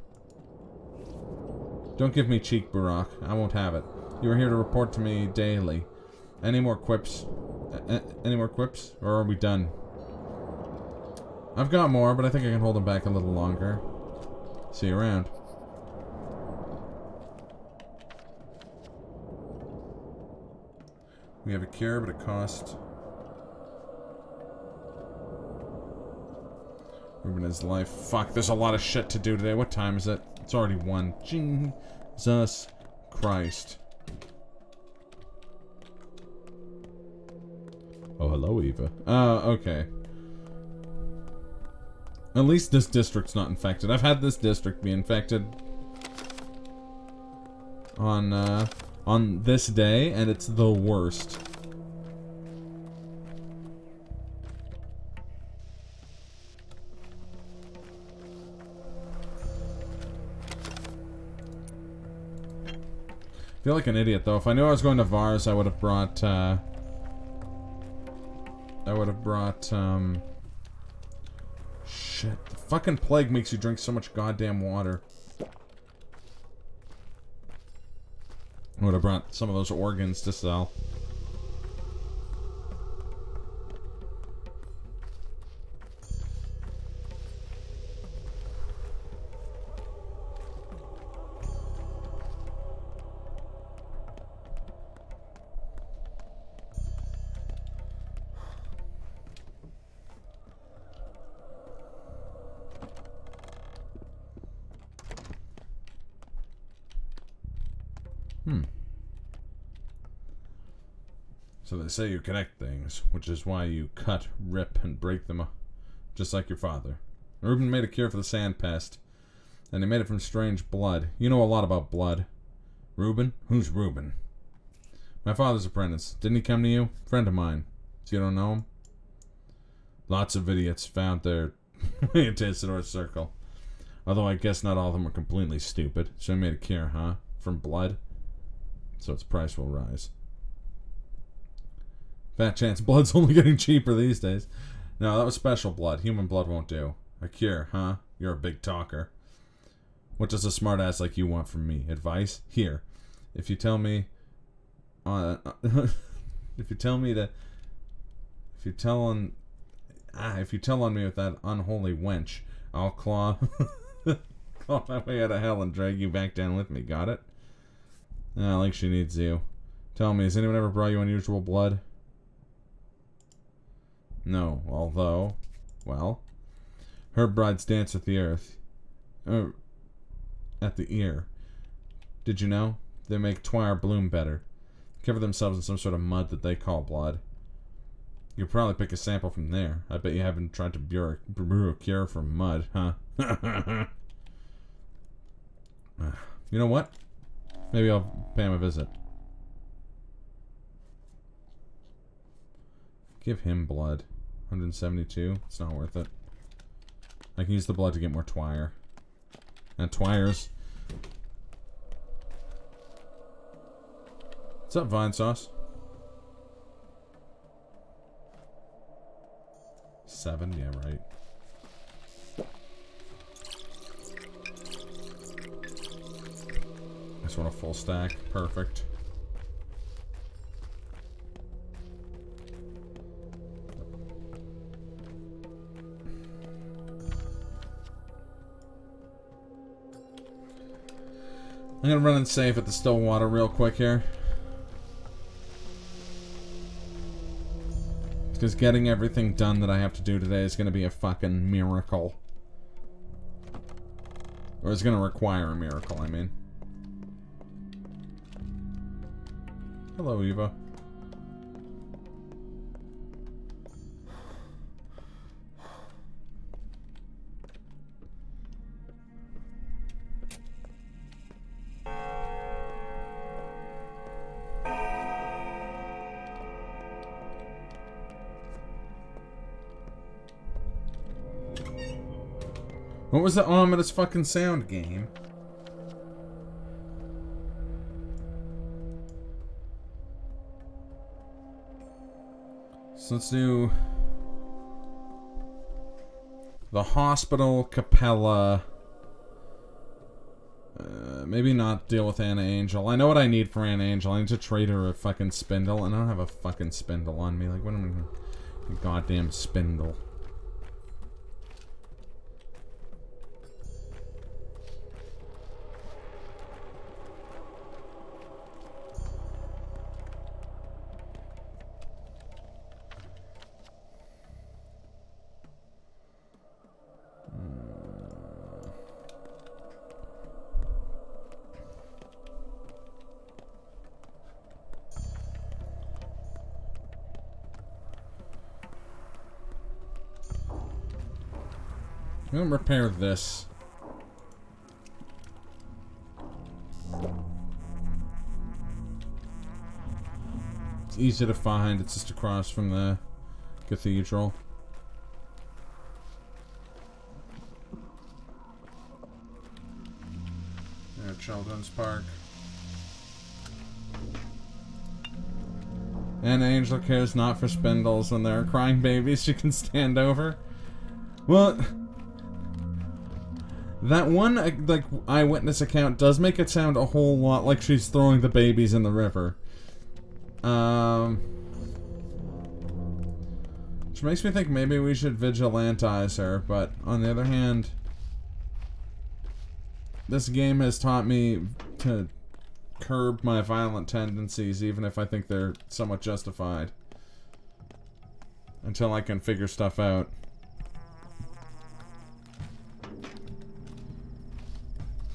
Don't give me cheek, Burak. I won't have it. You are here to report to me daily. Any more quips? Any more quips? Or are we done? I've got more, but I think I can hold them back a little longer. See you around. We have a cure, but it costs... Ruben his life. Fuck, there's a lot of shit to do today. What time is it? It's already 1. Jesus Christ. Oh, hello, Eva. Okay. At least this district's not infected. I've had this district be infected on this day, and it's the worst. I feel like an idiot, though. If I knew I was going to Vars, I would have brought, shit. The fucking plague makes you drink so much goddamn water. I would have brought some of those organs to sell. So they say you connect things, which is why you cut, rip, and break them, just like your father. Reuben made a cure for the sand pest, and he made it from strange blood. You know a lot about blood. Reuben? Who's Reuben? My father's apprentice. Didn't he come to you? Friend of mine. So you don't know him? Lots of idiots found their way into Isidore's circle. Although I guess not all of them were completely stupid. So he made a cure, huh? From blood? So its price will rise. Fat chance blood's only getting cheaper these days. No, that was special blood. Human blood won't do. A cure, huh? You're a big talker. What does a smartass like you want from me? Advice? Here. If you tell me... if you tell on me with that unholy wench, I'll claw my way out of hell and drag you back down with me. Got it? Like she needs you. Tell me, has anyone ever brought you unusual blood? No, although, well, herb brides dance with the earth. At the ear. Did you know? They make twire bloom better. Cover themselves in some sort of mud that they call blood. You could probably pick a sample from there. I bet you haven't tried to brew a cure from mud, huh? You know what? Maybe I'll pay him a visit. Give him blood. 172. It's not worth it. I can use the blood to get more twire. And twires. What's up, Vine Sauce? 7? Yeah, right. I just want a full stack. Perfect. I'm gonna run and save at the Stillwater real quick here. Because getting everything done that I have to do today is gonna be a fucking miracle. Or it's gonna require a miracle, I mean. Hello, Eva. What was the ominous fucking sound, game? So let's do The hospital, Capella. Maybe not deal with Anna Angel. I know what I need for Anna Angel. I need to trade her a fucking spindle, and I don't have a fucking spindle on me. Like, what am I gonna... A goddamn spindle. I'm gonna repair this. It's easy to find. It's just across from the cathedral. At Children's Park. And Angel cares not for spindles when there are crying babies she can stand over. Well, that one, like, eyewitness account does make it sound a whole lot like she's throwing the babies in the river. Which makes me think maybe we should vigilantize her, but on the other hand, this game has taught me to curb my violent tendencies, even if I think they're somewhat justified. Until I can figure stuff out.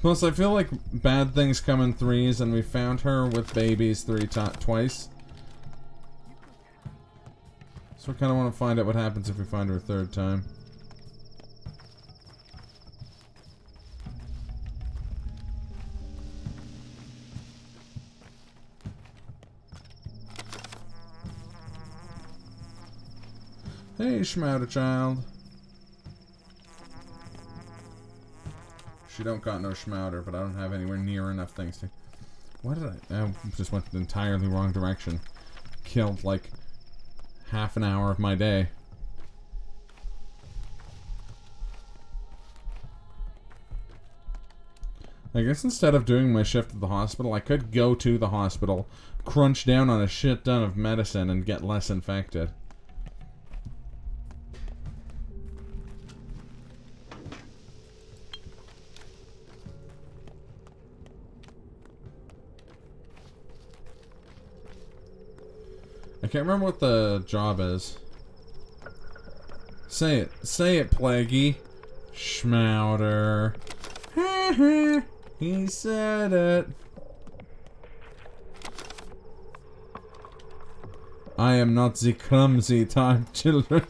Plus, I feel like bad things come in threes, and we found her with babies twice. So I kind of want to find out what happens if we find her a third time. Hey, Schmouter child. She don't got no Schmouter, but I don't have anywhere near enough things to... What did I just went the entirely wrong direction. Killed, like, half an hour of my day. I guess instead of doing my shift at the hospital, I could go to the hospital, crunch down on a shit ton of medicine, and get less infected. I can't remember what the job is. Say it. Say it, Plaguey. Schmouter. He said it. I am not the clumsy type, children.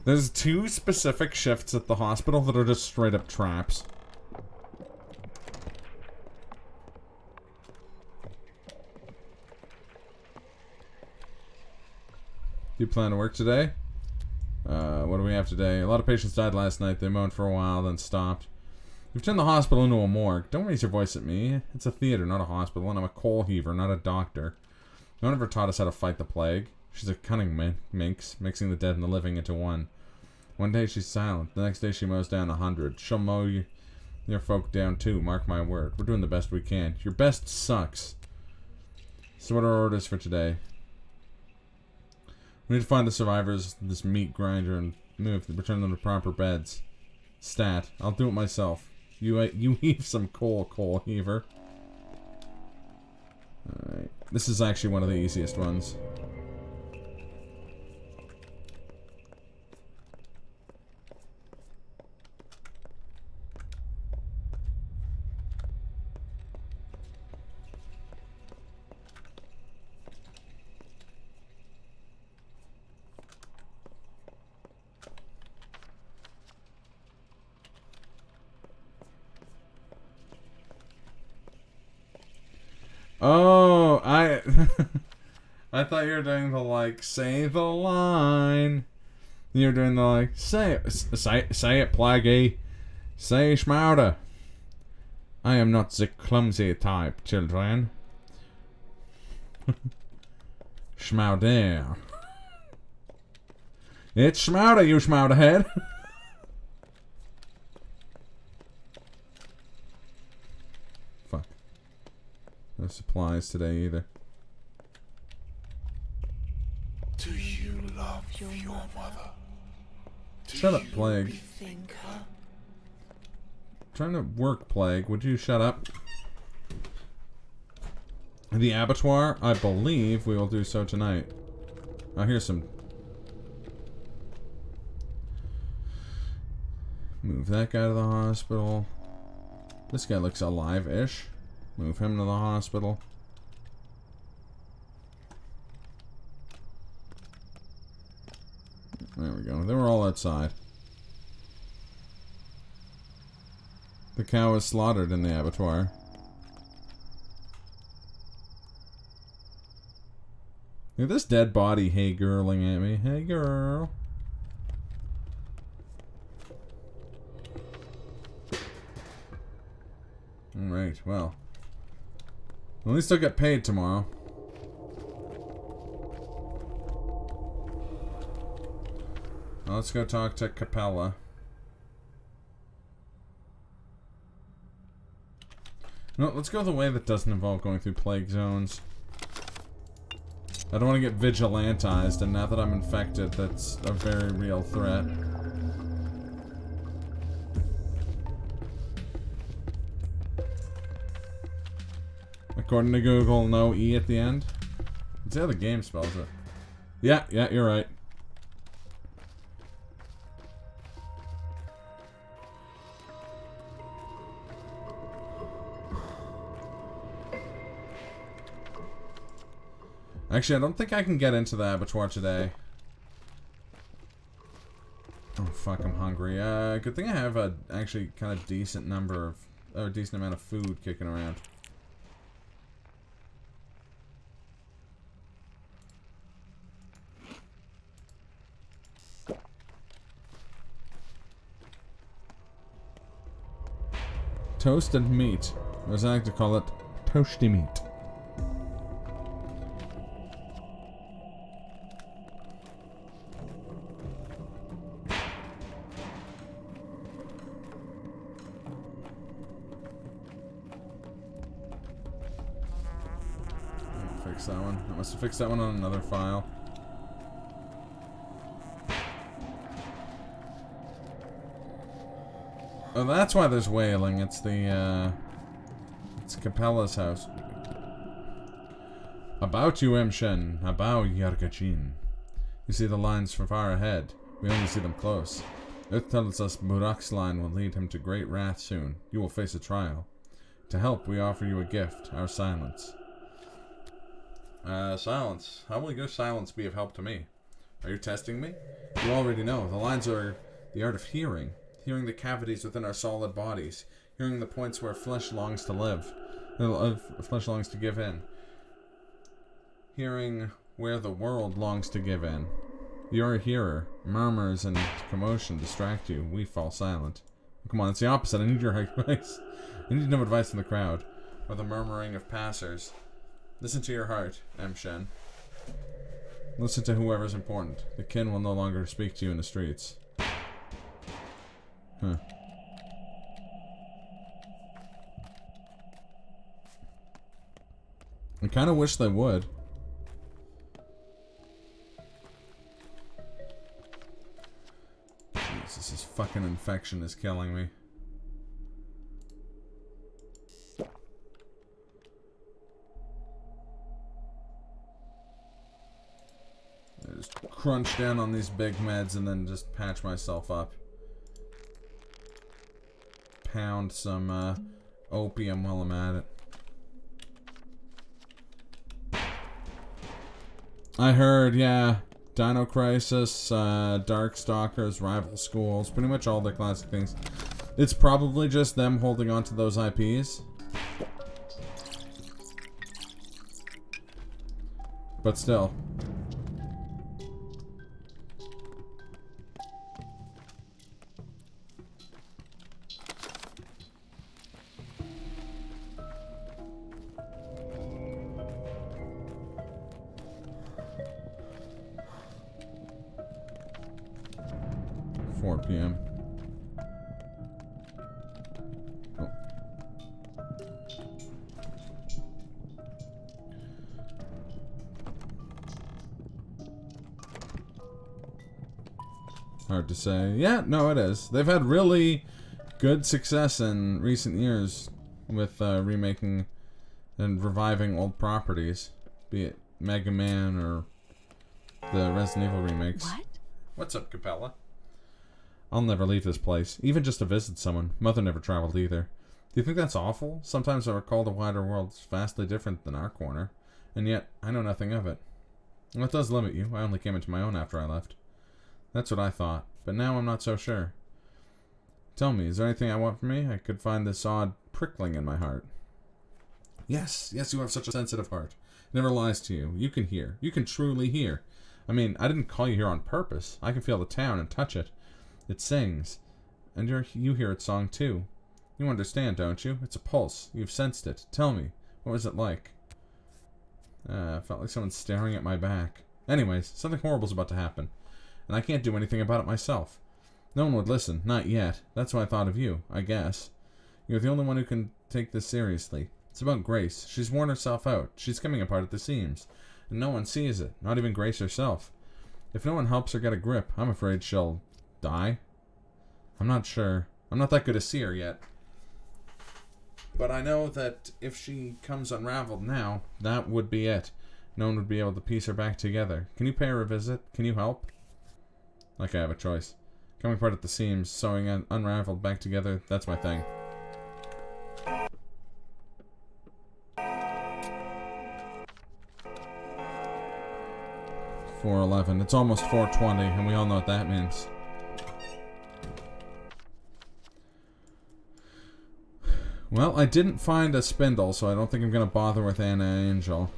There's 2 specific shifts at the hospital that are just straight up traps. Do you plan to work today? What do we have today? A lot of patients died last night. They moaned for a while, then stopped. We've turned the hospital into a morgue. Don't raise your voice at me. It's a theater, not a hospital, and I'm a coal heaver, not a doctor. No one ever taught us how to fight the plague. She's a cunning minx, mixing the dead and the living into one. One day she's silent. The next day she mows down 100. She'll mow your folk down too, mark my word. We're doing the best we can. Your best sucks. So what are our orders for today? We need to find the survivors of this meat grinder and return them to proper beds. Stat. I'll do it myself. You heave some coal heaver. Alright. This is actually one of the easiest ones. Oh, I thought you were doing the, like, say the line. You were doing the, like, say it, Plaggy. Say Schmouter. I am not the clumsy type, children. Schmauder. It's Schmauder, you Schmauderhead. Fuck. No supplies today either. Do you love your mother? Shut up, Plague. Trying to work, Plague. Would you shut up? The abattoir? I believe we will do so tonight. Oh, here's some... Move that guy to the hospital. This guy looks alive-ish. Move him to the hospital. There we go. They were all outside. The cow was slaughtered in the abattoir. Look at this dead body hey girling at me. Hey girl. Alright, well. At least I'll get paid tomorrow. Now let's go talk to Capella. No, let's go the way that doesn't involve going through plague zones. I don't want to get vigilantized, and now that I'm infected, that's a very real threat. According to Google, no E at the end. Let's see how the game spells it. Yeah, you're right. Actually, I don't think I can get into the abattoir today. Oh fuck, I'm hungry. Good thing I have a actually kind of decent number of, or a decent amount of food kicking around. Toasted meat. Or as I like to call it, toasty meat. Fix that one. I must have fixed that one on another file. Oh, that's why there's wailing. It's the, it's Capella's house. About you, Emshen. About Yargachin. You see the lines from far ahead. We only see them close. It tells us Burak's line will lead him to great wrath soon. You will face a trial. To help, we offer you a gift, our silence. Silence. How will your silence be of help to me? Are you testing me? You already know. The lines are the art of hearing. Hearing the cavities within our solid bodies. Hearing the points where flesh longs to live. Flesh longs to give in. Hearing where the world longs to give in. You're a hearer. Murmurs and commotion distract you. We fall silent. Come on, it's the opposite. I need your advice. I need no advice from the crowd. Or the murmuring of passers. Listen to your heart, Emshen. Listen to whoever's important. The kin will no longer speak to you in the streets. Huh. I kind of wish they would. Jesus, this fucking infection is killing me. I just crunch down on these big meds and then just patch myself up. Pound some opium while I'm at it. I heard, yeah, Dino Crisis, Darkstalkers, Rival Schools, pretty much all the classic things. It's probably just them holding on to those IPs. But still. 4 p.m. Oh. Hard to say. Yeah, no, it is. They've had really good success in recent years with remaking and reviving old properties, be it Mega Man or the Resident Evil remakes. What? What's up, Capella? I'll never leave this place, even just to visit someone. Mother never traveled either. Do you think that's awful? Sometimes I recall the wider world's vastly different than our corner, and yet I know nothing of it. Well, it does limit you. I only came into my own after I left. That's what I thought, but now I'm not so sure. Tell me, is there anything I want from me? I could find this odd prickling in my heart. Yes, you have such a sensitive heart. It never lies to you. You can hear. You can truly hear. I mean, I didn't call you here on purpose. I can feel the town and touch it. It sings. And you hear its song too. You understand, don't you? It's a pulse. You've sensed it. Tell me, what was it like? I felt like someone staring at my back. Anyways, something horrible's about to happen. And I can't do anything about it myself. No one would listen. Not yet. That's why I thought of you, I guess. You're the only one who can take this seriously. It's about Grace. She's worn herself out. She's coming apart at the seams. And no one sees it. Not even Grace herself. If no one helps her get a grip, I'm afraid she'll die. I'm not sure. I'm not that good to see her yet. But I know that if she comes unraveled now, that would be it. No one would be able to piece her back together. Can you pay her a visit? Can you help? Like I have a choice. Coming apart at the seams, sewing unraveled back together, that's my thing. $4:11. It's almost 4:20, and we all know what that means. Well, I didn't find a spindle, so I don't think I'm going to bother with Anna Angel.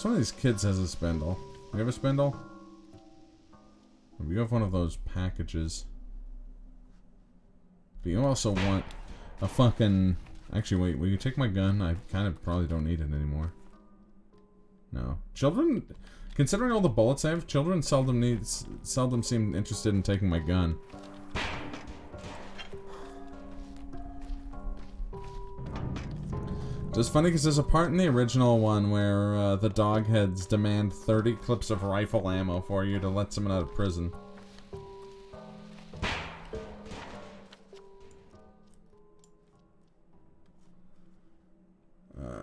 One of these kids has a spindle. You have a spindle? You have one of those packages. But you also want a fucking... Actually, wait. Will you take my gun? I kind of probably don't need it anymore. No. Children... Considering all the bullets I have, children seldom seem interested in taking my gun. It's funny because there's a part in the original one where the dogheads demand 30 clips of rifle ammo for you to let someone out of prison.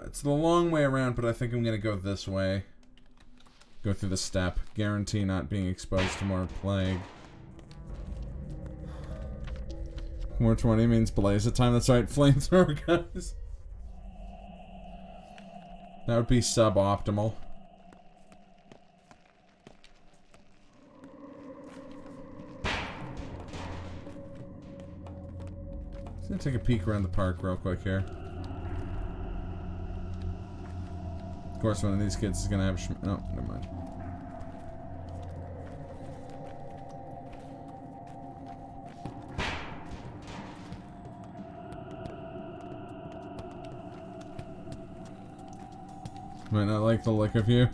It's the long way around, but I think I'm going to go this way. Go through the step. Guarantee not being exposed to more plague. 4:20 means blaze at time. That's right, flamethrower guys. That would be suboptimal. Just gonna take a peek around the park real quick here. Of course, one of these kids is gonna have oh, never mind. Might not like the look of you.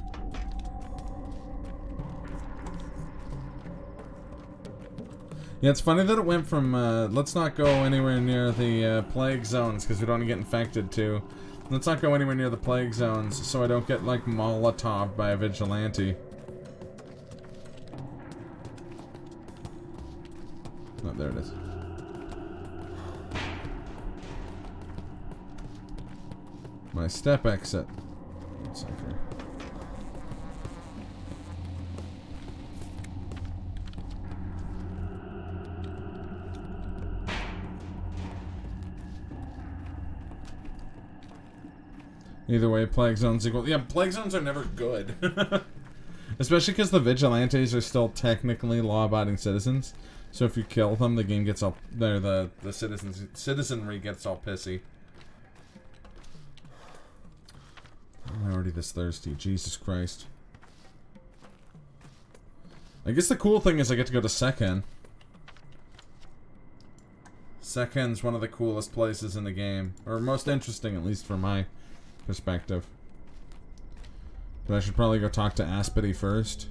Yeah, it's funny that it went from, let's not go anywhere near the plague zones because we don't want to get infected to, let's not go anywhere near the plague zones so I don't get, like, Molotov by a vigilante. Oh, there it is. My step exit. Either way, plague zones equal. Yeah, plague zones are never good. Especially because the vigilantes are still technically law-abiding citizens. So if you kill them, the game gets all... the citizenry gets all pissy. I'm already this thirsty. Jesus Christ. I guess the cool thing is I get to go to Second. Sekhen's one of the coolest places in the game. Or most interesting, at least from my perspective. But I should probably go talk to Aspity first.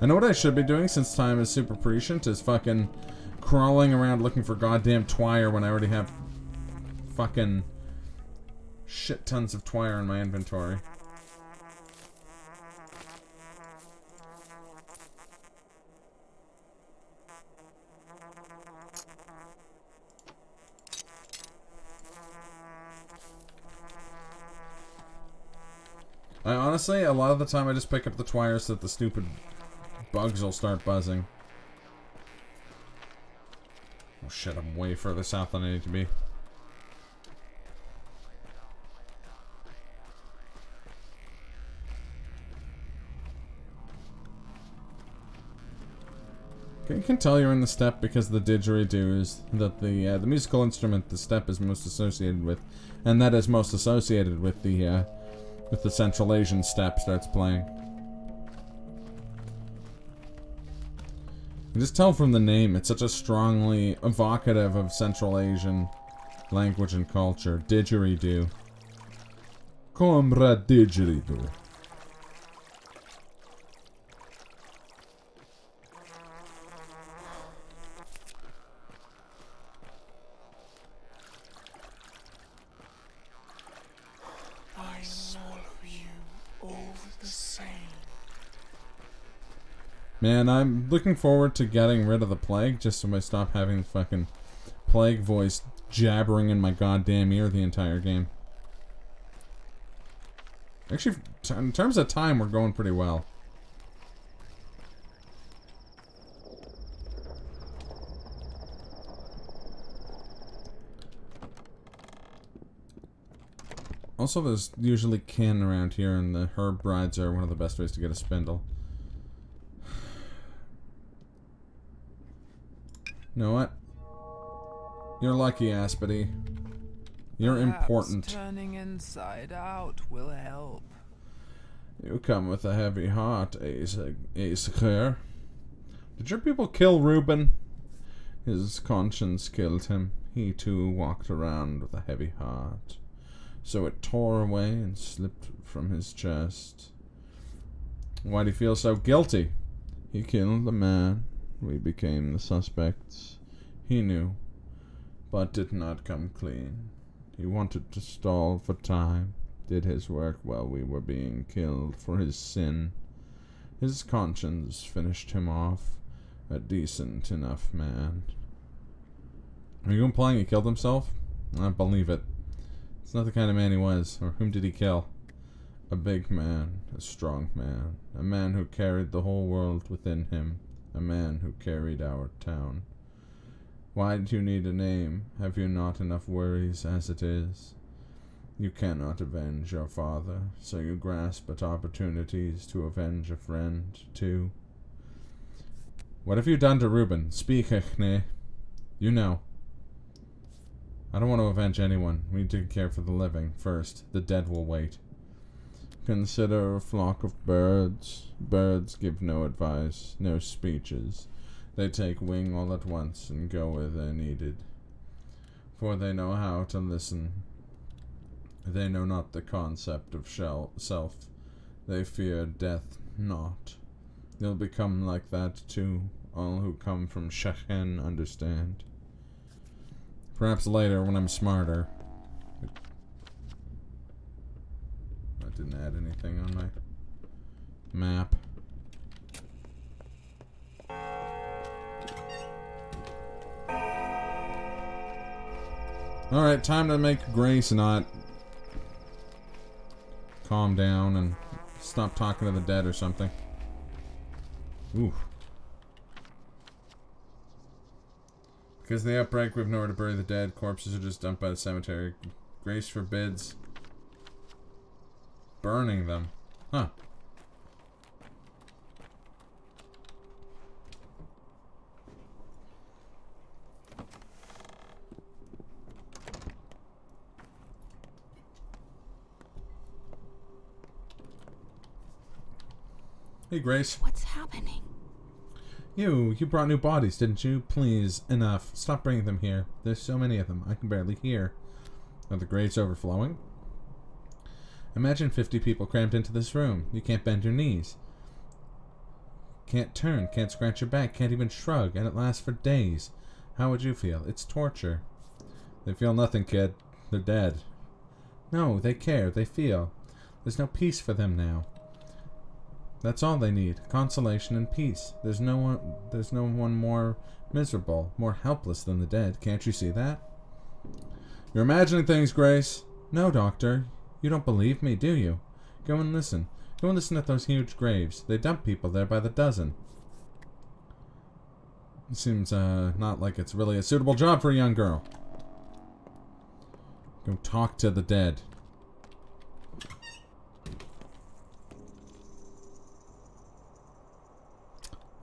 I know what I should be doing since time is super prescient is fucking crawling around looking for goddamn twire when I already have fucking shit tons of twire in my inventory. I honestly, a lot of the time I just pick up the twire so that the stupid bugs will start buzzing. Oh shit, I'm way further south than I need to be. Okay, you can tell you're in the steppe because the didgeridoo is that the musical instrument the steppe is most associated with, and that is most associated with the Central Asian steppe starts playing. You just tell from the name, it's such a strongly evocative of Central Asian language and culture. Didgeridoo. Comrade Didgeridoo. I swallow you over the same. Man, I'm looking forward to getting rid of the plague just so I stop having the fucking plague voice jabbering in my goddamn ear the entire game. Actually, in terms of time, we're going pretty well. Also, there's usually kin around here, and the herb brides are one of the best ways to get a spindle. You know what? You're lucky, Aspity. You're important. Turning inside out will help. You come with a heavy heart, Aesir. Did your people kill Reuben? His conscience killed him. He too walked around with a heavy heart. So it tore away and slipped from his chest. Why'd he feel so guilty? He killed the man. We became the suspects. He knew, but did not come clean. He wanted to stall for time, did his work while we were being killed for his sin. His conscience finished him off, a decent enough man. Are you implying he killed himself? I believe it. It's not the kind of man he was. Or whom did he kill? A big man, a strong man, a man who carried the whole world within him. A man who carried our town. Why do you need a name? Have you not enough worries as it is? You cannot avenge your father, so you grasp at opportunities to avenge a friend, too. What have you done to Reuben? Speak, Echne. You know. I don't want to avenge anyone. We need to care for the living first. The dead will wait. Consider a flock of birds. Birds give no advice, no speeches. They take wing all at once and go where they're needed. For they know how to listen. They know not the concept of self. They fear death not. You'll become like that too. All who come from Shekhen understand. Perhaps later when I'm smarter. I didn't add anything on my map. Alright, time to make Grace not calm down and stop talking to the dead or something. Ooh. Because of the outbreak, we have nowhere to bury the dead. Corpses are just dumped by the cemetery. Grace forbids. burning them. Huh. Hey, Grace. What's happening? You brought new bodies, didn't you? Please, enough. Stop bringing them here. There's so many of them, I can barely hear. Are the graves overflowing? Imagine 50 people crammed into this room. You can't bend your knees. Can't turn, can't scratch your back, can't even shrug, and it lasts for days. How would you feel? It's torture. They feel nothing, kid. They're dead. No, they care, they feel. There's no peace for them now. That's all they need. Consolation and peace. There's no one more miserable, more helpless than the dead. Can't you see that? You're imagining things, Grace. No, Doctor. You don't believe me, do you? Go and listen. Go and listen at those huge graves. They dump people there by the dozen. It seems not like it's really a suitable job for a young girl. Go talk to the dead.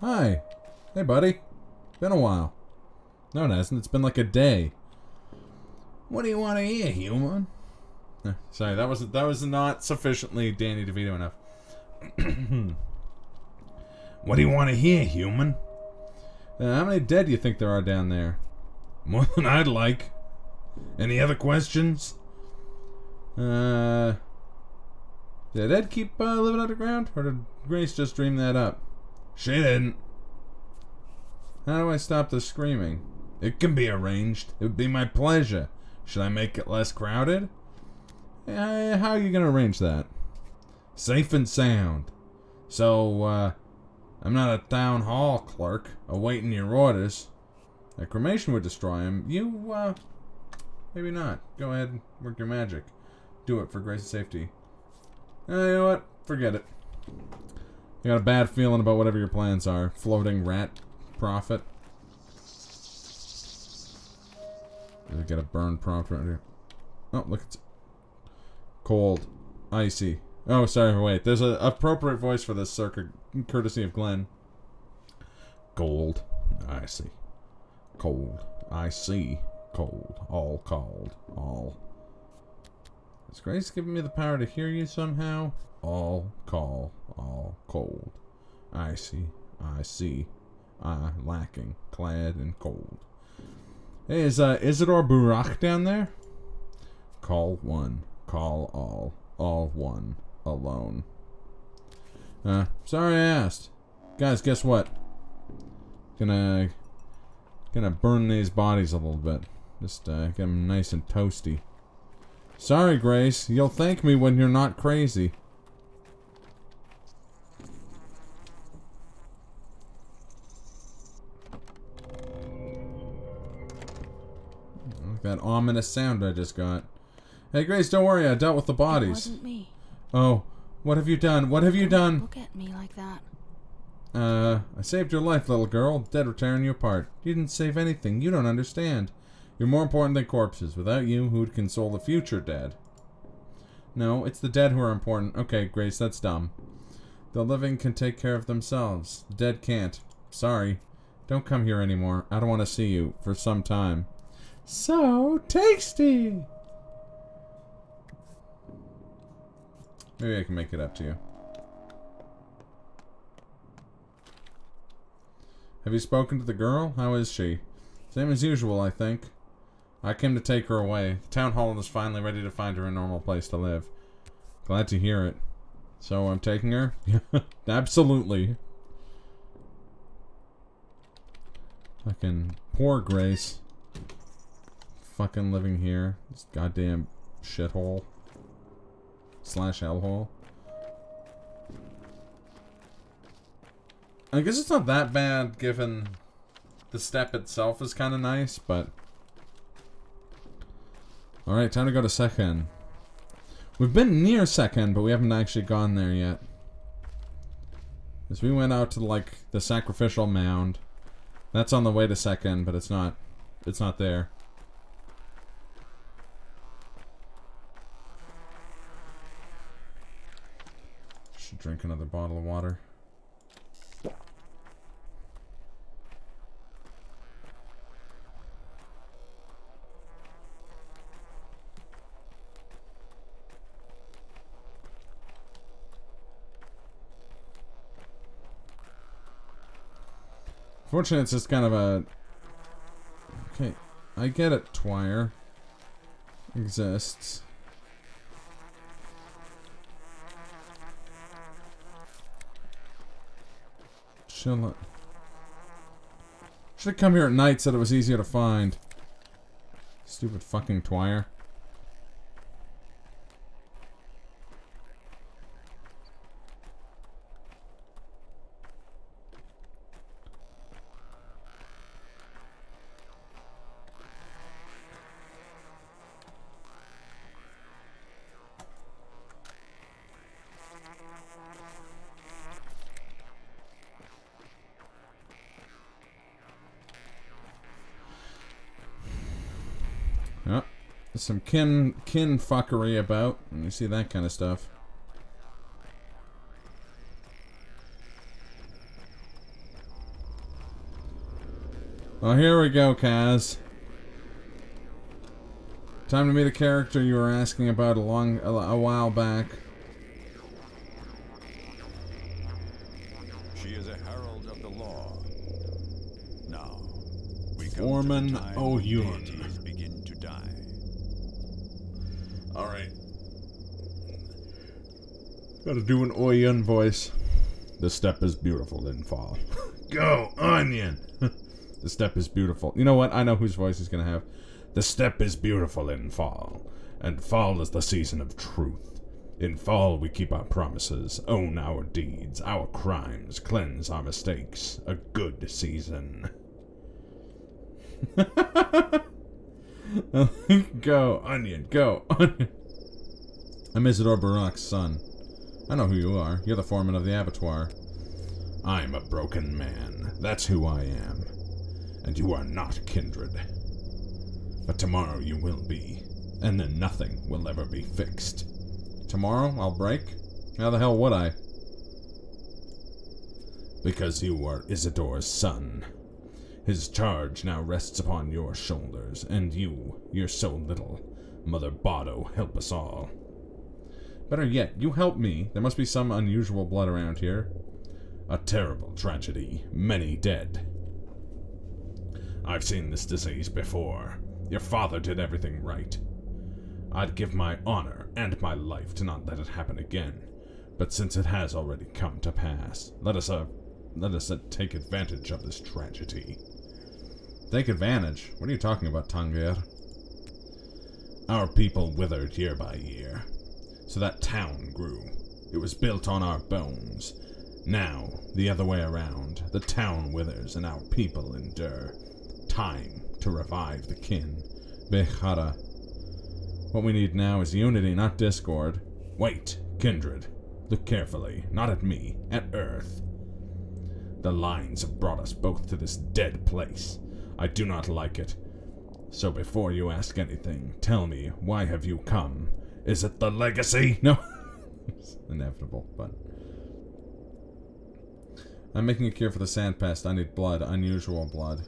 Hi. Hey, buddy. Been a while. No, it hasn't. It's been like a day. What do you want to hear, human? Sorry, that was not sufficiently Danny DeVito enough. What do you want to hear, human? How many dead do you think there are down there? More than I'd like. Any other questions? Did the dead keep living underground? Or did Grace just dream that up? She didn't. How do I stop the screaming? It can be arranged. It would be my pleasure. Should I make it less crowded? How are you going to arrange that? Safe and sound. So, I'm not a town hall clerk awaiting your orders. A cremation would destroy him. You, maybe not. Go ahead and work your magic. Do it for Grace's safety. You know what? Forget it. I got a bad feeling about whatever your plans are. Floating rat prophet. Did I get a burn prompt right here? Oh, look, it's cold, icy. Oh, sorry, wait. There's an appropriate voice for this, circa courtesy of Glenn. Cold, icy, cold, icy, cold, all cold, all. Is Grace giving me the power to hear you somehow? All call, all cold, icy, I see, lacking, clad in cold. Hey, is Isidore Burak down there? Call one, call all one, alone. Sorry I asked. Guys, guess what? Gonna burn these bodies a little bit. Just get them nice and toasty. Sorry, Grace. You'll thank me when you're not crazy. That ominous sound I just got. Hey, Grace, don't worry. I dealt with the bodies. It wasn't me. Oh, what have you done? What have you done? Look at me like that. I saved your life, little girl. Dead were tearing you apart. You didn't save anything. You don't understand. You're more important than corpses. Without you, who'd console the future dead? No, it's the dead who are important. Okay, Grace, that's dumb. The living can take care of themselves. The dead can't. Sorry. Don't come here anymore. I don't want to see you for some time. So tasty! Maybe I can make it up to you. Have you spoken to the girl? How is she? Same as usual, I think. I came to take her away. The town hall is finally ready to find her a normal place to live. Glad to hear it. So I'm taking her? Absolutely. Fucking poor Grace. Fucking living here. This goddamn shithole. / hellhole. I guess it's not that bad given the step itself is kind of nice, but... Alright, time to go to Sekhen. We've been near Sekhen, but we haven't actually gone there yet. As we went out to, like, the sacrificial mound. That's on the way to Sekhen, but it's not there. drink another bottle of water. Fortunately, it's just kind of a... Okay, I get it, Twire. Exists. Should have come here at night so that it was easier to find. Stupid fucking Twire. Yep. There's some kin fuckery about. And you see that kind of stuff. Well, here we go, Kaz. Time to meet a character you were asking about a while back. She is a herald of the law. Now, we come Foreman to the time when O'Yun. deities begin to die. Alright. Gotta do an O'Yun voice. The step is beautiful, didn't fall. Go, Onion! The step is beautiful. You know what? I know whose voice he's gonna have. The step is beautiful in fall, and fall is the season of truth. In fall we keep our promises, own our deeds, our crimes, cleanse our mistakes. A good season. Go, Onion, go, Onion. I'm Isidore Barak's son. I know who you are. You're the foreman of the abattoir. I'm a broken man. That's who I am. And you are not kindred. But tomorrow you will be. And then nothing will ever be fixed. Tomorrow I'll break? How the hell would I? Because you are Isidore's son. His charge now rests upon your shoulders, and you're so little. Mother Botto, help us all. Better yet, you help me. There must be some unusual blood around here. A terrible tragedy. Many dead. I've seen this disease before. Your father did everything right. I'd give my honor and my life to not let it happen again. But since it has already come to pass, let us take advantage of this tragedy. Take advantage? What are you talking about, Tangier? Our people withered year by year. So that town grew. It was built on our bones. Now, the other way around. The town withers and our people endure. Time to revive the kin. Bechara. What we need now is unity, not discord. Wait, kindred. Look carefully, not at me, at Earth. The lines have brought us both to this dead place. I do not like it. So before you ask anything, tell me, why have you come? Is it the legacy? No. It's inevitable, but... I'm making a cure for the sand pest. I need blood, unusual blood.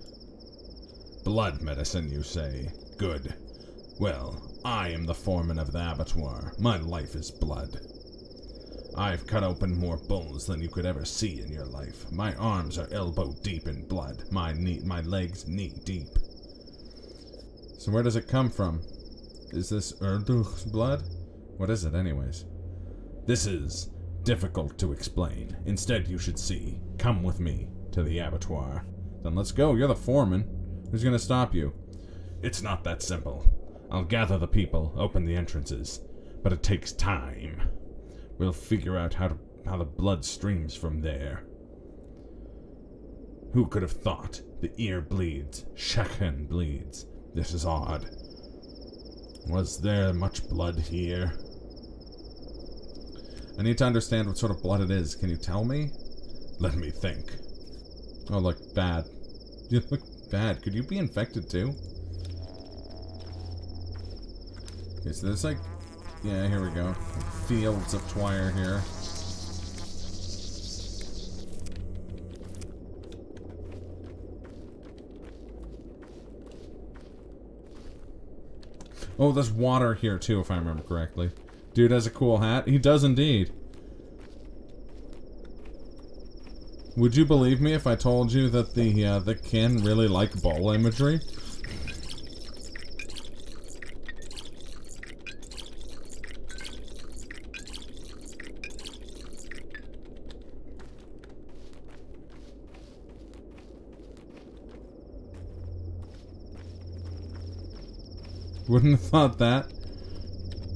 Blood medicine, you say? Good. Well, I am the foreman of the abattoir. My life is blood. I've cut open more bulls than you could ever see in your life. My arms are elbow deep in blood. My legs knee deep. So where does it come from? Is this Erduch's blood? What is it, anyways? This is difficult to explain. Instead, you should see. Come with me to the abattoir. Then let's go. You're the foreman. Who's gonna stop you? It's not that simple. I'll gather the people, open the entrances, but it takes time. We'll figure out how the blood streams from there. Who could have thought? The ear bleeds. Shekhen bleeds. This is odd. Was there much blood here? I need to understand what sort of blood it is. Can you tell me? Let me think. Oh, look, bad. You look bad. Could you be infected too? Okay, so there's like... Yeah, here we go. Fields of Twire here. Oh, there's water here too, if I remember correctly. Dude has a cool hat. He does indeed. Would you believe me if I told you that the kin really like ball imagery? Wouldn't have thought that.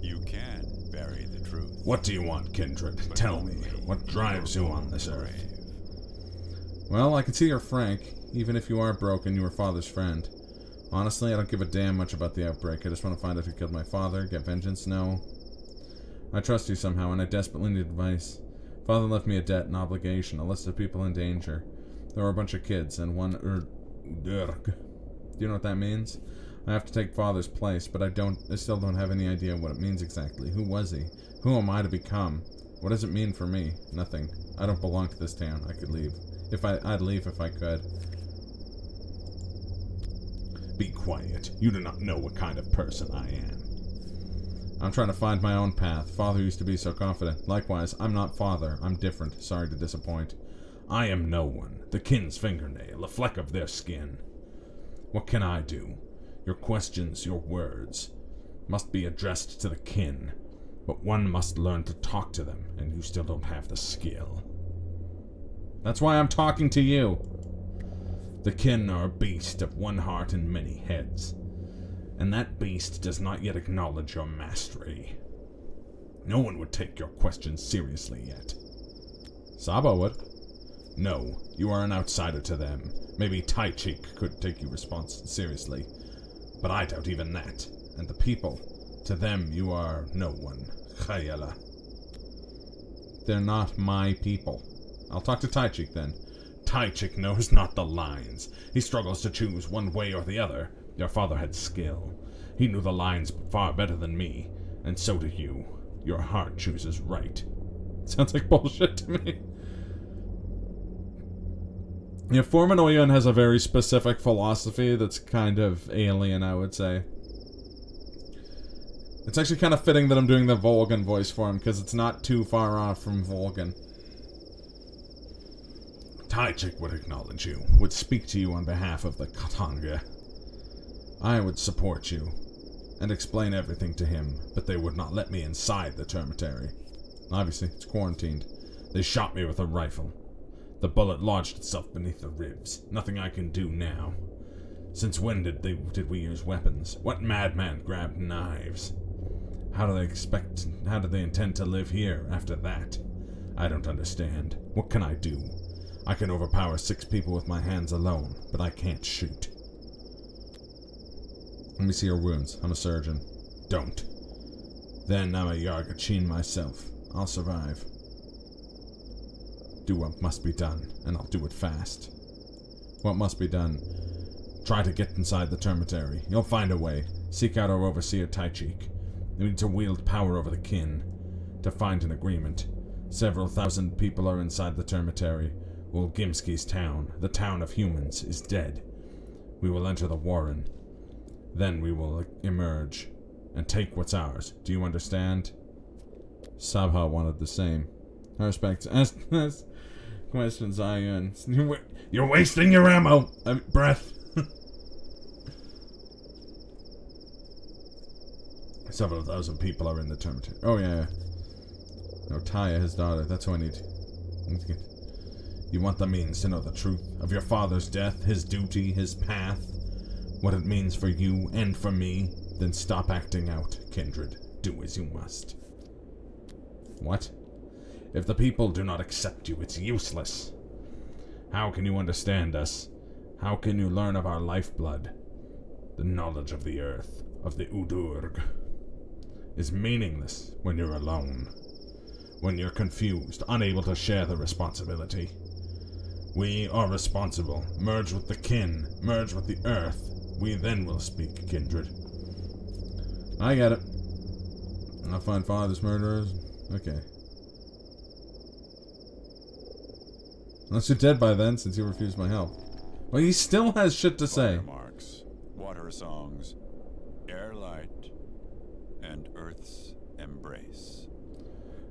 You can bury the truth. What do you want, Kindred? Tell me, what drives you on this earth? Well, I can see you're frank. Even if you are broken, you were father's friend. Honestly, I don't give a damn much about the outbreak. I just want to find out who killed my father, get vengeance. No. I trust you somehow, and I desperately need advice. Father left me a debt, an obligation, a list of people in danger. There were a bunch of kids, and one do you know what that means? I have to take Father's place, but I still don't have any idea what it means exactly. Who was he? Who am I to become? What does it mean for me? Nothing. I don't belong to this town. I could leave. I'd leave if I could. Be quiet. You do not know what kind of person I am. I'm trying to find my own path. Father used to be so confident. Likewise, I'm not Father. I'm different. Sorry to disappoint. I am no one. The kin's fingernail, a fleck of their skin. What can I do? Your questions, your words, must be addressed to the kin, but one must learn to talk to them, and you still don't have the skill. That's why I'm talking to you. The kin are a beast of one heart and many heads, and that beast does not yet acknowledge your mastery. No one would take your questions seriously yet. Sabo would. No, you are an outsider to them. Maybe Taichik could take you seriously. But I doubt even that. And the people, to them you are no one. Khayala. They're not my people. I'll talk to Taichik then. Taichik knows not the lines. He struggles to choose one way or the other. Your father had skill. He knew the lines far better than me. And so do you. Your heart chooses right. Sounds like bullshit to me. Yeah, Formanoyan has a very specific philosophy that's kind of alien, I would say. It's actually kind of fitting that I'm doing the Volgan voice for him, because it's not too far off from Volgan. Taichik would acknowledge you, would speak to you on behalf of the Katanga. I would support you, and explain everything to him, but they would not let me inside the termitary. Obviously, it's quarantined. They shot me with a rifle. The bullet lodged itself beneath the ribs. Nothing I can do now. Since when did we use weapons? What madman grabbed knives? How do they intend to live here after that? I don't understand. What can I do? I can overpower 6 people with my hands alone, but I can't shoot. Let me see your wounds. I'm a surgeon. Don't. Then I'm a Yargachin myself. I'll survive. Do what must be done, and I'll do it fast. What must be done? Try to get inside the termitary. You'll find a way. Seek out our overseer Taichik. You need to wield power over the kin. To find an agreement. Several thousand people are inside the termitary. Ulgimski's town, the town of humans, is dead. We will enter the warren. Then we will emerge, and take what's ours. Do you understand? Sabha wanted the same. I respect. Ask questions, Ian. You're wasting your ammo! Breath. Several thousand people are in the termitary. Oh, yeah. No, Taya, his daughter. That's who I need. You want the means to know the truth of your father's death, his duty, his path, what it means for you and for me? Then stop acting out, kindred. Do as you must. What? If the people do not accept you, it's useless. How can you understand us? How can you learn of our lifeblood? The knowledge of the earth, of the Udurg, is meaningless when you're alone. When you're confused, unable to share the responsibility. We are responsible. Merge with the kin. Merge with the earth. We then will speak, kindred. I get it. I'll find father's murderers. Okay. Unless you're dead by then, since you refused my help. Well, he still has shit to say. Marks, water songs, air light, death's embrace.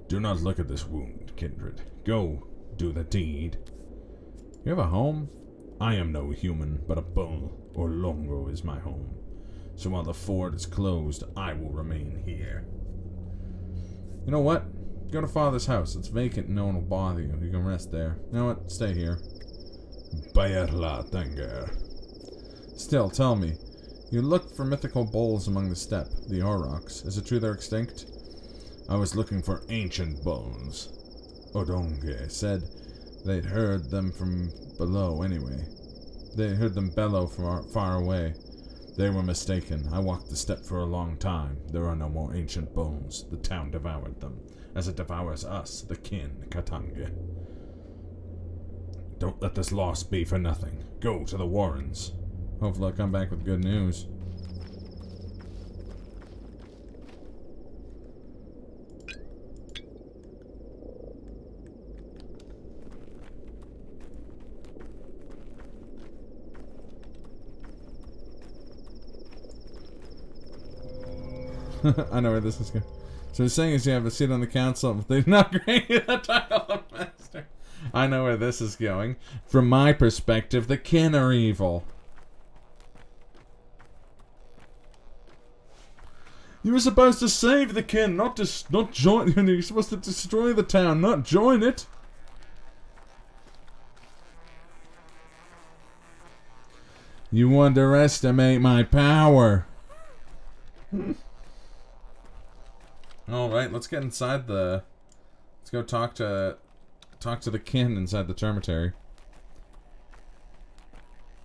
Do not look at this wound, kindred. Go, do the deed. You have a home? I am no human, but a bull, or longo is my home. So while the fort is closed, I will remain here. You know what? Go to Father's house. It's vacant and no one will bother you. You can rest there. You know what? Stay here. Bayerla Tenger. Still, tell me. You looked for mythical bulls among the steppe, the aurochs. Is it true they're extinct? I was looking for ancient bones. Odonge said they'd heard them from below anyway. They heard them bellow from far away. They were mistaken. I walked the steppe for a long time. There are no more ancient bones. The town devoured them, as it devours us, the kin, Katange. Don't let this loss be for nothing. Go to the Warrens. Hopefully I'll come back with good news. I know where this is going. So he's saying is you have a seat on the council, but they've not granted the title of master. I know where this is going. From my perspective, the kin are evil. You were supposed to save the kin, not join. You're supposed to destroy the town, not join it. You underestimate my power. Alright, let's get inside the... Let's go talk to the kin inside the termitary.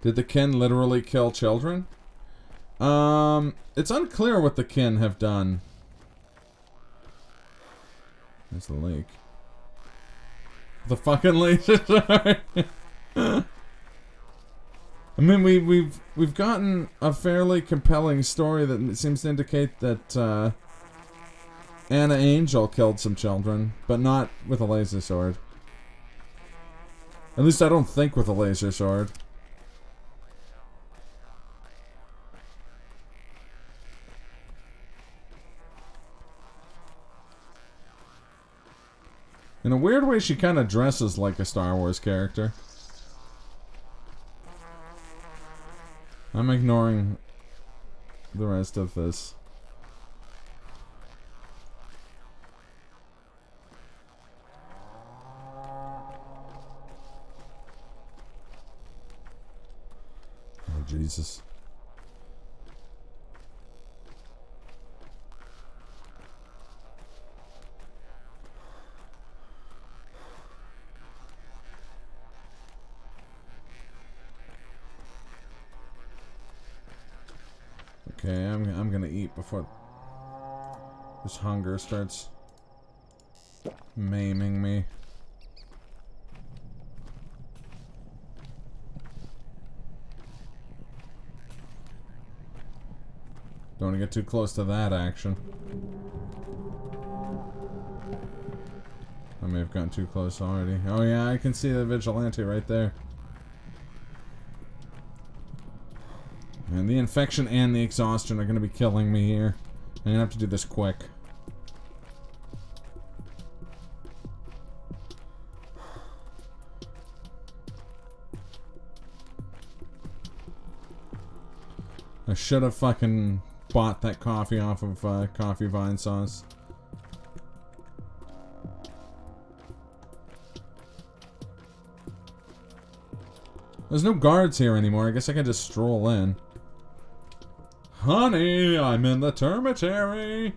Did the kin literally kill children? It's unclear what the kin have done. There's the lake. The fucking laser, sorry. I mean, we've gotten a fairly compelling story that seems to indicate that, Anna Angel killed some children, but not with a laser sword. At least I don't think with a laser sword. In a weird way, she kind of dresses like a Star Wars character. I'm ignoring the rest of this. Oh, Jesus. Okay, I'm gonna eat before this hunger starts maiming me. Don't want to get too close to that action. I may have gotten too close already. Oh yeah, I can see the vigilante right there. And the infection and the exhaustion are going to be killing me here. I'm going to have to do this quick. I should have fucking bought that coffee off of Coffee Vine Sauce. There's no guards here anymore. I guess I can just stroll in. Honey, I'm in the termitary.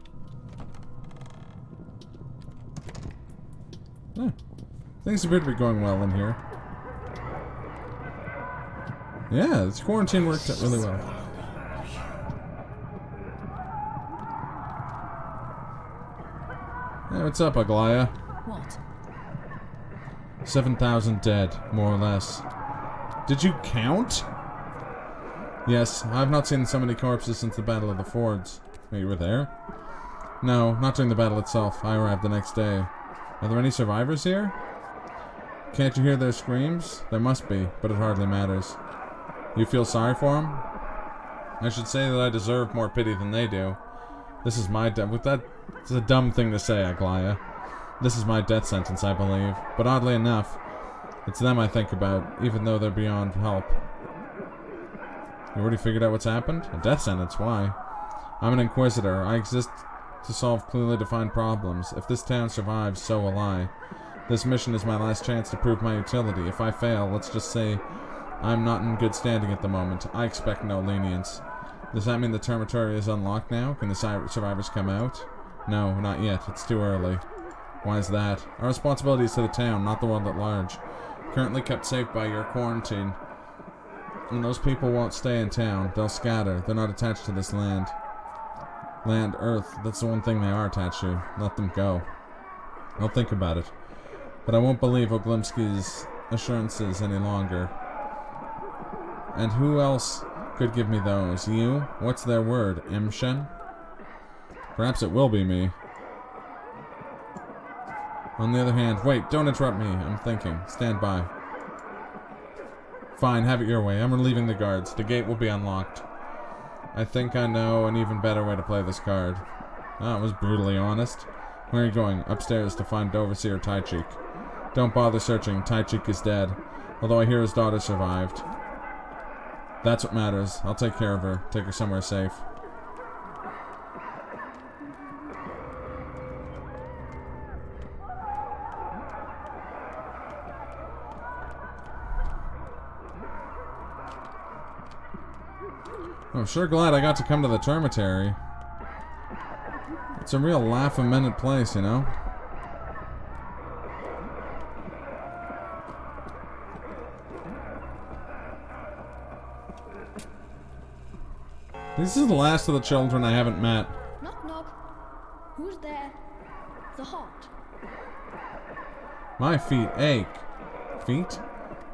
Things appear to be going well in here. Yeah, this quarantine worked out really well. Hey, what's up, Aglaya? What? 7,000 dead, more or less. Did you count? Yes, I've not seen so many corpses since the Battle of the Fords. Oh, you were there? No, not during the battle itself. I arrived the next day. Are there any survivors here? Can't you hear their screams? There must be, but it hardly matters. You feel sorry for them? I should say that I deserve more pity than they do. This is my death. With that, it's a dumb thing to say, Aglaya. This is my death sentence, I believe. But oddly enough, it's them I think about, even though they're beyond help. You already figured out what's happened? A death sentence, why? I'm an Inquisitor. I exist to solve clearly defined problems. If this town survives, so will I. This mission is my last chance to prove my utility. If I fail, let's just say I'm not in good standing at the moment. I expect no lenience. Does that mean the Termitoria is unlocked now? Can the survivors come out? No, not yet. It's too early. Why is that? Our responsibility is to the town, not the world at large. Currently kept safe by your quarantine. And those people won't stay in town. They'll scatter. They're not attached to this land. Land, Earth. That's the one thing they are attached to. Let them go. I'll think about it. But I won't believe Oglimski's assurances any longer. And who else could give me those? You? What's their word? Imshen? Perhaps it will be me. On the other hand, wait, don't interrupt me. I'm thinking. Stand by. Fine, have it your way. I'm relieving the guards. The gate will be unlocked. I think I know an even better way to play this card. That was brutally honest. Where are you going? Upstairs to find Overseer Taichik. Don't bother searching. Taichik is dead. Although I hear his daughter survived. That's what matters. I'll take care of her. Take her somewhere safe. I'm sure glad I got to come to the Termitory. It's a real laugh-a-minute place, you know? This is the last of the children I haven't met. Knock knock. Who's there? The heart. My feet ache. Feet?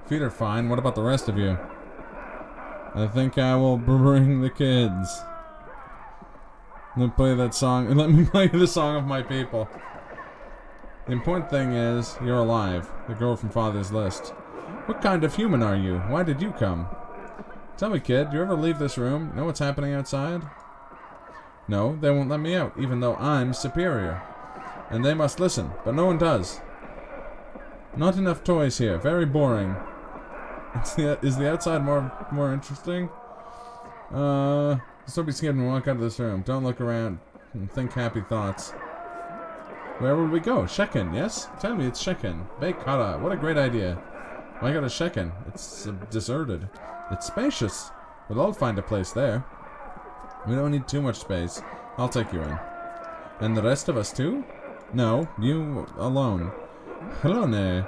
Feet are fine. What about the rest of you? I think I will bring the kids. Let me play that song. Let me play the song of my people. The important thing is, you're alive. The girl from Father's List. What kind of human are you? Why did you come? Tell me, kid, do you ever leave this room? Know what's happening outside? No, they won't let me out, even though I'm superior. And they must listen, but no one does. Not enough toys here. Very boring. Is the outside more interesting? Just don't be scared when we walk out of this room. Don't look around and think happy thoughts. Where would we go? Shekin, yes? Tell me it's Shekin. Beikara, what a great idea. Why go to Shekin? It's deserted. It's spacious. We'll all find a place there. We don't need too much space. I'll take you in. And the rest of us too? No, you alone. Helone.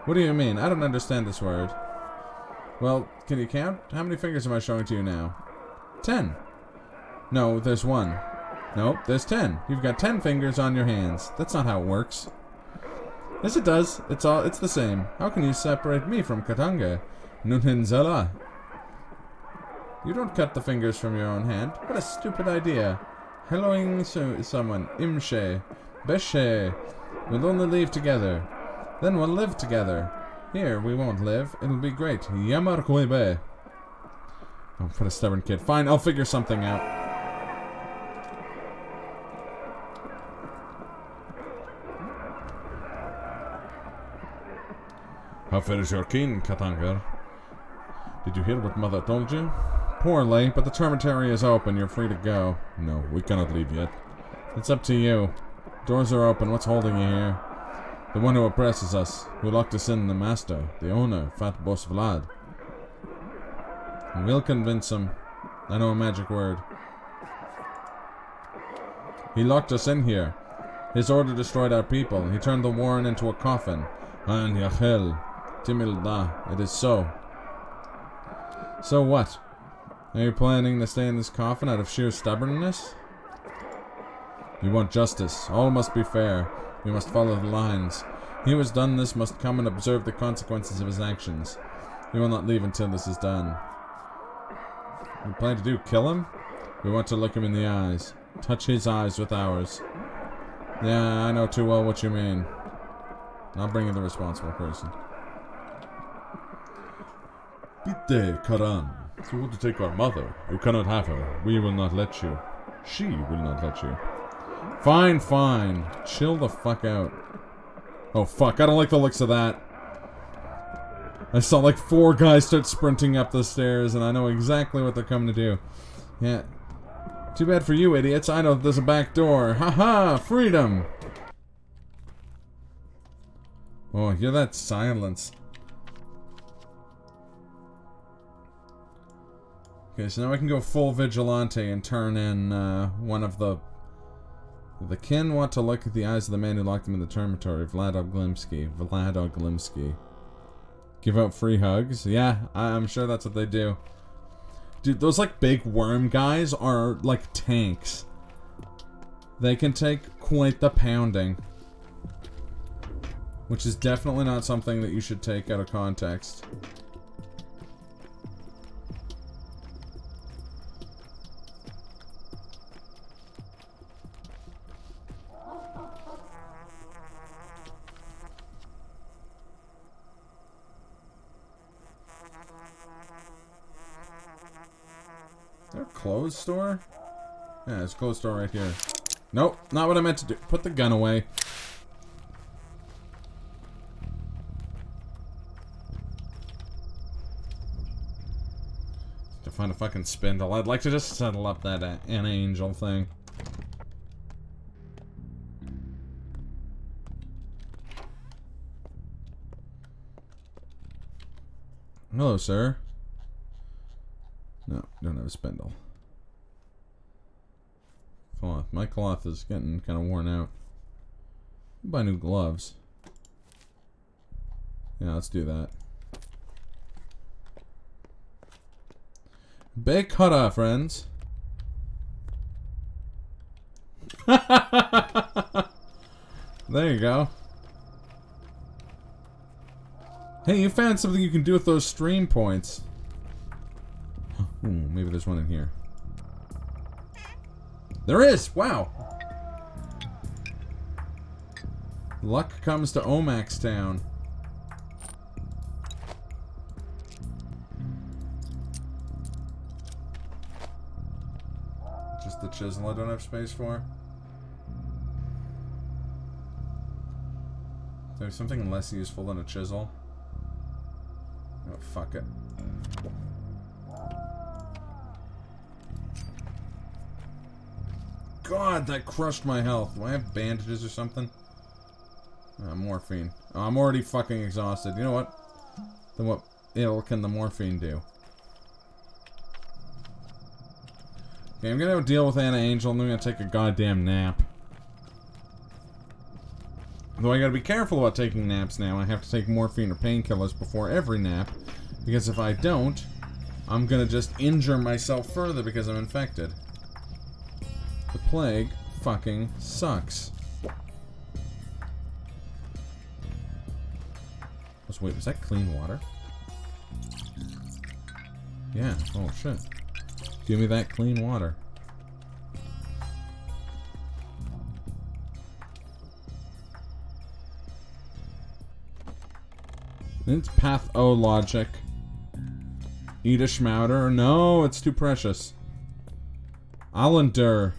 What do you mean? I don't understand this word. Well, can you count? How many fingers am I showing to you now? 10. No, there's 1. Nope, there's 10. You've got 10 fingers on your hands. That's not how it works. Yes, it does. It's the same. How can you separate me from Katanga? Nunhinzala. You don't cut the fingers from your own hand. What a stupid idea. Helloing someone. Imshe. Beshe. We'll only leave together. Then we'll live together. Here, we won't live. It'll be great. Yamarkwebe. Oh, what a stubborn kid. Fine, I'll figure something out. How far is your king, Katangar? Did you hear what Mother told you? Poorly, but the Termitory is open. You're free to go. No, we cannot leave yet. It's up to you. Doors are open. What's holding you here? The one who oppresses us, who locked us in, the master, the owner, Fat Boss Vlad. We'll convince him. I know a magic word. He locked us in here. His order destroyed our people. He turned the warren into a coffin. An Yachel. Timilda. It is so. So what? Are you planning to stay in this coffin out of sheer stubbornness? You want justice. All must be fair. We must follow the lines. He who has done this must come and observe the consequences of his actions. We will not leave until this is done. What we plan to do? Kill him? We want to look him in the eyes. Touch his eyes with ours. Yeah, I know too well what you mean. I'll bring you the responsible person. Bitte, Karan. You want to take our mother. You cannot have her. We will not let you. She will not let you. Fine, fine. Chill the fuck out. Oh, fuck. I don't like the looks of that. I saw like 4 guys start sprinting up the stairs, and I know exactly what they're coming to do. Yeah. Too bad for you, idiots. I know there's a back door. Haha! Freedom! Oh, hear that silence. Okay, so now I can go full vigilante and turn in one of the... The kin want to look at the eyes of the man who locked them in the dormitory, Vlad Oglimsky. Give out free hugs? Yeah, I'm sure that's what they do. Dude, those like big worm guys are like tanks. They can take quite the pounding. Which is definitely not something that you should take out of context. Is there a clothes store? Yeah, there's a clothes store right here. Nope, not what I meant to do. Put the gun away. To find a fucking spindle. I'd like to just settle up that Anna Angel thing. Hello, sir. No, don't have a spindle. Cloth. My cloth is getting kind of worn out. Buy new gloves. Yeah, let's do that. Big cutoff, friends. There you go. Hey, you found something you can do with those stream points. Ooh, maybe there's one in here. There is! Wow! Luck comes to OHMACS town. Just the chisel I don't have space for. There's something less useful than a chisel. Oh, fuck it. God, that crushed my health. Do I have bandages or something? Morphine. Oh, I'm already fucking exhausted. You know what? Then what ill can the morphine do? Okay, I'm gonna deal with Anna Angel and I'm gonna take a goddamn nap. Though I gotta be careful about taking naps now. I have to take morphine or painkillers before every nap. Because if I don't, I'm gonna just injure myself further because I'm infected. The plague fucking sucks. Wait, was that clean water? Yeah, oh shit. Give me that clean water. It's Pathologic. Eat a schmouder? No, it's too precious. Allender.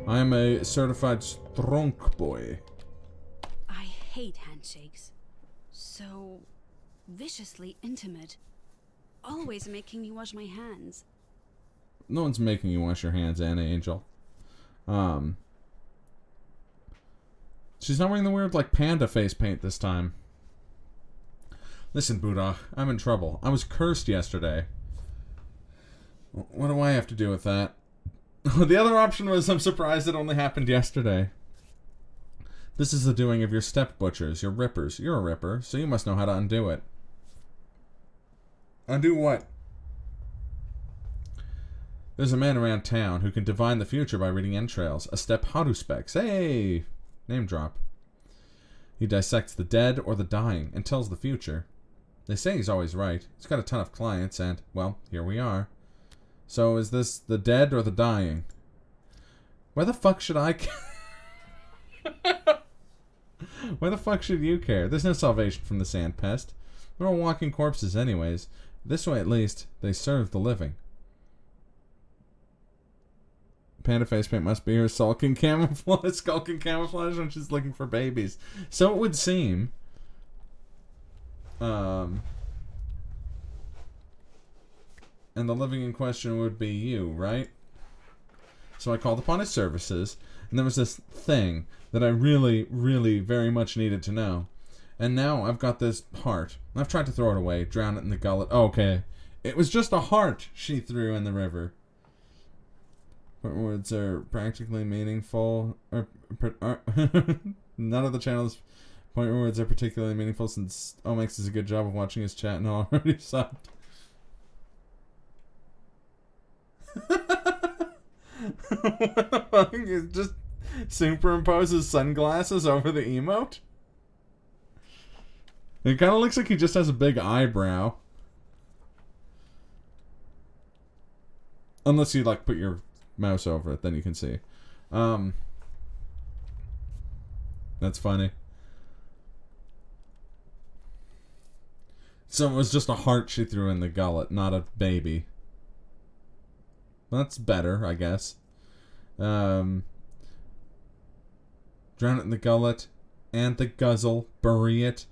I am a certified strong boy. I hate handshakes. So viciously intimate. Always making me wash my hands. No one's making you wash your hands, Anna Angel. She's not wearing the weird, like, panda face paint this time. Listen, Buddha, I'm in trouble. I was cursed yesterday. What do I have to do with that? The other option was I'm surprised it only happened yesterday. This is the doing of your step butchers, your rippers. You're a ripper, so you must know how to undo it. Undo what? There's a man around town who can divine the future by reading entrails. A step Haduspex. Hey! Name drop. He dissects the dead or the dying and tells the future. They say he's always right. He's got a ton of clients and, well, here we are. So is this the dead or the dying? Why the fuck should I care? Why the fuck should you care? There's no salvation from the sand pest. They're all walking corpses anyways. This way, at least, they serve the living. panda face paint must be her skulking camouflage when she's looking for babies. So it would seem. And the living in question would be you, right? So I called upon his services, and there was this thing that I really, really very much needed to know. And now I've got this heart. I've tried to throw it away, drown it in the gullet. Oh, okay. It was just a heart she threw in the river. Words are practically meaningful. None of the channels point words are particularly meaningful since OHMACS does a good job of watching his chat and already subbed. What the fuck? It just superimposes sunglasses over the emote? It kind of looks like he just has a big eyebrow. Unless you, like, put your mouse over it, then you can see. That's funny. So it was just a heart she threw in the gullet, not a baby. That's better, I guess. Drown it in the gullet and the guzzle, bury it.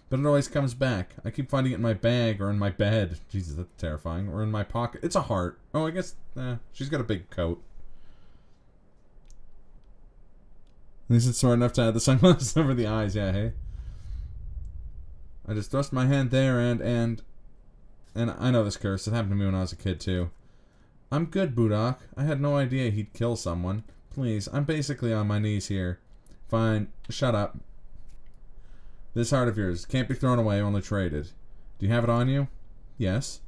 But it always comes back. I keep finding it in my bag or in my bed. Jesus, that's terrifying. Or in my pocket. It's a heart. Oh, I guess, she's got a big coat. At least it's smart enough to add the sunglasses over the eyes. Yeah, hey. I just thrust my hand there and I know this curse. It happened to me when I was a kid, too. I'm good, Budok. I had no idea he'd kill someone. Please, I'm basically on my knees here. Fine, shut up. This heart of yours can't be thrown away, only traded. Do you have it on you? Yes.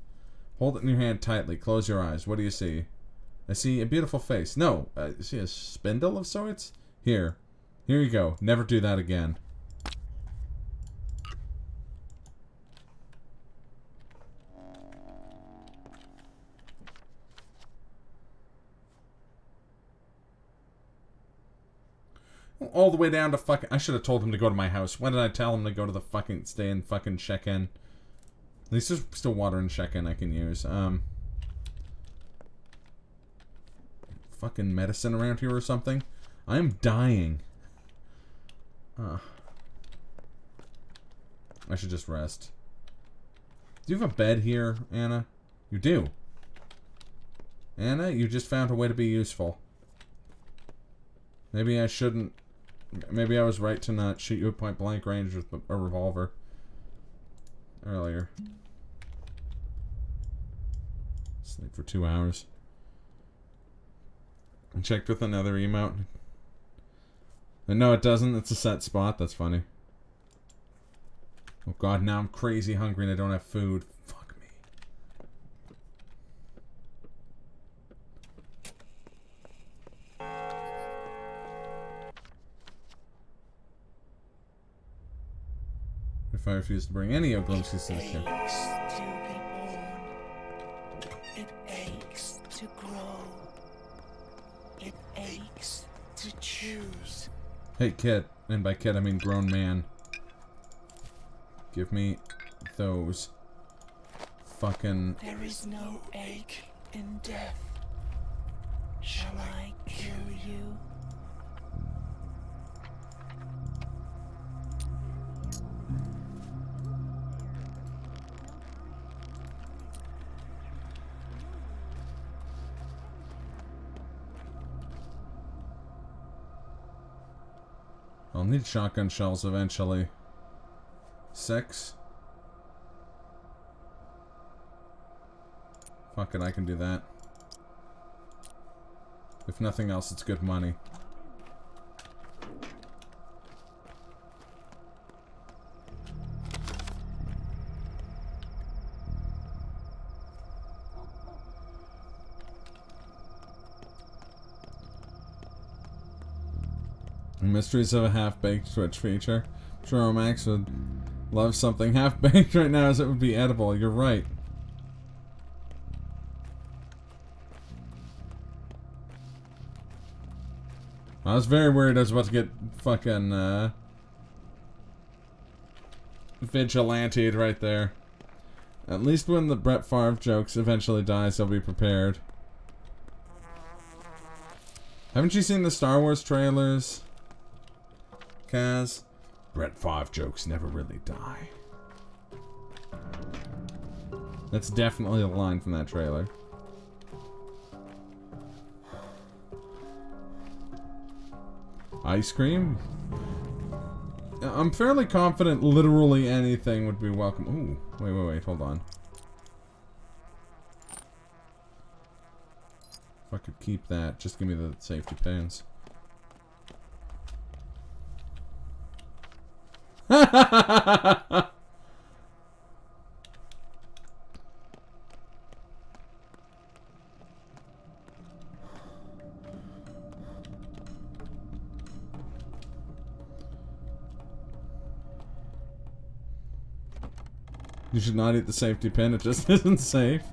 Hold it in your hand tightly. Close your eyes. What do you see? I see a beautiful face. No, I see a spindle of sorts? Here. Here you go. Never do that again. All the way down to fucking... I should have told him to go to my house. When did I tell him to go to the fucking... Stay and fucking check in? At least there's still water and check in I can use. Fucking medicine around here or something? I am dying. I should just rest. Do you have a bed here, Anna? You do. Anna, you just found a way to be useful. Maybe I shouldn't... Maybe I was right to not shoot you at point blank range with a revolver earlier. Sleep for 2 hours. I checked with another emote. And no, it doesn't. It's a set spot. That's funny. Oh god, now I'm crazy hungry and I don't have food. Fuck me. If I refuse to bring any glimpses to the kid. It aches to be born. It aches to grow. It aches to choose. Hey kid, and by kid I mean grown man. Give me those fucking... There is no ache in death. Shall I kill you? I'll need shotgun shells eventually. 6. Fuck it, I can do that. If nothing else, it's good money. Mysteries of a half-baked Twitch feature. I'm sure OHMACS would love something half-baked right now as it would be edible. You're right. I was very worried I was about to get fucking vigilante'd right there. At least when the Brett Favre jokes eventually dies, I'll be prepared. Haven't you seen the Star Wars trailers, Kaz? Brett Favre jokes never really die. That's definitely a line from that trailer. Ice cream? I'm fairly confident literally anything would be welcome. Ooh, wait, hold on. If I could keep that, just give me the safety pins. You should not eat the safety pin, it just isn't safe.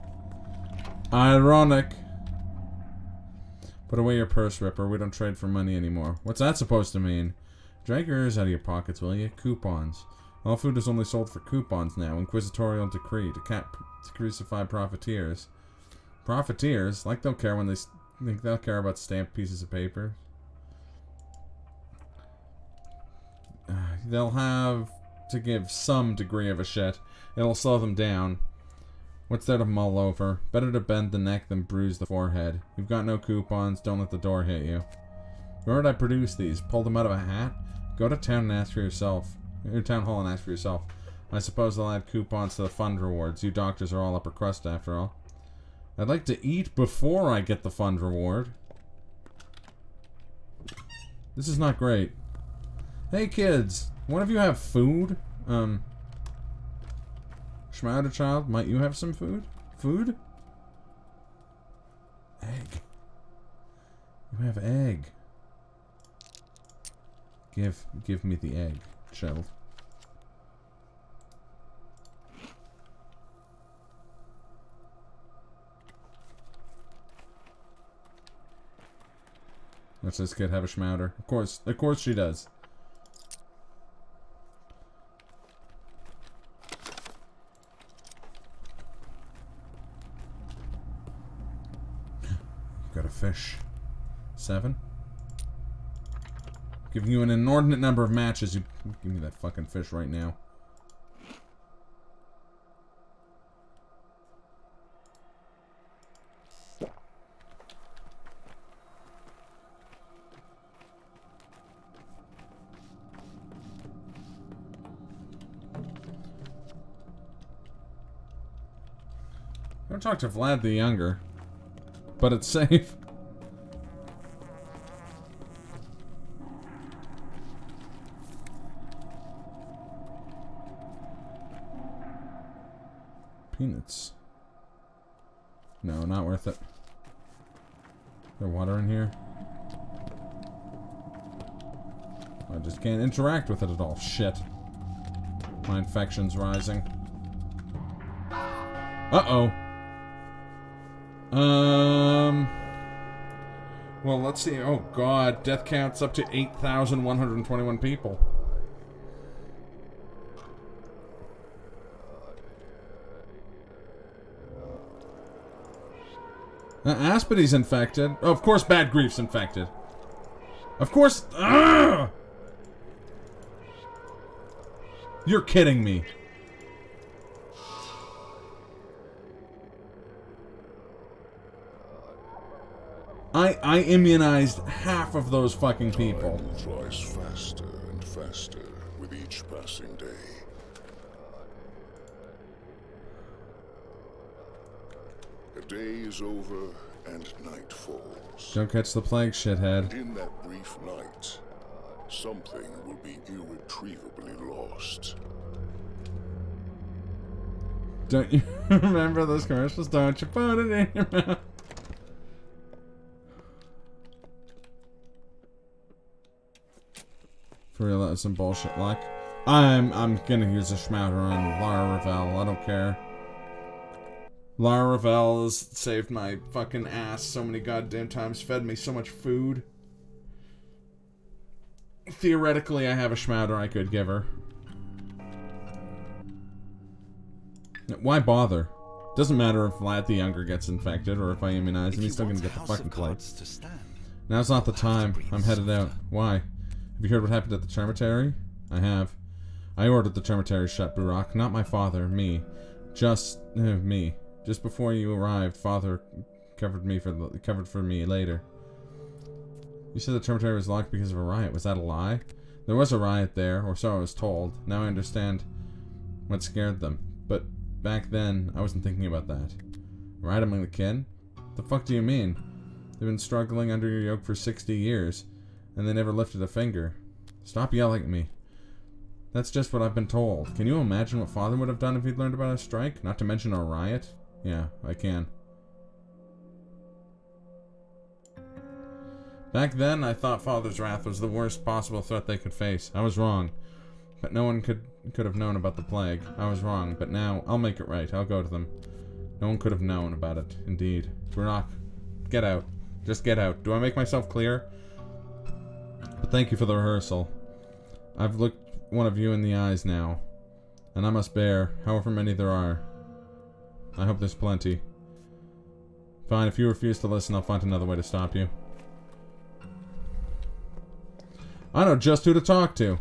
Ironic. Put away your purse, Ripper. We don't trade for money anymore. What's that supposed to mean? Drag your ears out of your pockets, will you? Coupons. All food is only sold for coupons now. Inquisitorial decree to crucify profiteers. Profiteers? Like they'll care when they think they'll care about stamped pieces of paper. They'll have to give some degree of a shit. It'll slow them down. What's there to mull over? Better to bend the neck than bruise the forehead. You've got no coupons, don't let the door hit you. Where would I produce these? Pull them out of a hat? Go to town and ask for yourself. Or town hall and ask for yourself. I suppose they'll add coupons to the fund rewards. You doctors are all upper crust after all. I'd like to eat before I get the fund reward. This is not great. Hey kids, one of you have food? Schmouder child, might you have some food? Food? Egg. You have egg. Give me the egg, child. Let's this kid have a schmouder. Of course she does. Got a fish. 7. Giving you an inordinate number of matches. You give me that fucking fish right now. Don't talk to Vlad the Younger. But it's safe. Peanuts. No, not worth it. Is there water in here? I just can't interact with it at all. Shit. My infection's rising. Uh-oh. Well, let's see. Oh, God. Death count's up to 8,121 people. Aspidy's infected. Oh, of course Bad Grief's infected. Of course. Ugh! You're kidding me. I immunized half of those fucking people. Time flies faster and faster with each passing day. A day is over and night falls. Don't catch the plague, shithead. And in that brief night, something will be irretrievably lost. Don't you remember those commercials? Don't you put it in your mouth. For real, that was some bullshit. Like, I'm gonna use a schmouder on Lara Ravel. I don't care. Lara Ravel has saved my fucking ass so many goddamn times. Fed me so much food. Theoretically, I have a schmouder I could give her. Why bother? Doesn't matter if Vlad the Younger gets infected or if I immunize him. He's still gonna get the fucking plague. Now's not the time. I'm headed out. Why? Have you heard what happened at the cemetery? I have. I ordered the cemetery shut, Burak. Not my father. Me. Just me. Just before you arrived, Father covered for me later. You said the cemetery was locked because of a riot. Was that a lie? There was a riot there, or so I was told. Now I understand what scared them. But back then, I wasn't thinking about that. Riot among the kin? The fuck do you mean? They've been struggling under your yoke for 60 years, and they never lifted a finger. Stop yelling at me. That's just what I've been told. Can you imagine what Father would have done if he'd learned about a strike? Not to mention a riot? Yeah, I can. Back then, I thought Father's wrath was the worst possible threat they could face. I was wrong. But no one could have known about the plague. I was wrong, but now, I'll make it right. I'll go to them. No one could have known about it. Indeed. Burak, get out. Just get out. Do I make myself clear? But thank you for the rehearsal. I've looked one of you in the eyes now. And I must bear, however many there are. I hope there's plenty. Fine, if you refuse to listen, I'll find another way to stop you. I know just who to talk to.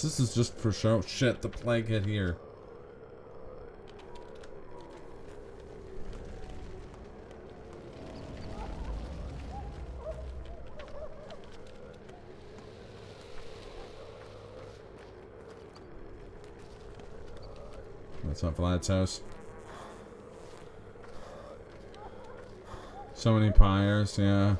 This is just for show. Shit, the plague hit here. That's not Vlad's house. So many pyres, yeah.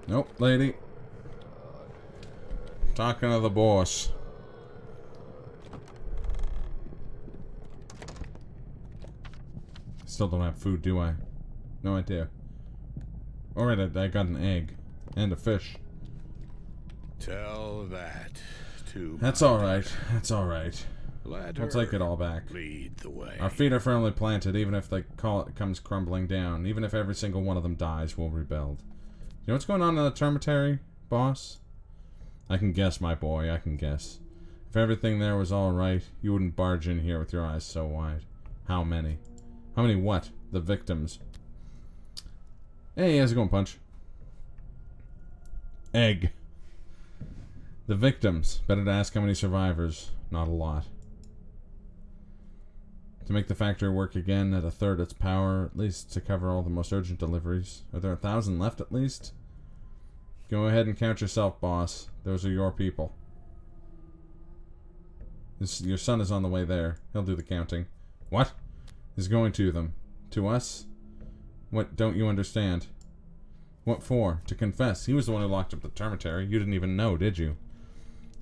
Nope, lady. Talking to the boss. Still don't have food, do I? No idea. Alright, I got an egg. And a fish. Tell that to That's alright. That's alright. We'll take it all back. Lead the way. Our feet are firmly planted, even if the comes crumbling down. Even if every single one of them dies, we'll rebuild. You know what's going on in the cemetery, boss? I can guess, my boy, I can guess. If everything there was alright, you wouldn't barge in here with your eyes so wide. How many? How many what? The victims. Hey, how's it going, Punch? Egg. The victims. Better to ask how many survivors. Not a lot. To make the factory work again at a third its power, at least to cover all the most urgent deliveries. Are there 1,000 left at least? Go ahead and count yourself, boss. Those are your people. Your son is on the way there. He'll do the counting. What? He's going to them. To us? What don't you understand? What for? To confess. He was the one who locked up the cemetery. You didn't even know, did you?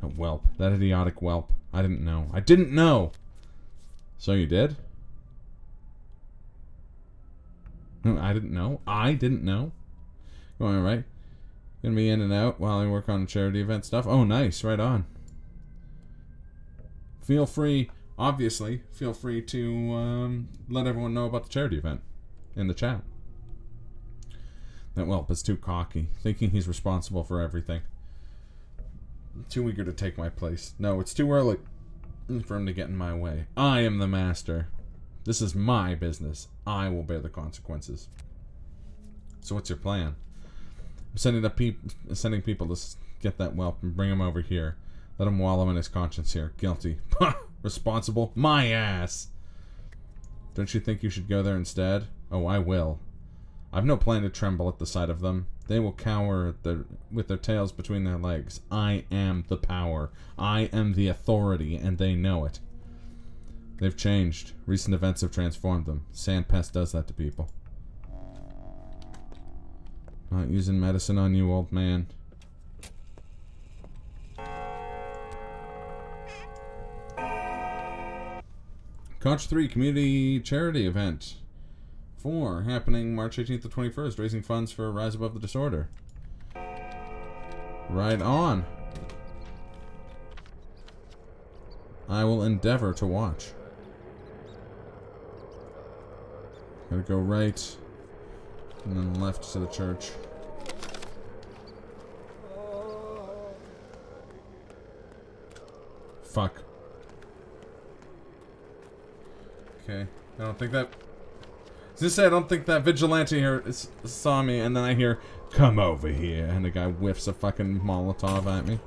A whelp. That idiotic whelp. I didn't know. I didn't know! So you did? I didn't know. I didn't know. Going alright. Gonna be in and out while I work on charity event stuff. Oh, nice. Right on. Feel free, obviously, feel free to let everyone know about the charity event in the chat. That whelp is too cocky, thinking he's responsible for everything. Too eager to take my place. No, it's too early for him to get in my way. I am the master. This is my business. I will bear the consequences. So what's your plan? I'm sending people to get that whelp and bring him over here. Let him wallow in his conscience here. Guilty. Responsible? My ass! Don't you think you should go there instead? Oh, I will. I've no plan to tremble at the sight of them. They will cower with their tails between their legs. I am the power. I am the authority, and they know it. They've changed. Recent events have transformed them. Sandpest does that to people. Not using medicine on you, old man. Conch 3 Community Charity Event 4 happening March 18th to 21st, raising funds for Rise Above the Disorder. Right on. I will endeavor to watch. Gotta go right, and then left to the church. Fuck. Okay, I don't think that... Just say I don't think that vigilante here saw me, and then I hear, "Come over here," and the guy whiffs a fucking Molotov at me.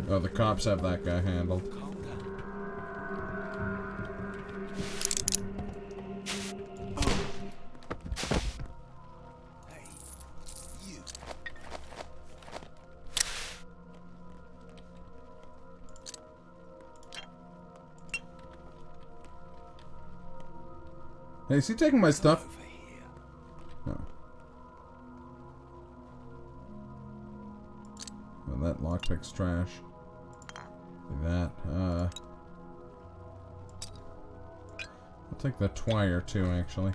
Oh, the cops have that guy handled. Hey, is he taking my stuff? No. Oh, that lockpick's trash. That, I'll take the twire too, actually.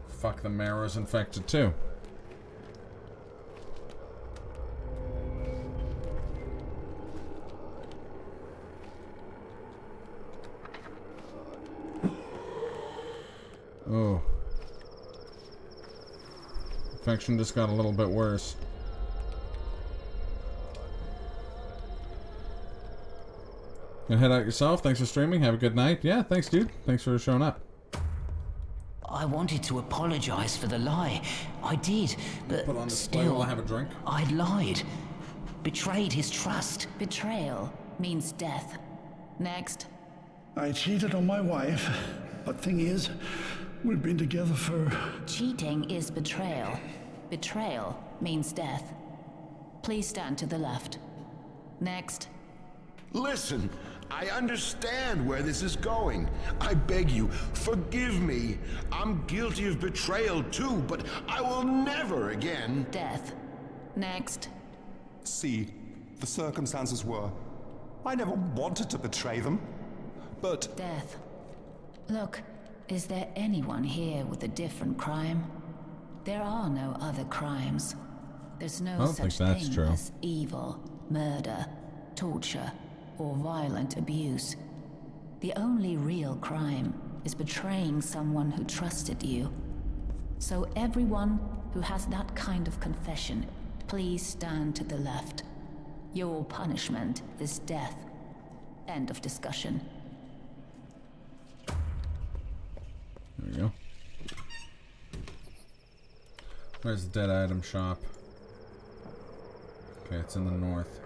Fuck, the marrow's infected too. Oh. Infection just got a little bit worse. Gonna head out yourself. Thanks for streaming. Have a good night. Yeah, thanks, dude. Thanks for showing up. I wanted to apologize for the lie. I did, but Put on display still, while I have a drink. I'd lied. Betrayed his trust. Betrayal means death. Next. I cheated on my wife, but thing is, we've been together for... Cheating is betrayal. Betrayal means death. Please stand to the left. Next. Listen, I understand where this is going. I beg you, forgive me. I'm guilty of betrayal too, but I will never again... Death. Next. See, the circumstances were... I never wanted to betray them, but... Death. Look, is there anyone here with a different crime? There are no other crimes. There's no such thing as evil, murder, torture, or violent abuse. The only real crime is betraying someone who trusted you. So everyone who has that kind of confession, please stand to the left. Your punishment is death. End of discussion. There we go. Where's the dead item shop? Okay, it's in the north.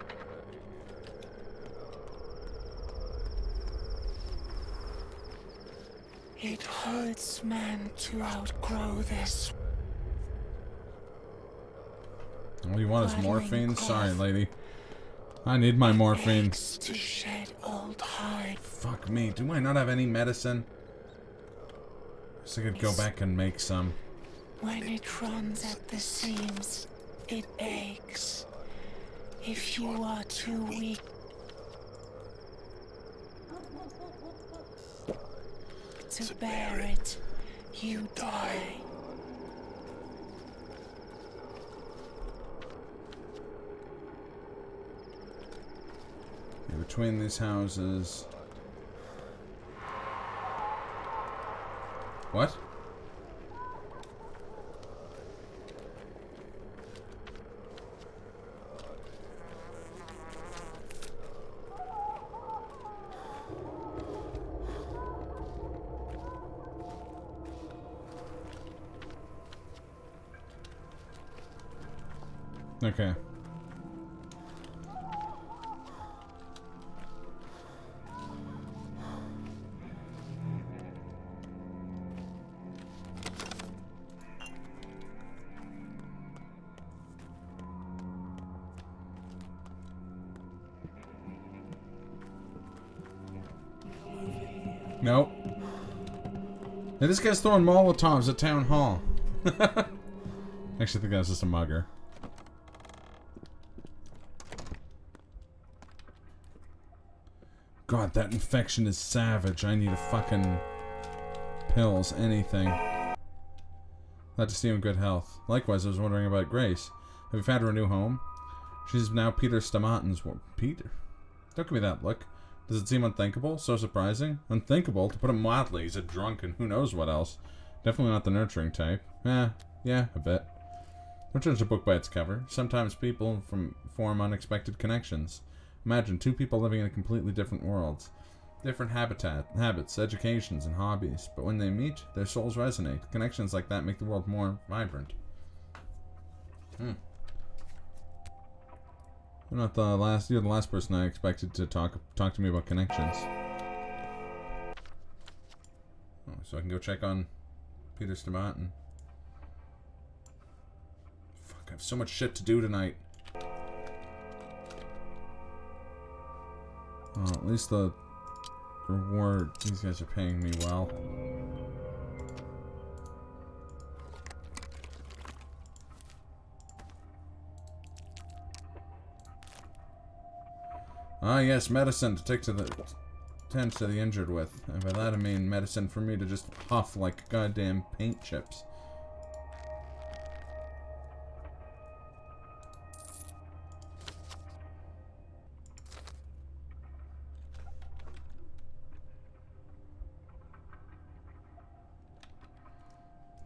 It hurts man to outgrow this. All you want is morphine? Sorry, lady. I need my morphine. To shed old hide. Fuck me. Do I not have any medicine? So I could go back and make some. When it runs at the seams, it aches. If you are too weak to bear it, you die. Okay, between these houses. What? Okay. Nope. Hey, this guy's throwing Molotovs at Town Hall. Actually, I think that's just a mugger. God, that infection is savage. I need a fucking pills, anything. Glad to see you in good health. Likewise, I was wondering about Grace. Have you found her a new home? She's now Peter Stamatin's... Peter? Don't give me that look. Does it seem unthinkable? So surprising? Unthinkable? To put it mildly, he's a drunk and who knows what else. Definitely not the nurturing type. Yeah, a bit. Don't judge a book by its cover. Sometimes people form unexpected connections. Imagine two people living in completely different worlds. Different habits, educations, and hobbies. But when they meet, their souls resonate. Connections like that make the world more vibrant. You're not the last. You're the last person I expected to talk to me about connections. Oh, so I can go check on Peter Stamatin. Fuck! I have so much shit to do tonight. Oh, at least the reward. These guys are paying me well. Ah, yes, medicine to take to the... tend to the injured with. And by that I mean medicine for me to just huff like goddamn paint chips.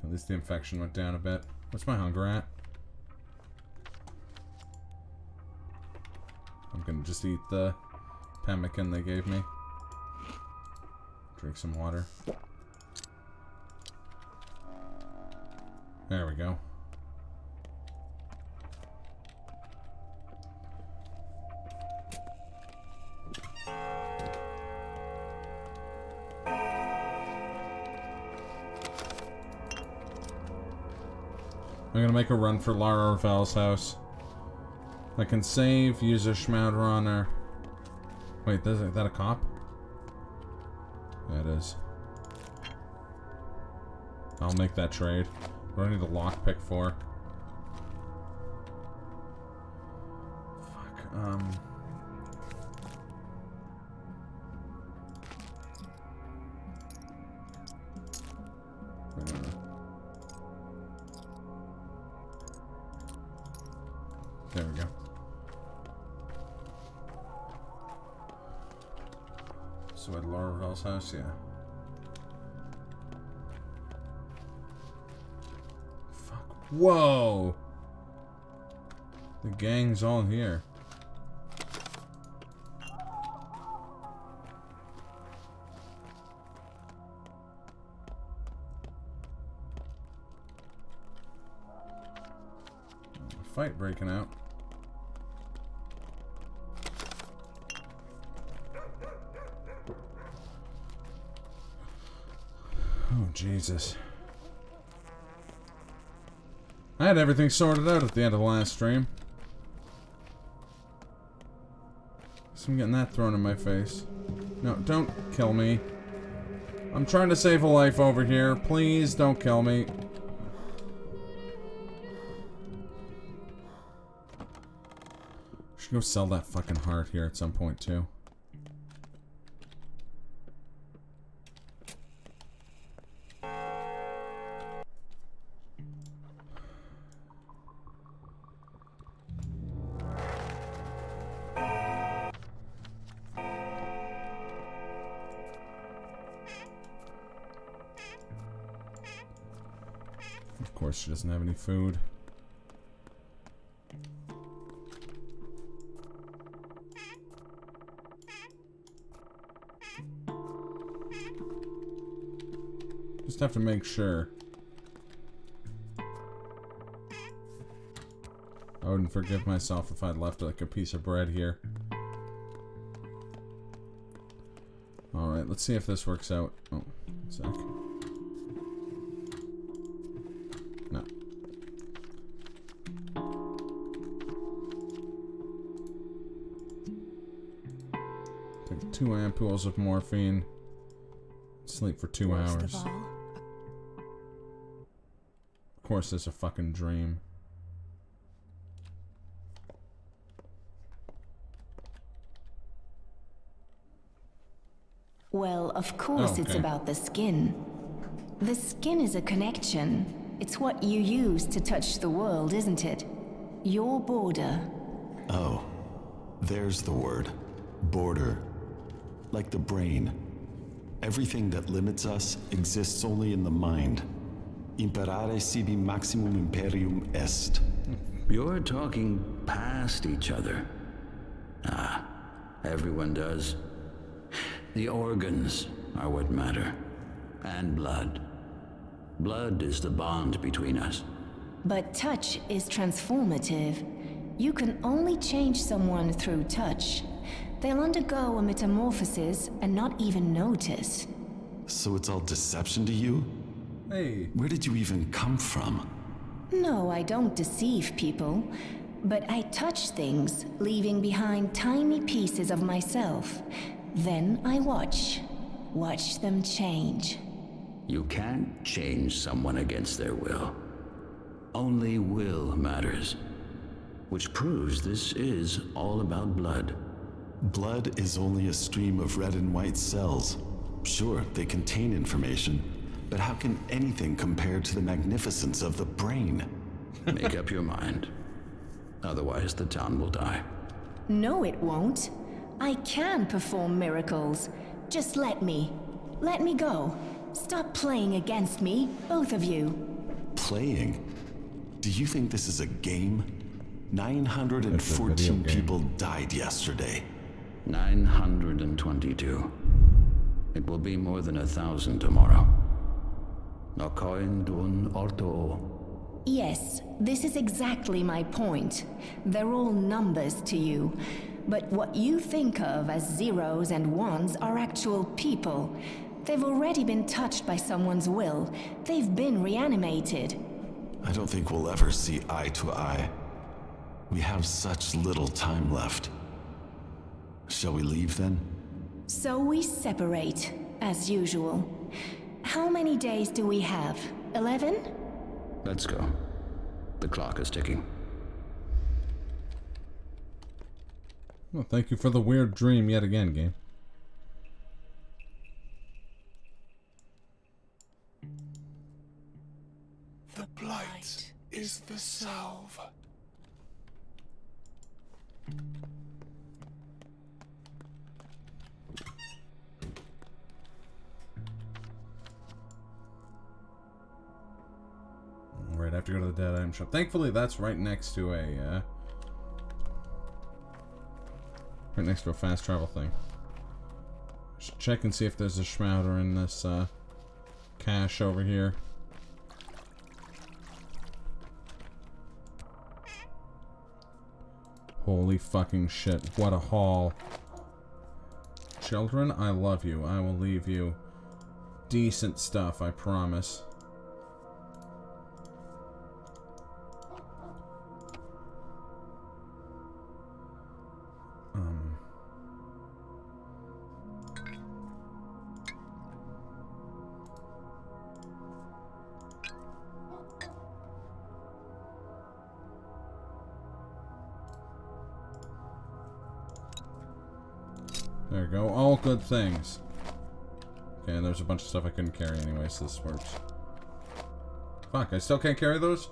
At least the infection went down a bit. What's my hunger at? I'm gonna just eat the pemmican they gave me. Drink some water. There we go. I'm gonna make a run for Lara Ravel's house. I can save, use a Schmaud runner. Wait, is that a cop? Yeah, it is. I'll make that trade. What do I need a lockpick for? Fuck, There we go. So at Laura Ravel's house, yeah. Fuck. Whoa! The gang's all here. Fight breaking out. Oh, Jesus. I had everything sorted out at the end of the last stream. So I'm getting that thrown in my face. No, don't kill me. I'm trying to save a life over here. Please don't kill me. Should go sell that fucking heart here at some point too. Of course she doesn't have any food. Just have to make sure. I wouldn't forgive myself if I'd left like a piece of bread here. Alright, let's see if this works out. Oh, 1 sec. No. Take 2 ampoules of morphine. sleep for 2 hours. Of course, it's a fucking dream. Well, of course it's about the skin. The skin is a connection. It's what you use to touch the world, isn't it? Your border. Oh, there's the word. Border. Like the brain. Everything that limits us exists only in the mind. Imperare sibi maximum imperium est. You're talking past each other. Ah, everyone does. The organs are what matter. And blood. Blood is the bond between us. But touch is transformative. You can only change someone through touch. They'll undergo a metamorphosis and not even notice. So it's all deception to you? Hey. Where did you even come from? No, I don't deceive people. But I touch things, leaving behind tiny pieces of myself. Then I watch them change. You can't change someone against their will. Only will matters. Which proves this is all about blood. Blood is only a stream of red and white cells. Sure, they contain information, but how can anything compare to the magnificence of the brain? Make up your mind. Otherwise, the town will die. No, it won't. I can perform miracles. Just let me. Let me go. Stop playing against me, both of you. Playing? Do you think this is a game? 914 people died yesterday. 922. It will be more than 1,000 tomorrow. Nokoin dun orto. Yes, this is exactly my point. They're all numbers to you. But what you think of as zeros and ones are actual people. They've already been touched by someone's will. They've been reanimated. I don't think we'll ever see eye to eye. We have such little time left. Shall we leave then? So we separate, as usual. How many days do we have? 11? Let's go. The clock is ticking. Well, thank you for the weird dream yet again, game. The blight is the salve. Right, I have to go to the dead item shop. Thankfully, that's right next to a, right next to a fast travel thing. Just check and see if there's a Shrouder in this, cache over here. Holy fucking shit, what a haul. Children, I love you. I will leave you. Decent stuff, I promise. There we go. All good things. Okay, and there's a bunch of stuff I couldn't carry anyway, so this works. Fuck, I still can't carry those?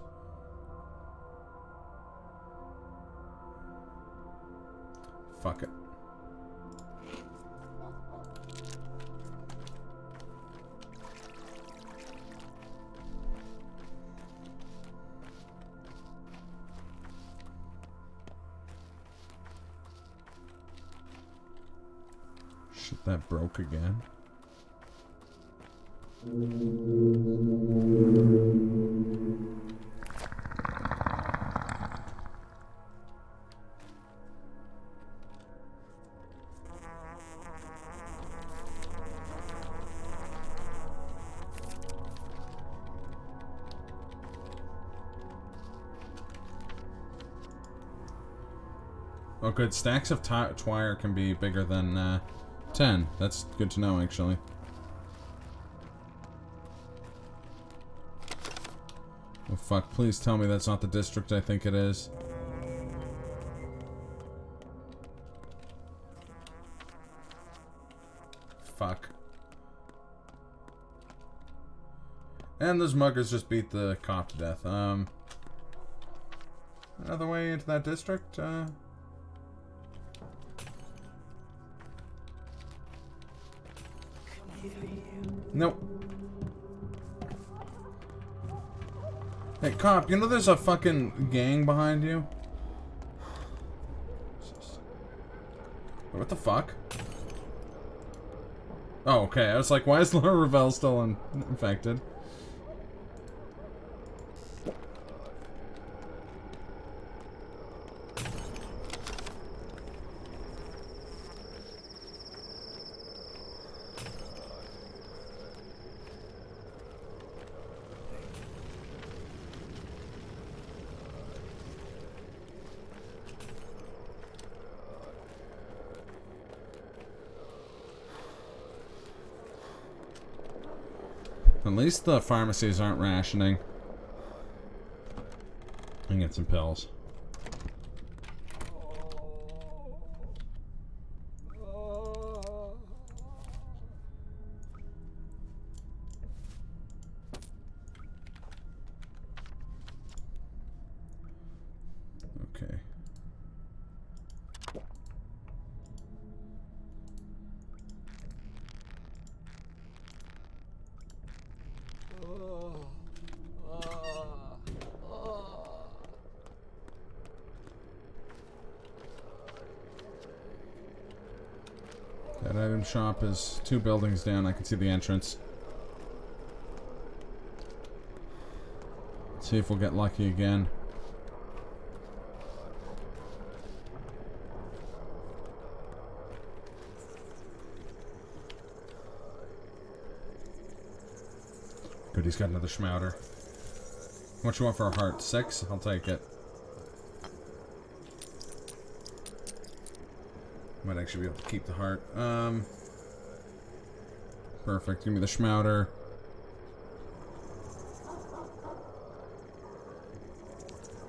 Fuck it. Shit, that broke again. Oh good, stacks of twire can be bigger than 10. That's good to know, actually. Oh fuck, please tell me that's not the district I think it is. Fuck. And those muggers just beat the cop to death. Another way into that district? Nope. Hey, cop, you know there's a fucking gang behind you? What the fuck? Oh, okay. I was like, why is Laura Ravel still infected? At least the pharmacies aren't rationing. I can get some pills. Okay. That item shop is 2 buildings down. I can see the entrance. Let's see if we'll get lucky again. Good, he's got another schmouter. How much you want for a heart? 6? I'll take it. Might actually be able to keep the heart. Perfect. Give me the schmouter.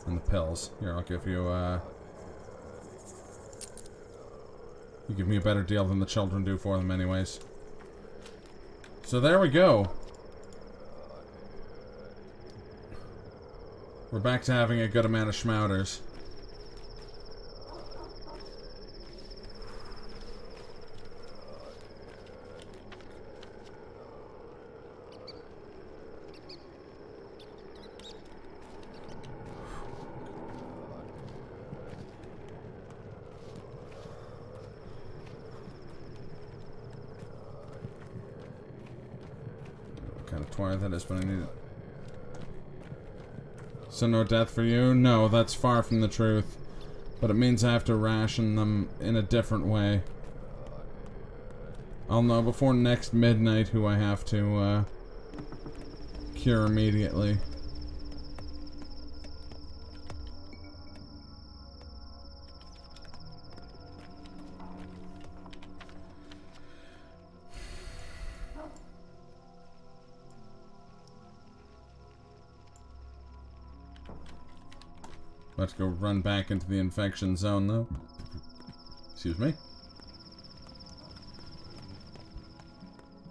And the pills. Here, I'll give you, you give me a better deal than the children do for them anyways. So there we go. We're back to having a good amount of schmouters. What kind of twire that is, but I need it. So no death for you? No, that's far from the truth. But it means I have to ration them in a different way. I'll know before next midnight who I have to, cure immediately. Let's go run back into the infection zone, though. Excuse me.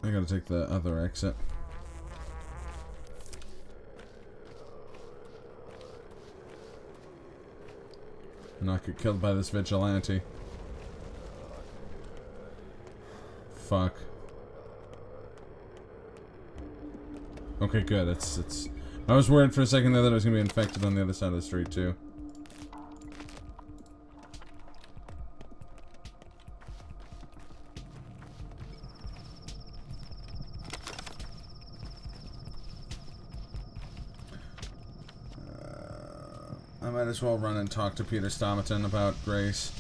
I gotta take the other exit. Not get killed by this vigilante. Fuck. Okay, good. It's. I was worried for a second there that I was gonna be infected on the other side of the street too. I might as well run and talk to Peter Stomaton about Grace.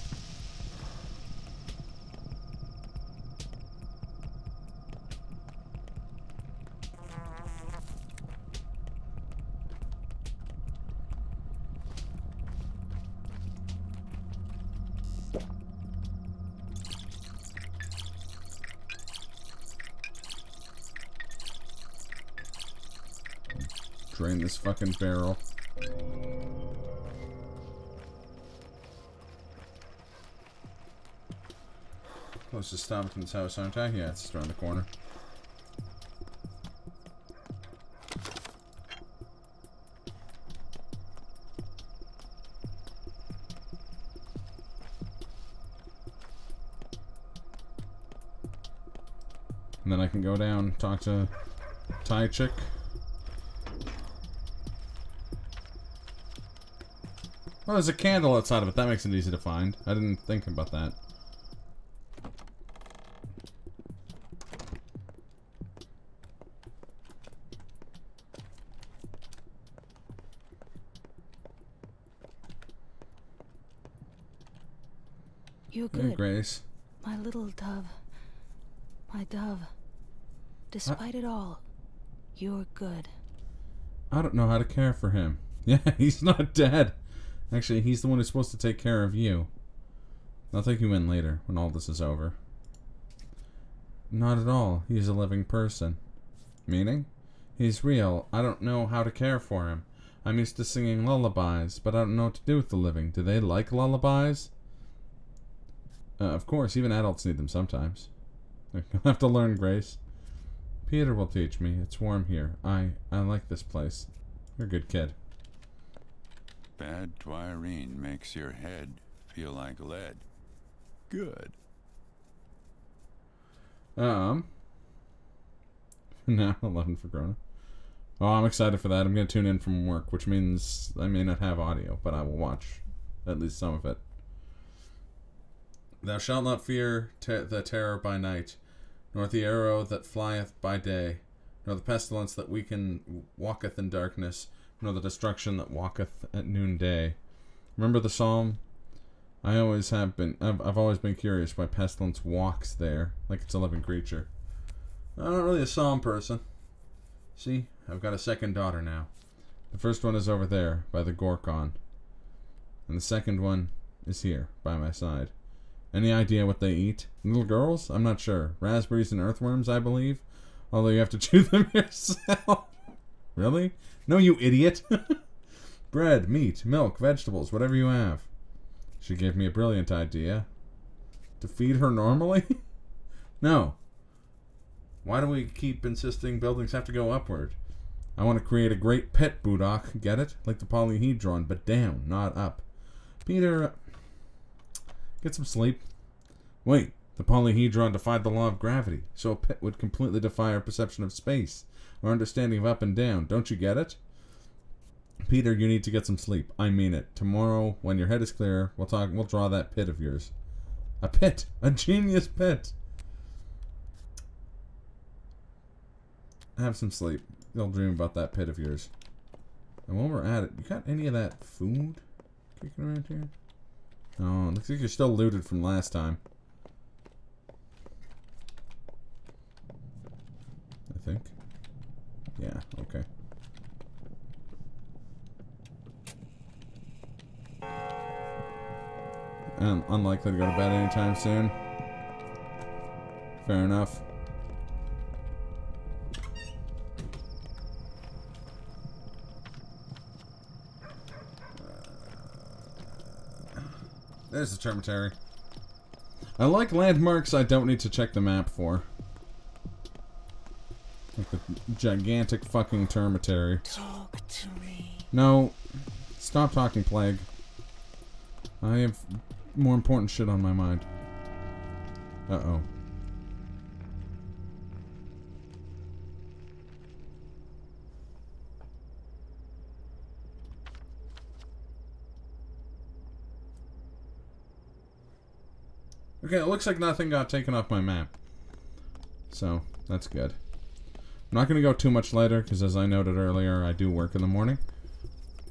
Drain this fucking barrel. Closest Stompton's house, aren't I? Yeah, it's just around the corner. And then I can go down, talk to Thai chick. Oh, there's a candle outside of it. That makes it easy to find. I didn't think about that. You're good. Hey, Grace. My little dove. My dove. Despite it all, you're good. I don't know how to care for him. Yeah, he's not dead. Actually, he's the one who's supposed to take care of you. I'll take you in later, when all this is over. Not at all. He's a living person. Meaning? He's real. I don't know how to care for him. I'm used to singing lullabies, but I don't know what to do with the living. Do they like lullabies? Of course, even adults need them sometimes. You'll have to learn, Grace. Peter will teach me. It's warm here. I like this place. You're a good kid. Bad Twirene makes your head feel like lead. Good. Now 11 for Grona. Oh, I'm excited for that. I'm going to tune in from work, which means I may not have audio, but I will watch at least some of it. Thou shalt not fear the terror by night, nor the arrow that flieth by day, nor the pestilence that walketh in darkness, nor the destruction that walketh at noonday. Remember the psalm? I've always been curious why pestilence walks there, like it's a living creature. I'm not really a psalm person. See, I've got a second daughter now. The first one is over there, by the Gorkon. And the second one is here, by my side. Any idea what they eat? Little girls? I'm not sure. Raspberries and earthworms, I believe. Although you have to chew them yourself. Really? No, you idiot. Bread, meat, milk, vegetables, whatever you have. She gave me a brilliant idea. To feed her normally? No. Why do we keep insisting buildings have to go upward? I want to create a great pit, Budok. Get it? Like the polyhedron, but down, not up. Peter... Get some sleep. Wait, the polyhedron defied the law of gravity, so a pit would completely defy our perception of space, our understanding of up and down. Don't you get it? Peter, you need to get some sleep. I mean it. Tomorrow, when your head is clear, we'll draw that pit of yours. A pit! A genius pit! Have some sleep. You'll dream about that pit of yours. And while we're at it, you got any of that food kicking around here? Oh, looks like you're still looted from last time. I think. Yeah, okay. And unlikely to go to bed anytime soon. Fair enough. There's the termitary. I like landmarks I don't need to check the map for. Like the gigantic fucking termitary. Talk to me. No. Stop talking, Plague. I have more important shit on my mind. Uh-oh. Okay, it looks like nothing got taken off my map. So, that's good. I'm not going to go too much later, because as I noted earlier, I do work in the morning.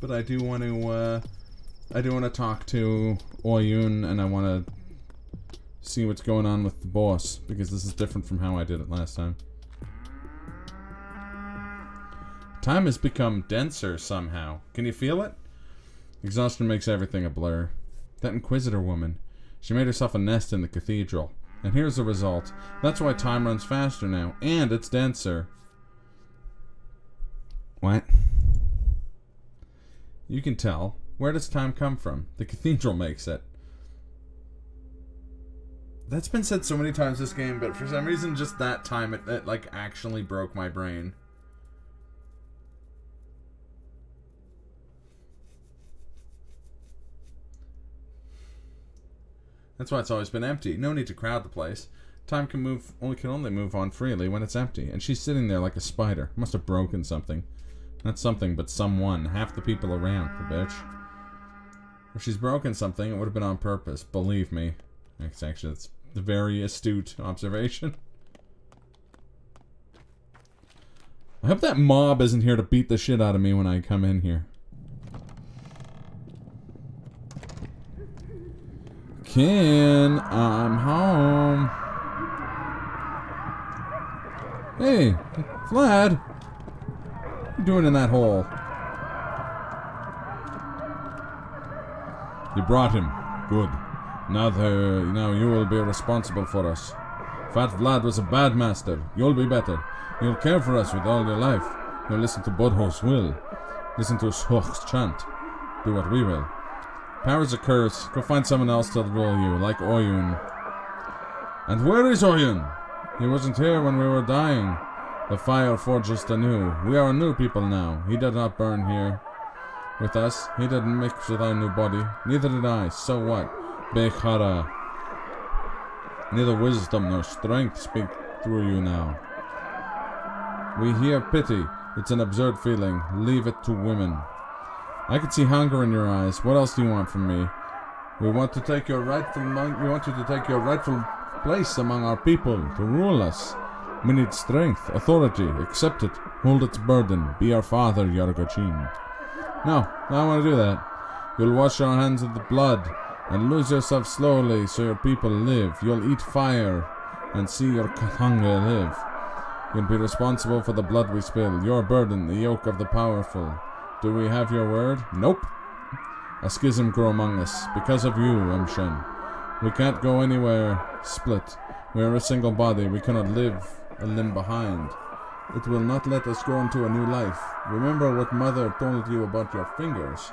But I do want to talk to Oyun, and I want to see what's going on with the boss, because this is different from how I did it last time. Time has become denser somehow. Can you feel it? Exhaustion makes everything a blur. That Inquisitor woman. She made herself a nest in the cathedral. And here's the result. That's why time runs faster now. And it's denser. What? You can tell. Where does time come from? The cathedral makes it. That's been said so many times this game, but for some reason, just that time, it like, actually broke my brain. That's why it's always been empty. No need to crowd the place. Time can only move on freely when it's empty. And she's sitting there like a spider. Must have broken something. Not something, but someone. Half the people around, the bitch. If she's broken something, it would have been on purpose. Believe me. That's a very astute observation. I hope that mob isn't here to beat the shit out of me when I come in here. Ken, I'm home. Hey, Vlad. What are you doing in that hole? You brought him. Good. Now you will be responsible for us. Fat Vlad was a bad master. You'll be better. You'll care for us with all your life. You'll listen to Bodho's will. Listen to Soch's chant. Do what we will. Power's a curse. Go find someone else to rule you, like Oyun. And where is Oyun? He wasn't here when we were dying. The fire forged us anew. We are a new people now. He did not burn here with us. He didn't mix with our new body. Neither did I. So what? Bechara. Neither wisdom nor strength speak through you now. We hear pity. It's an absurd feeling. Leave it to women. I can see hunger in your eyes. What else do you want from me? We want you to take your rightful place among our people, to rule us. We need strength, authority. Accept it. Hold its burden. Be our father, Yargachin. No, I don't want to do that. You'll wash your hands of the blood and lose yourself slowly so your people live. You'll eat fire and see your Katanga live. You'll be responsible for the blood we spill. Your burden, the yoke of the powerful. Do we have your word? Nope. A schism grew among us. Because of you, Emshen. We can't go anywhere. Split. We are a single body. We cannot leave a limb behind. It will not let us grow into a new life. Remember what Mother told you about your fingers.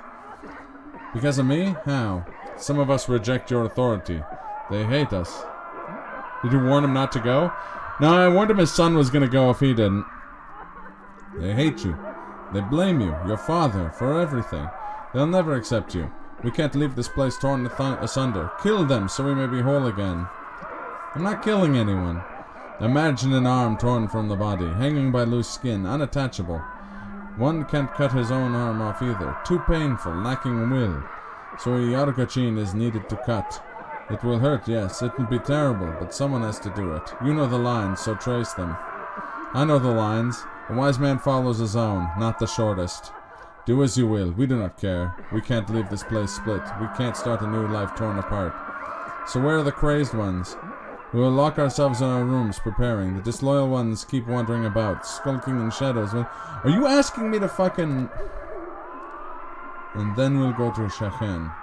Because of me? How? Some of us reject your authority. They hate us. Did you warn him not to go? No, I warned him his son was going to go if he didn't. They hate you. They blame you, your father, for everything. They'll never accept you. We can't leave this place torn asunder. Kill them so we may be whole again. I'm not killing anyone. Imagine an arm torn from the body, hanging by loose skin, unattachable. One can't cut his own arm off either. Too painful, lacking will. So a Yargachin is needed to cut. It will hurt, yes, it will be terrible, but someone has to do it. You know the lines, so trace them. I know the lines. A wise man follows his own, not the shortest. Do as you will, we do not care. We can't leave this place split. We can't start a new life torn apart. So where are the crazed ones? We will lock ourselves in our rooms, preparing. The disloyal ones keep wandering about, skulking in shadows. Are you asking me to fucking... And then we'll go to Shachan.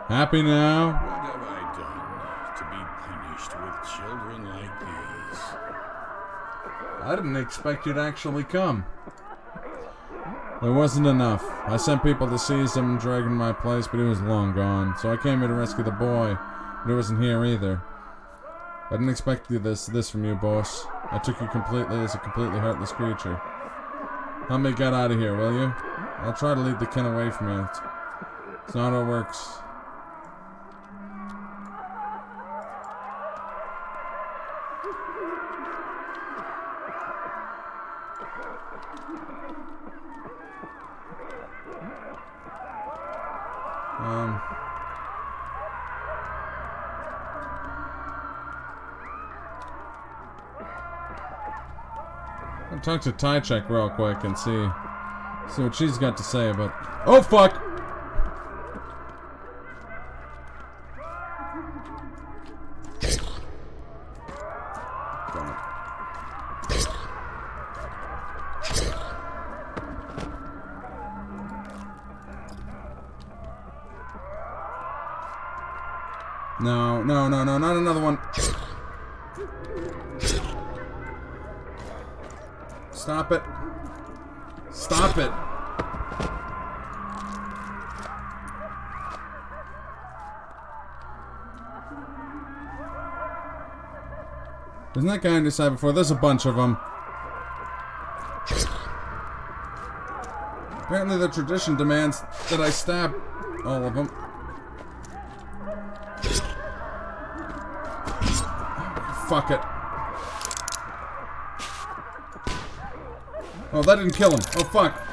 Happy now? What have I done to be punished with children like these? I didn't expect you to actually come. There wasn't enough. I sent people to seize him and drag him to my place, but he was long gone. So I came here to rescue the boy, but he wasn't here either. I didn't expect this from you, boss. I took you completely as a completely heartless creature. Help me get out of here, will you? I'll try to lead the kin away from you. It's not how it works. I'll talk to Tychek real quick and see what she's got to say about... Oh, fuck! No, not another one. Stop it. Stop it. Isn't that guy on your side before? There's a bunch of them. Apparently the tradition demands that I stab all of them. Fuck it. Oh, that didn't kill him. Oh, fuck.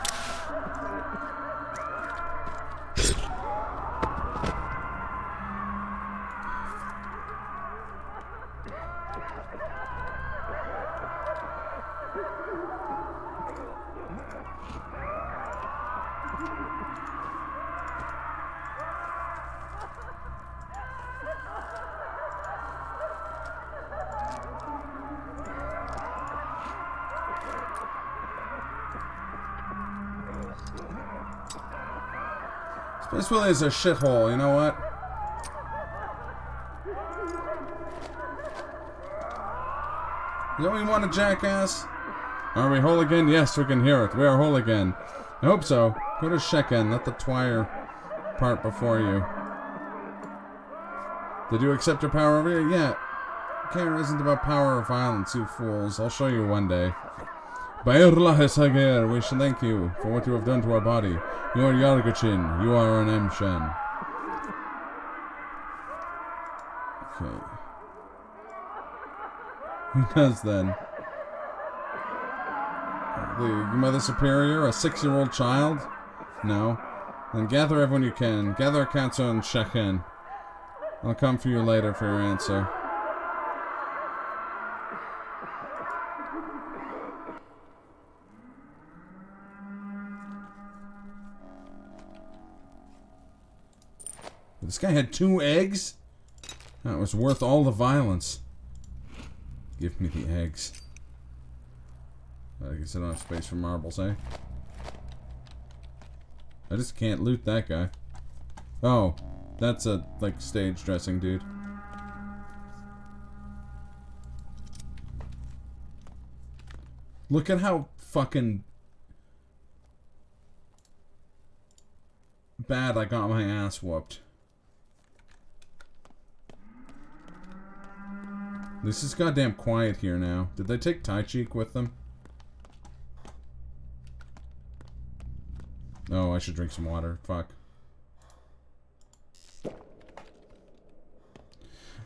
Space Willie is a shithole, you know what? Is that what you want, a jackass? Are we whole again? Yes, we can hear it. We are whole again. I hope so. Go to Shekin, let the twire part before you. Did you accept your power over here? Yeah. Care isn't about power or violence, you fools. I'll show you one day. Bairlahes we shall thank you for what you have done to our body. You are Yargachin. You are an Emshen. Okay. Who does then? The Mother Superior? A 6-year-old child? No. Then gather everyone you can. Gather a council and check in. I'll come for you later for your answer. This guy had 2 eggs? That was worth all the violence. Give me the eggs. I guess I don't have space for marbles, eh? I just can't loot that guy. Oh, that's a, like, stage dressing dude. Look at how fucking bad I got my ass whooped. This is goddamn quiet here now. Did they take Tai Cheek with them? Oh, I should drink some water. Fuck.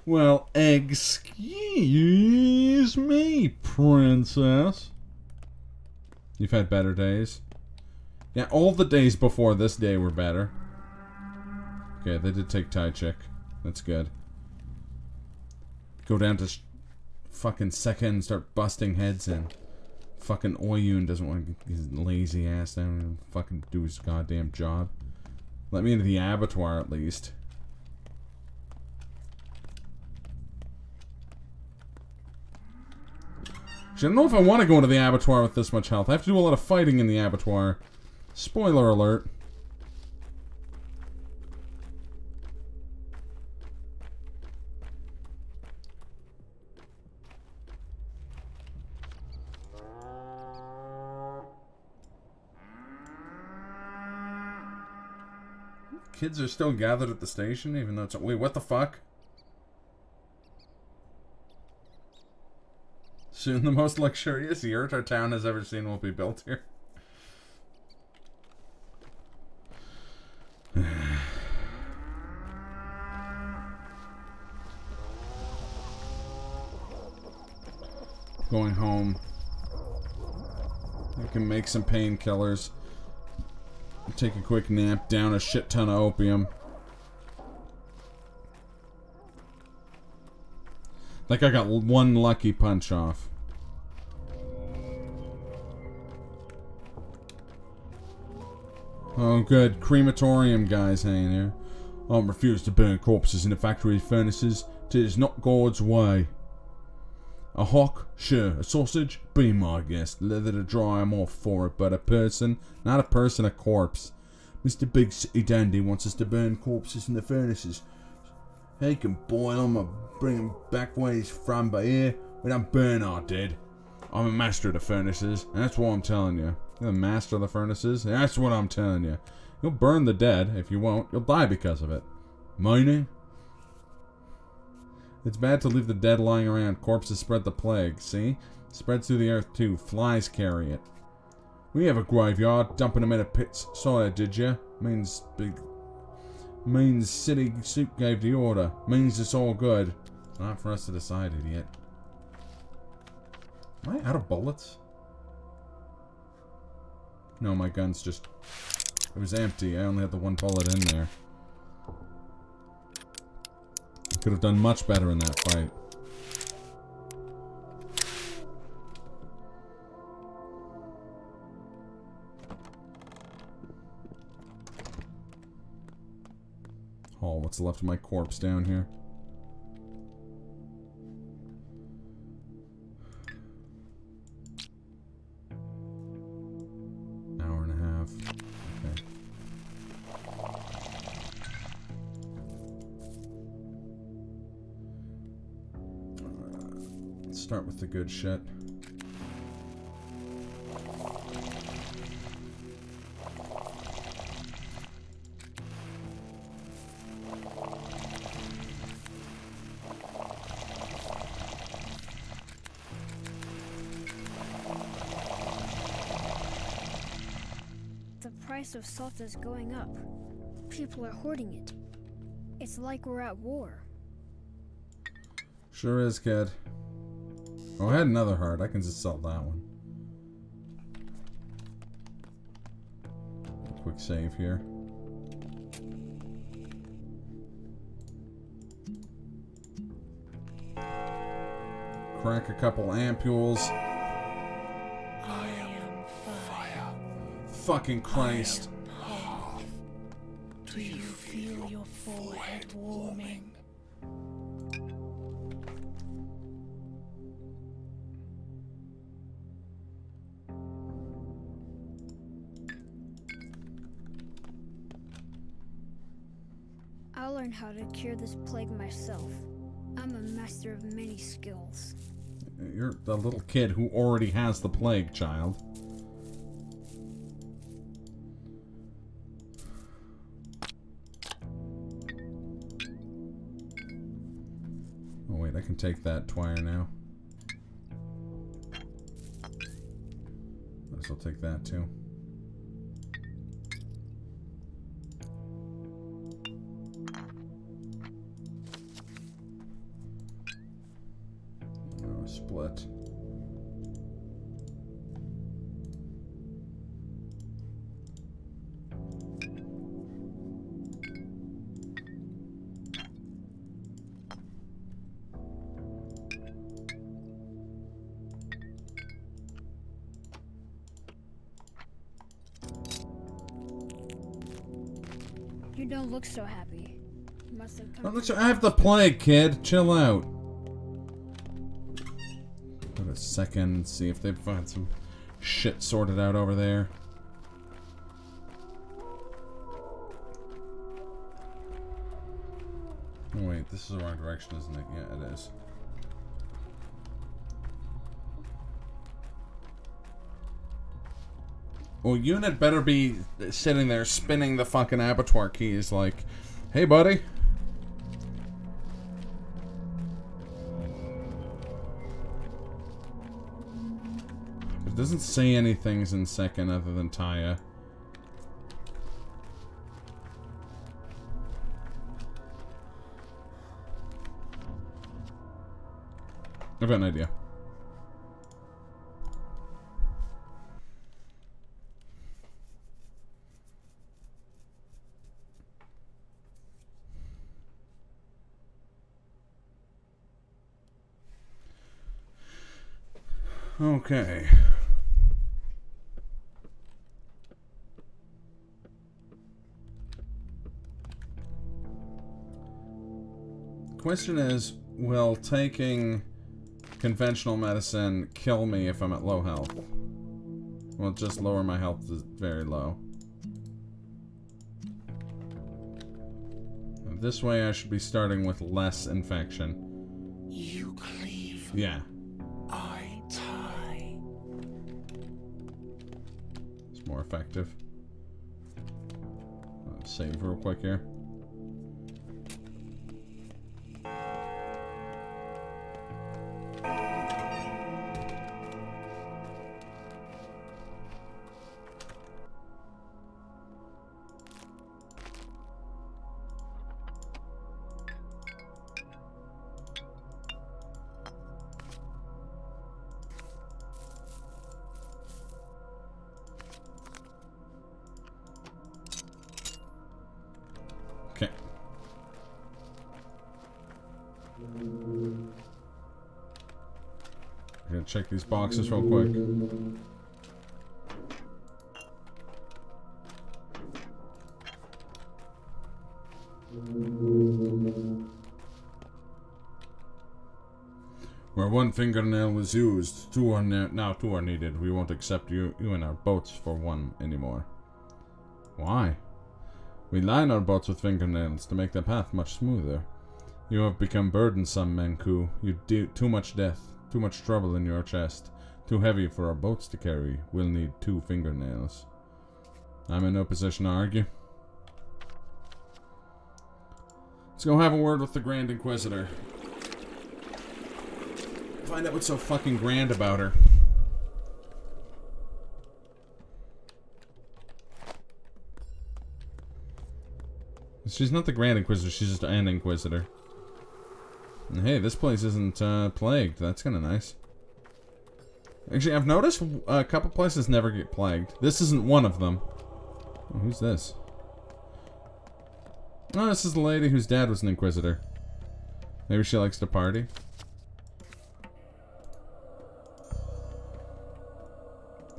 Well, excuse me, princess. You've had better days? Yeah, all the days before this day were better. Okay, they did take Tai Cheek. That's good. Go down to fucking Second and start busting heads in. Fucking Oyun doesn't want to get his lazy ass down and fucking do his goddamn job. Let me into the abattoir at least. I don't know if I want to go into the abattoir with this much health. I have to do a lot of fighting in the abattoir. Spoiler alert. Kids are still gathered at the station, even though it's... Wait, what the fuck? Soon the most luxurious yurt our town has ever seen will be built here. Going home. I can make some painkillers. Take a quick nap, down a shit ton of opium. Like I got one lucky punch off. Oh good, crematorium guys hanging here. I refuse to burn corpses in the factory furnaces. It is not God's way. A hock? Sure. A sausage? Be my guest. Leather to dry, I'm all for it. But a person? Not a person, a corpse. Mr. Big City Dandy wants us to burn corpses in the furnaces. He can boil them or bring them back where he's from, but here, We don't burn our dead. I'm a master of the furnaces, and that's what I'm telling you. You're the master of the furnaces? That's what I'm telling you. You'll burn the dead. If you won't, you'll die because of it. Mining? It's bad to leave the dead lying around. Corpses spread the plague, see? Spreads through the earth too. Flies carry it. We have a graveyard. Dumping them in a pit. Saw that, did you? Means City Soup gave the order. Means it's all good. Not for us to decide it yet. Am I out of bullets? No, my gun's just... It was empty. I only had the one bullet in there. Could have done much better in that fight. Oh, what's left of my corpse down here? Hour and a half. Okay. Let's start with the good shit. The price of salt is going up. People are hoarding it. It's like we're at war. Sure is, kid. Oh, I had another heart. I can just sell that one. Quick save here. Crack a couple ampules. I am fire. Fucking Christ. Do you feel your forehead warming? I'll learn how to cure this plague myself. I'm a master of many skills. You're the little kid who already has the plague, child. Oh wait, I can take that twire now. I guess I'll take that too. Oh, split. You don't look so happy. Must have come. I have the plague, kid. Chill out. Wait a second. See if they've found some shit sorted out over there. Oh wait, this is the wrong direction, isn't it? Yeah, it is. Well, Unit better be sitting there spinning the fucking abattoir keys like, hey, buddy. It doesn't say anything's in second other than Taya. I've got an idea. Okay. Question is, will taking conventional medicine kill me if I'm at low health? Will it just lower my health to very low? This way I should be starting with less infection. You cleave. Yeah. more effective. Save real quick here. Check these boxes real quick. Where one fingernail was used, now two are needed. We won't accept you in our boats for one anymore. Why? We line our boats with fingernails to make the path much smoother. You have become burdensome, Manku. You do too much death. Too much trouble in your chest. Too heavy for our boats to carry. We'll need 2 fingernails. I'm in no position to argue. Let's go have a word with the Grand Inquisitor. Find out what's so fucking grand about her. She's not the Grand Inquisitor, she's just an Inquisitor. And hey, this place isn't plagued. That's kind of nice. Actually, I've noticed a couple places never get plagued. This isn't one of them. Oh, who's this? Oh, this is the lady whose dad was an Inquisitor. Maybe she likes to party.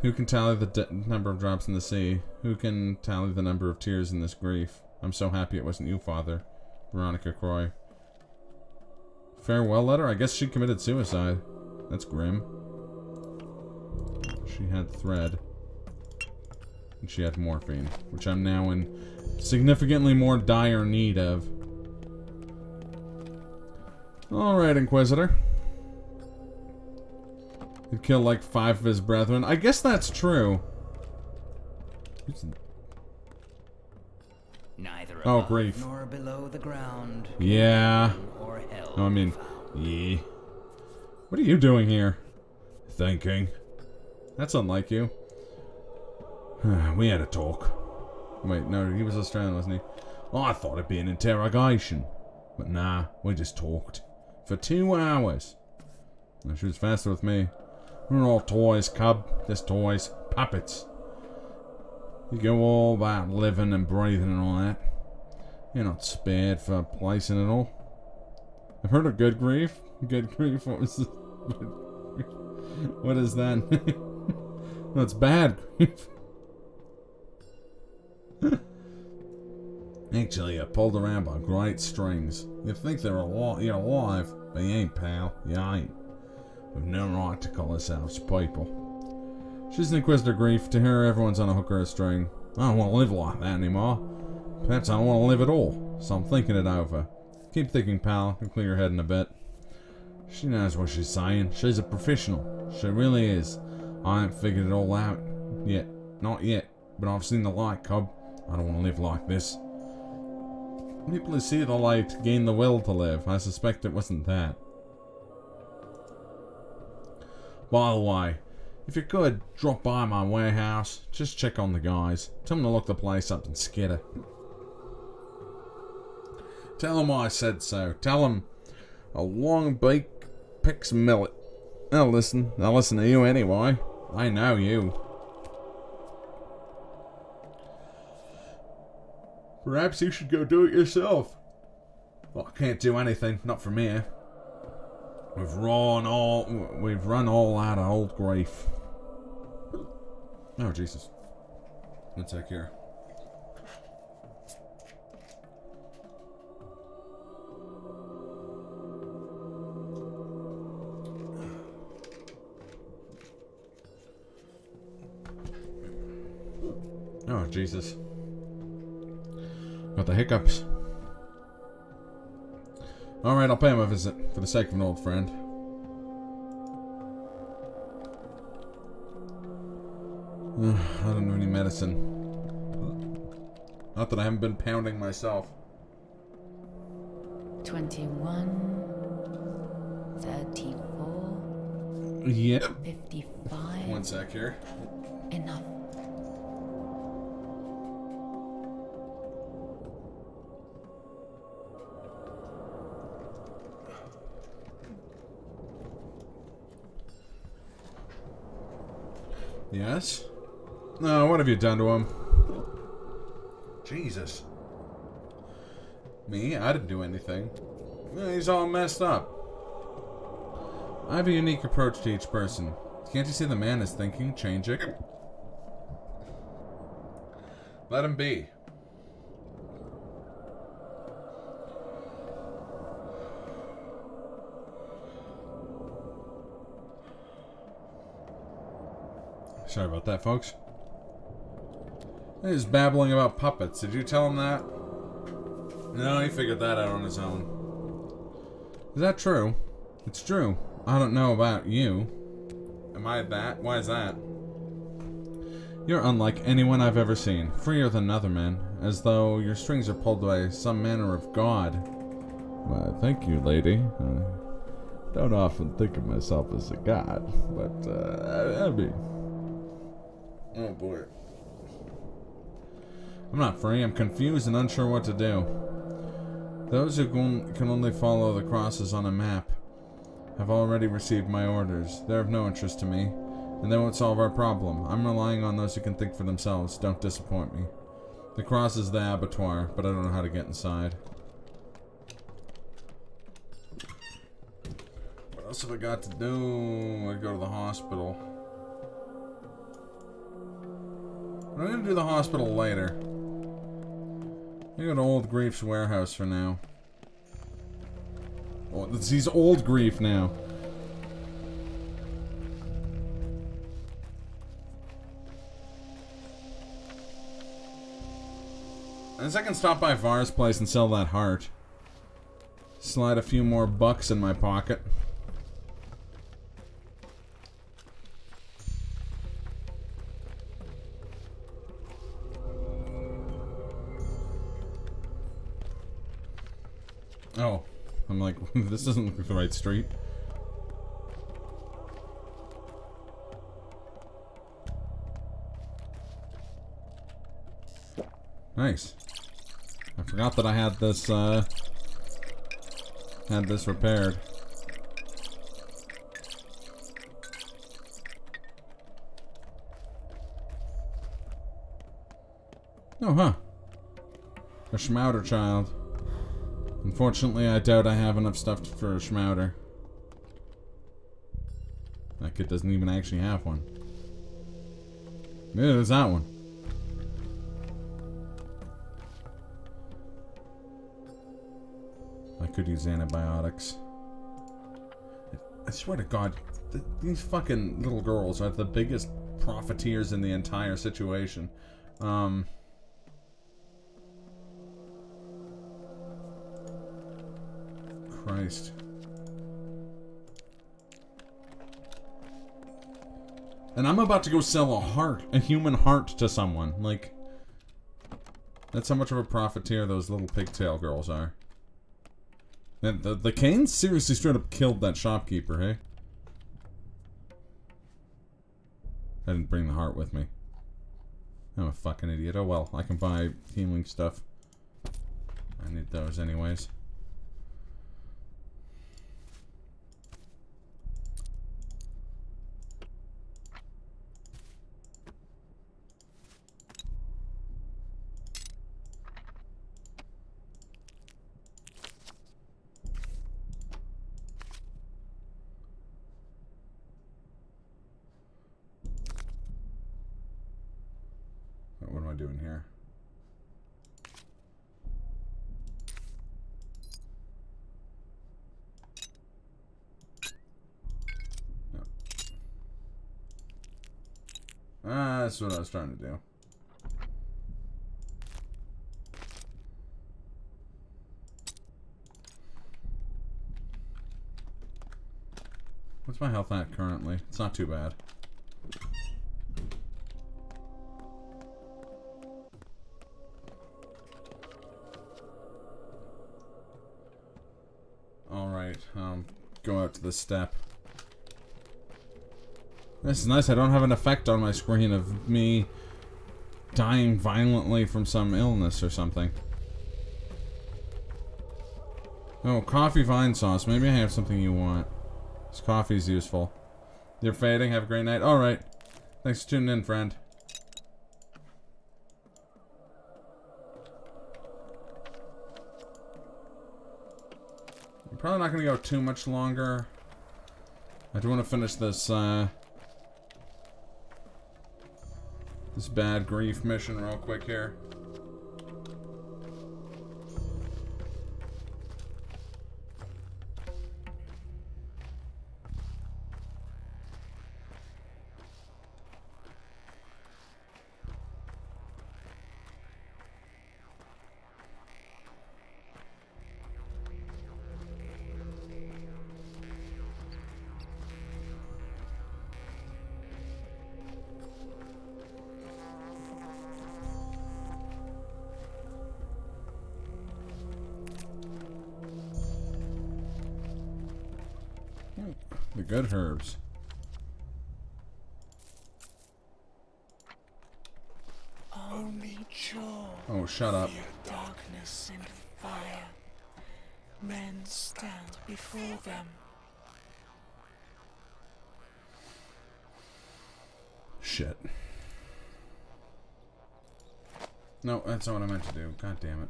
Who can tally the number of drops in the sea? Who can tally the number of tears in this grief? I'm so happy it wasn't you, Father. Veronica Croy. Farewell letter? I guess she committed suicide. That's grim. She had thread. And she had morphine, which I'm now in significantly more dire need of. Alright, Inquisitor. He'd kill like 5 of his brethren. I guess that's true. Neither oh, grief. Nor below the ground. Yeah. Or hell Oh, I mean, yeah. What are you doing here? Thinking. That's unlike you. We had a talk. Wait, no, he was Australian, wasn't he? Oh, I thought it'd be an interrogation. But nah, we just talked. For 2 hours. No, she was faster with me. We're all toys, cub. Just toys. Puppets. You go all about living and breathing and all that. You're not spared for a place in it all. I've heard of good grief. Good grief? What was this? What is that? No, it's bad grief. Actually, you're pulled around by great strings. You think you're alive, but you ain't, pal. You ain't. We've no right to call ourselves people. She's an Inquisitor grief. To her, everyone's on a hook or a string. I don't want to live like that anymore. Perhaps I don't want to live at all. So I'm thinking it over. Keep thinking, pal, and clear your head in a bit. She knows what she's saying. She's a professional. She really is. I ain't figured it all out yet. Not yet. But I've seen the light, cub. I don't want to live like this. People who see the light gain the will to live. I suspect it wasn't that. By the way, if you could, drop by my warehouse. Just check on the guys. Tell them to look the place up and skitter. Tell them I said so. Tell them a long beak picks millet. I'll listen to you anyway. I know you. Perhaps you should go do it yourself. Well, I can't do anything. Not from here. We've run all out of old grief. Oh, Jesus. One sec here. Oh, Jesus. Got the hiccups. Alright, I'll pay him a visit, for the sake of an old friend. I don't know any medicine. Not that I haven't been pounding myself. 21, 34. Yep. 55. One sec here. Enough. Yes? No, what have you done to him? Jesus. Me? I didn't do anything. He's all messed up. I have a unique approach to each person. Can't you see the man is thinking, changing? Let him be. Sorry about that, folks. He's babbling about puppets. Did you tell him that? No, he figured that out on his own. Is that true? It's true. I don't know about you. Am I that? Why is that? You're unlike anyone I've ever seen. Freer than other men. As though your strings are pulled by some manner of god. Why, thank you, lady. I don't often think of myself as a god, but, I mean... Oh boy. I'm not free. I'm confused and unsure what to do. Those who can only follow the crosses on a map have already received my orders. They're of no interest to me, and they won't solve our problem. I'm relying on those who can think for themselves. Don't disappoint me. The cross is the abattoir, but I don't know how to get inside. What else have I got to do? I go to the hospital. I'm gonna do the hospital later. I go to Old Grief's warehouse for now. Oh, he's Old Grief now. I guess I can stop by Var's place and sell that heart. Slide a few more bucks in my pocket. Oh, I'm like, this doesn't look like the right street. Nice. I forgot that I had this repaired. Oh, huh. A Schmouder child. Unfortunately, I doubt I have enough stuff for a Schmouder. That kid doesn't even actually have one. Yeah, there's that one. I could use antibiotics. I swear to God, these fucking little girls are the biggest profiteers in the entire situation. Christ. And I'm about to go sell a human heart to someone. Like, that's how much of a profiteer those little pigtail girls are. And the Canes seriously straight up killed that shopkeeper, hey? I didn't bring the heart with me. I'm a fucking idiot. Oh well, I can buy healing stuff. I need those anyways. What am I doing here? No. That's what I was trying to do. What's my health at currently? It's not too bad. Go out to the step. This is nice. I don't have an effect on my screen of me dying violently from some illness or something. Oh, coffee vine sauce. Maybe I have something you want. This coffee's useful. You're fading. Have a great night. Alright. Thanks for tuning in, friend. I'm probably not going to go too much longer. I do want to finish this, this bad grief mission real quick here. The good herbs. Only joy. Oh, shut up. Darkness and fire. Men stand before them. Shit. No, that's not what I meant to do. God damn it.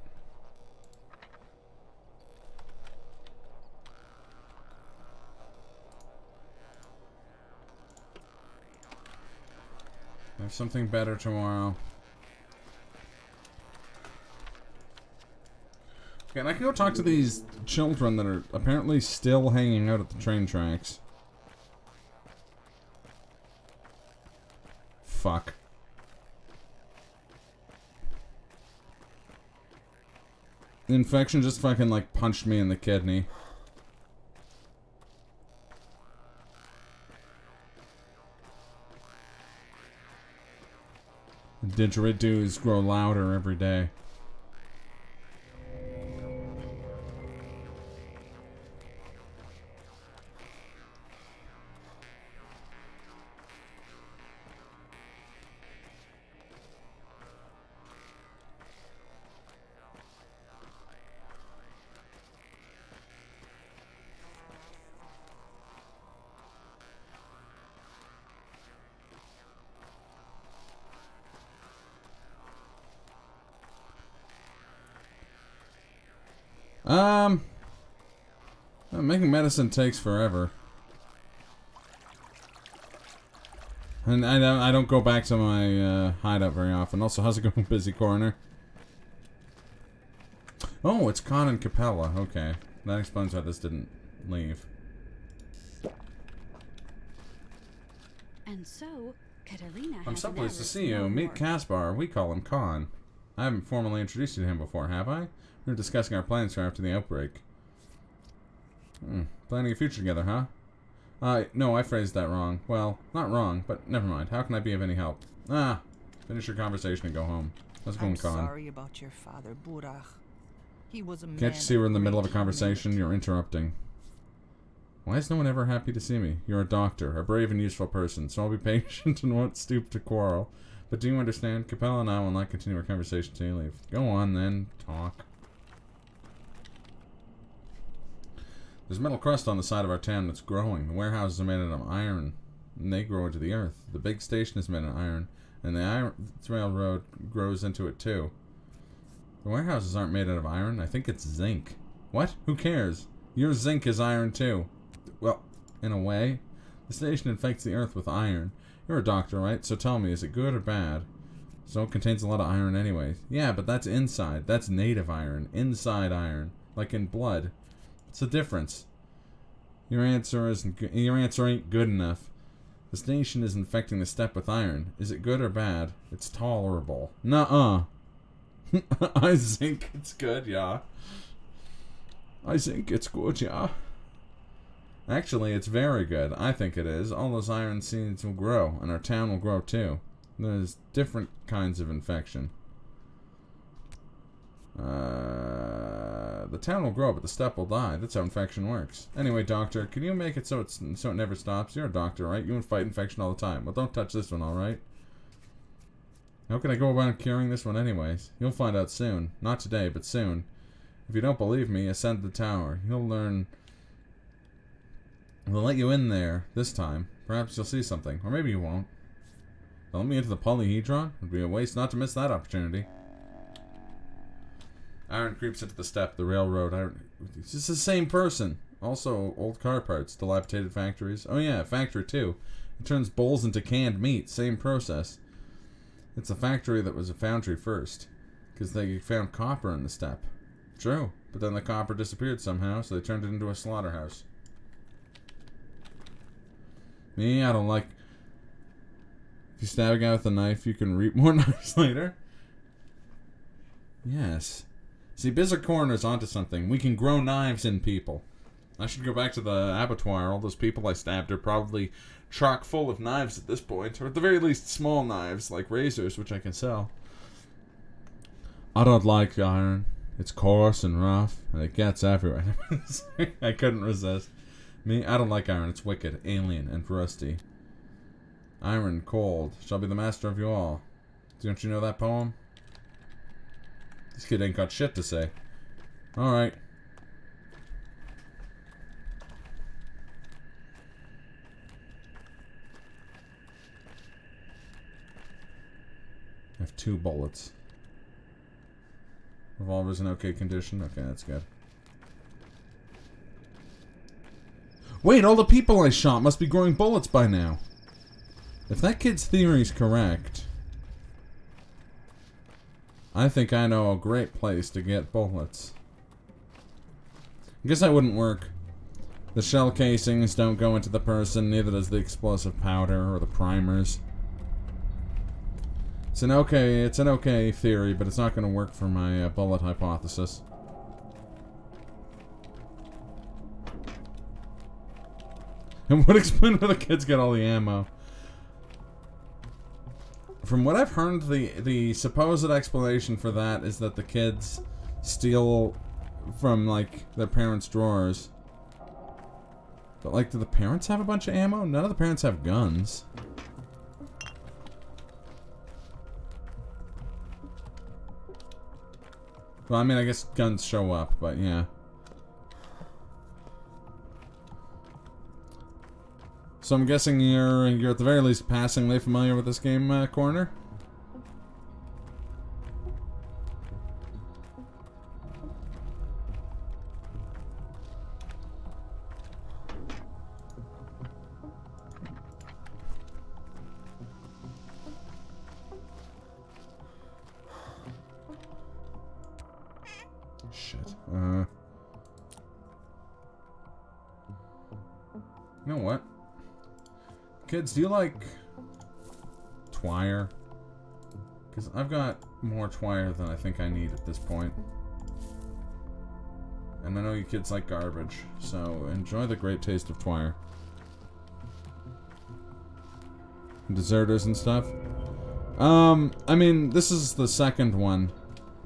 Have something better tomorrow. Okay, and I can go talk to these children that are apparently still hanging out at the train tracks. Fuck. The infection just fucking like punched me in the kidney. Didgeridoos grow louder every day. Making medicine takes forever. And I don't go back to my hideout very often. Also, how's it going, Busy Coroner? Oh, it's Con and Capella. Okay. That explains why this didn't leave. And so, Katerina has I'm so an pleased to Eris see you. no Meet more. Caspar. We call him Con. I haven't formally introduced you to him before, have I? We were discussing our plans for after the outbreak. Planning a future together, huh? No, I phrased that wrong. Well, not wrong, but never mind. How can I be of any help? Finish your conversation and go home. Let's go, I'm Con. sorry about your father, Burach. He was a man. Can't you see we're in the middle of a great conversation? You're interrupting. Why is no one ever happy to see me? You're a doctor, a brave and useful person, so I'll be patient and won't stoop to quarrel. But do you understand? Capella and I will not continue our conversation until you leave. Go on, then. Talk. There's metal crust on the side of our town that's growing. The warehouses are made out of iron, and they grow into the earth. The big station is made of iron, and the iron railroad grows into it too. The warehouses aren't made out of iron. I think it's zinc. What? Who cares? Your zinc is iron too. Well, in a way. The station infects the earth with iron. You're a doctor, right? So tell me, is it good or bad? So it contains a lot of iron anyways. Yeah, but that's inside. That's native iron. Inside iron. Like in blood. What's the difference? Your answer ain't good enough. The station is infecting the steppe with iron. Is it good or bad? It's tolerable. Nuh-uh. I think it's good, yeah. I think it's good, yeah. Actually, it's very good. I think it is. All those iron seeds will grow, and our town will grow too. There's different kinds of infection. The town will grow, but the steppe will die. That's how infection works. Anyway, doctor, can you make it so it never stops? You're a doctor, right? You fight infection all the time. Well, don't touch this one, alright? How can I go about curing this one anyways? You'll find out soon. Not today, but soon. If you don't believe me, ascend the tower. You'll learn... They'll let you in there this time. Perhaps you'll see something. Or maybe you won't. They'll let me into the polyhedron? It would be a waste not to miss that opportunity. Iron creeps into the steppe, the railroad. It's just the same person. Also, old car parts, dilapidated factories. Oh yeah, factory too. It turns bulls into canned meat. Same process. It's a factory that was a foundry first. Because they found copper in the steppe. True. But then the copper disappeared somehow, so they turned it into a slaughterhouse. Me, I don't like... If you stab a guy with a knife, you can reap more knives later. Yes. See, Bizarre Coroner's onto something. We can grow knives in people. I should go back to the abattoir. All those people I stabbed are probably chock full of knives at this point. Or at the very least, small knives, like razors, which I can sell. I don't like iron. It's coarse and rough, and it gets everywhere. I couldn't resist. Me, I don't like iron. It's wicked, alien, and rusty. Iron, cold, shall be the master of you all. Don't you know that poem? This kid ain't got shit to say. Alright. I have 2 bullets. Revolver's in okay condition. Okay, that's good. Wait, all the people I shot must be growing bullets by now. If that kid's theory's correct, I think I know a great place to get bullets. I guess that wouldn't work. The shell casings don't go into the person, neither does the explosive powder or the primers. It's an okay theory, but it's not going to work for my bullet hypothesis. And would explain where the kids get all the ammo. From what I've heard, the supposed explanation for that is that the kids steal from, like, their parents' drawers. But, like, do the parents have a bunch of ammo? None of the parents have guns. Well, I mean, I guess guns show up, but yeah. So I'm guessing you're at the very least passingly familiar with this game, Coroner? Shit. You know what? Kids, do you like twire? Because I've got more twire than I think I need at this point. And I know you kids like garbage, so enjoy the great taste of twire. Deserters and stuff. I mean, this is the second one.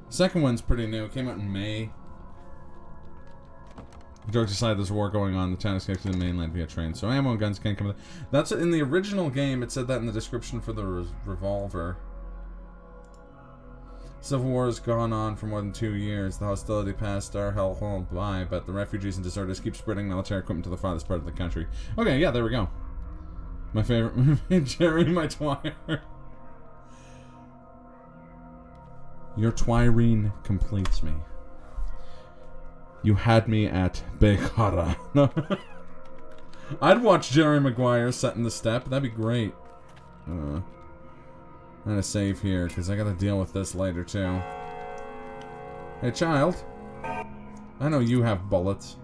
Second one's pretty new. It came out in May. Jokes aside, there's a war going on. The town escapes to the mainland via train, so ammo and guns can't come. That's in the original game. It said that in the description for the revolver. Civil war has gone on for more than 2 years. The hostility past our hellhole by, but the refugees and deserters keep spreading military equipment to the farthest part of the country. Okay, yeah, there we go. My favorite movie, Jerry Maguire. Your twirine completes me. You had me at Bekara. No. I'd watch Jerry Maguire set in the steppe. That'd be great. I'm gonna save here, because I gotta deal with this later, too. Hey, child. I know you have bullets.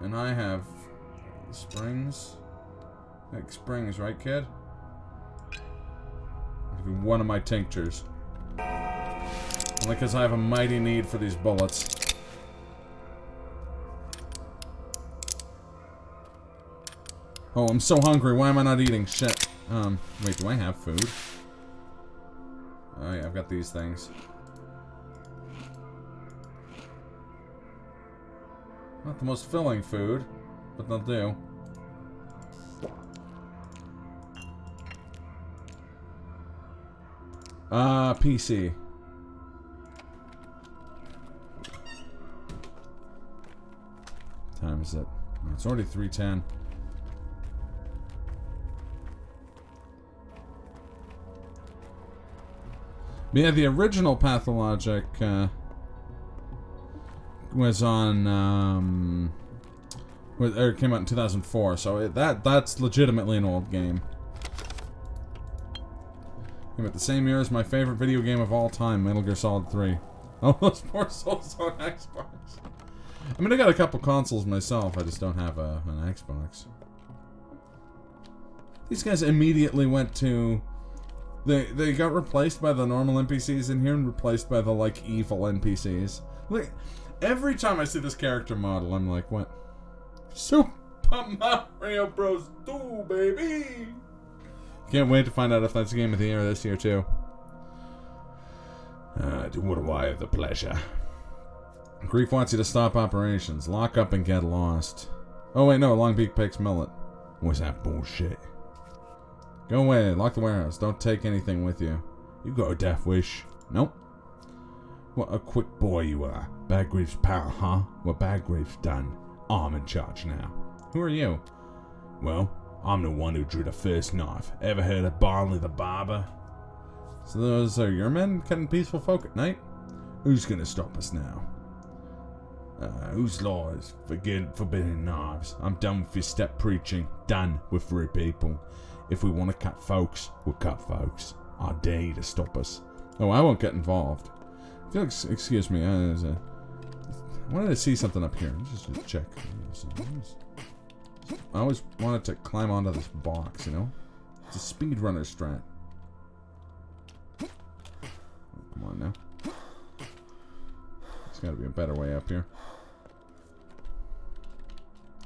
And I have springs. Like springs, right, kid? I'll give you one of my tinctures. Only because I have a mighty need for these bullets. Oh, I'm so hungry. Why am I not eating? Shit. Wait, do I have food? Oh yeah, I've got these things. Not the most filling food, but they'll do. PC. What time is it? Oh, it's already 3:10. But yeah, the original Pathologic was on, or it came out in 2004, so that's legitimately an old game. Came out the same year as my favorite video game of all time, Metal Gear Solid 3. Oh, those poor souls on Xbox. I mean, I got a couple consoles myself, I just don't have an Xbox. These guys immediately went to... They got replaced by the normal NPCs in here and replaced by the, like, evil NPCs. Like, every time I see this character model, I'm like, what? Super Mario Bros. 2, baby! Can't wait to find out if that's Game of the Year this year, too. What do I have the pleasure? Grief wants you to stop operations. Lock up and get lost. Oh, wait, no. Long Beak Pig's Millet. What's that bullshit? Go away. Lock the warehouse. Don't take anything with you. You got a death wish. Nope. What a quick boy you are. Badgreaves' pal, huh? What Badgreaves done? I'm in charge now. Who are you? Well, I'm the one who drew the first knife. Ever heard of Barnley the Barber? So those are your men cutting peaceful folk at night? Who's gonna stop us now? Whose law is forbidding knives? I'm done with your step preaching. Done with free people. If we want to cut folks, we'll cut folks. I dare you to stop us. Oh, I won't get involved. Excuse me. I wanted to see something up here. Let's just check. I always wanted to climb onto this box, you know? It's a speedrunner strat. Oh, come on now. There's got to be a better way up here.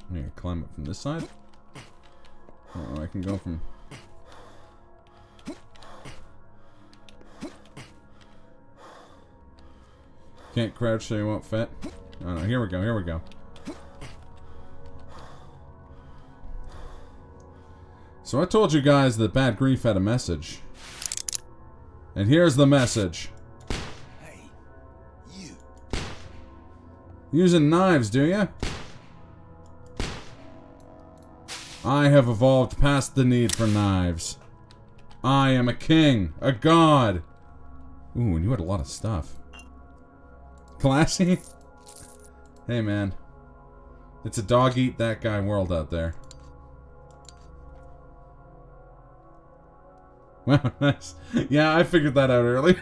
I'm gonna climb up from this side. Oh, I can go from... Can't crouch so you won't fit. Oh no, here we go, here we go. So I told you guys that Bad Grief had a message. And here's the message. Hey, you. Using knives, do ya? I have evolved past the need for knives. I am a king, a god. Ooh, and you had a lot of stuff. Classy? Hey, man. It's a dog-eat-that-guy world out there. Wow, nice. Yeah, I figured that out earlier.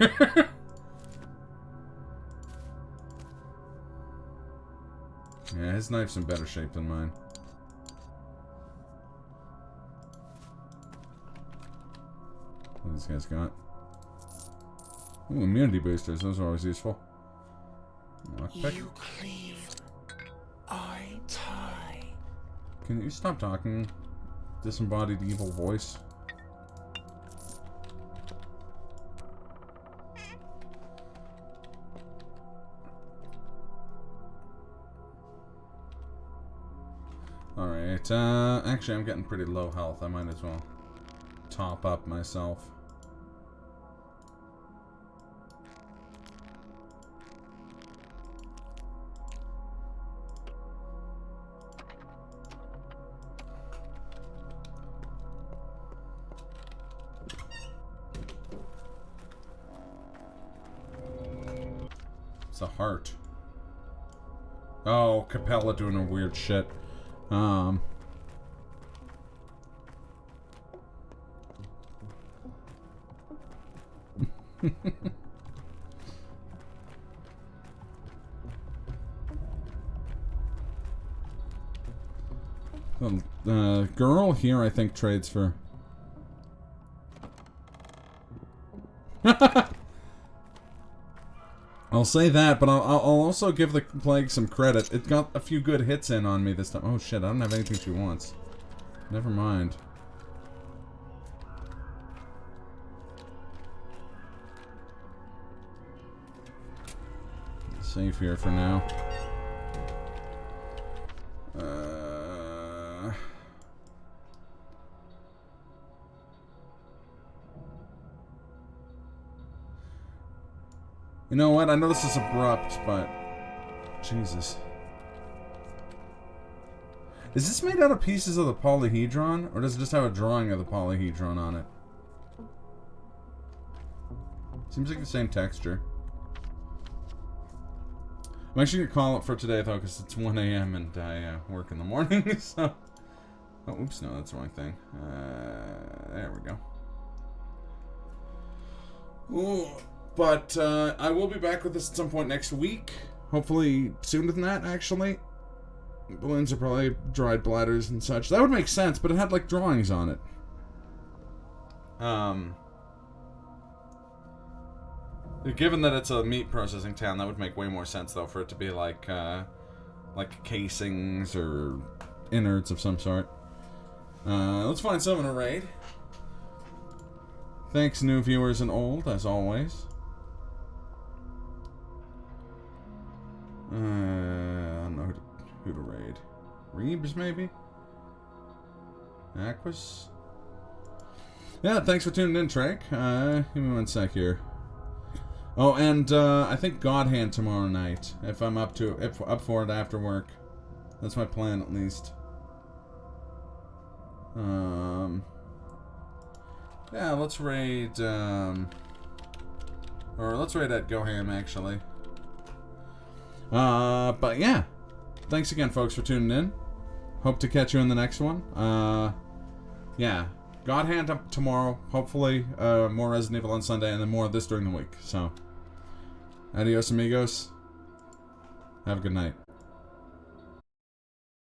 Yeah, his knife's in better shape than mine. What these guys got? Ooh, immunity boosters. Those are always useful. Lockpick. You cleave, I tie. Can you stop talking? Disembodied evil voice. Alright, actually I'm getting pretty low health. I might as well top up myself. It's a heart. Oh, Capella doing a weird shit. The girl here, I think, trades for... I'll say that, but I'll also give the plague some credit. It got a few good hits in on me this time. Oh shit, I don't have anything she wants. Never mind. Safe here for now. You know what? I know this is abrupt, but... Jesus. Is this made out of pieces of the polyhedron? Or does it just have a drawing of the polyhedron on it? Seems like the same texture. I'm actually gonna call it for today, though, because it's 1 a.m. and I work in the morning, so... Oh, oops, no, that's the wrong thing. There we go. Ooh, but I will be back with this at some point next week. Hopefully sooner than that, actually. Balloons are probably dried bladders and such. That would make sense, but it had, like, drawings on it. Given that it's a meat processing town, that would make way more sense, though, for it to be, like casings or innards of some sort. Let's find some in a raid. Thanks, new viewers and old, as always. I don't know who to raid. Reebs, maybe? Aquas? Yeah, thanks for tuning in, Trek. Give me one sec here. Oh, and I think God Hand tomorrow night, if I'm up for it after work. That's my plan, at least. Yeah, let's raid, or let's raid at Goham, actually. But yeah. Thanks again, folks, for tuning in. Hope to catch you in the next one. Yeah. God Hand up tomorrow. Hopefully, more Resident Evil on Sunday, and then more of this during the week. So, adios, amigos. Have a good night.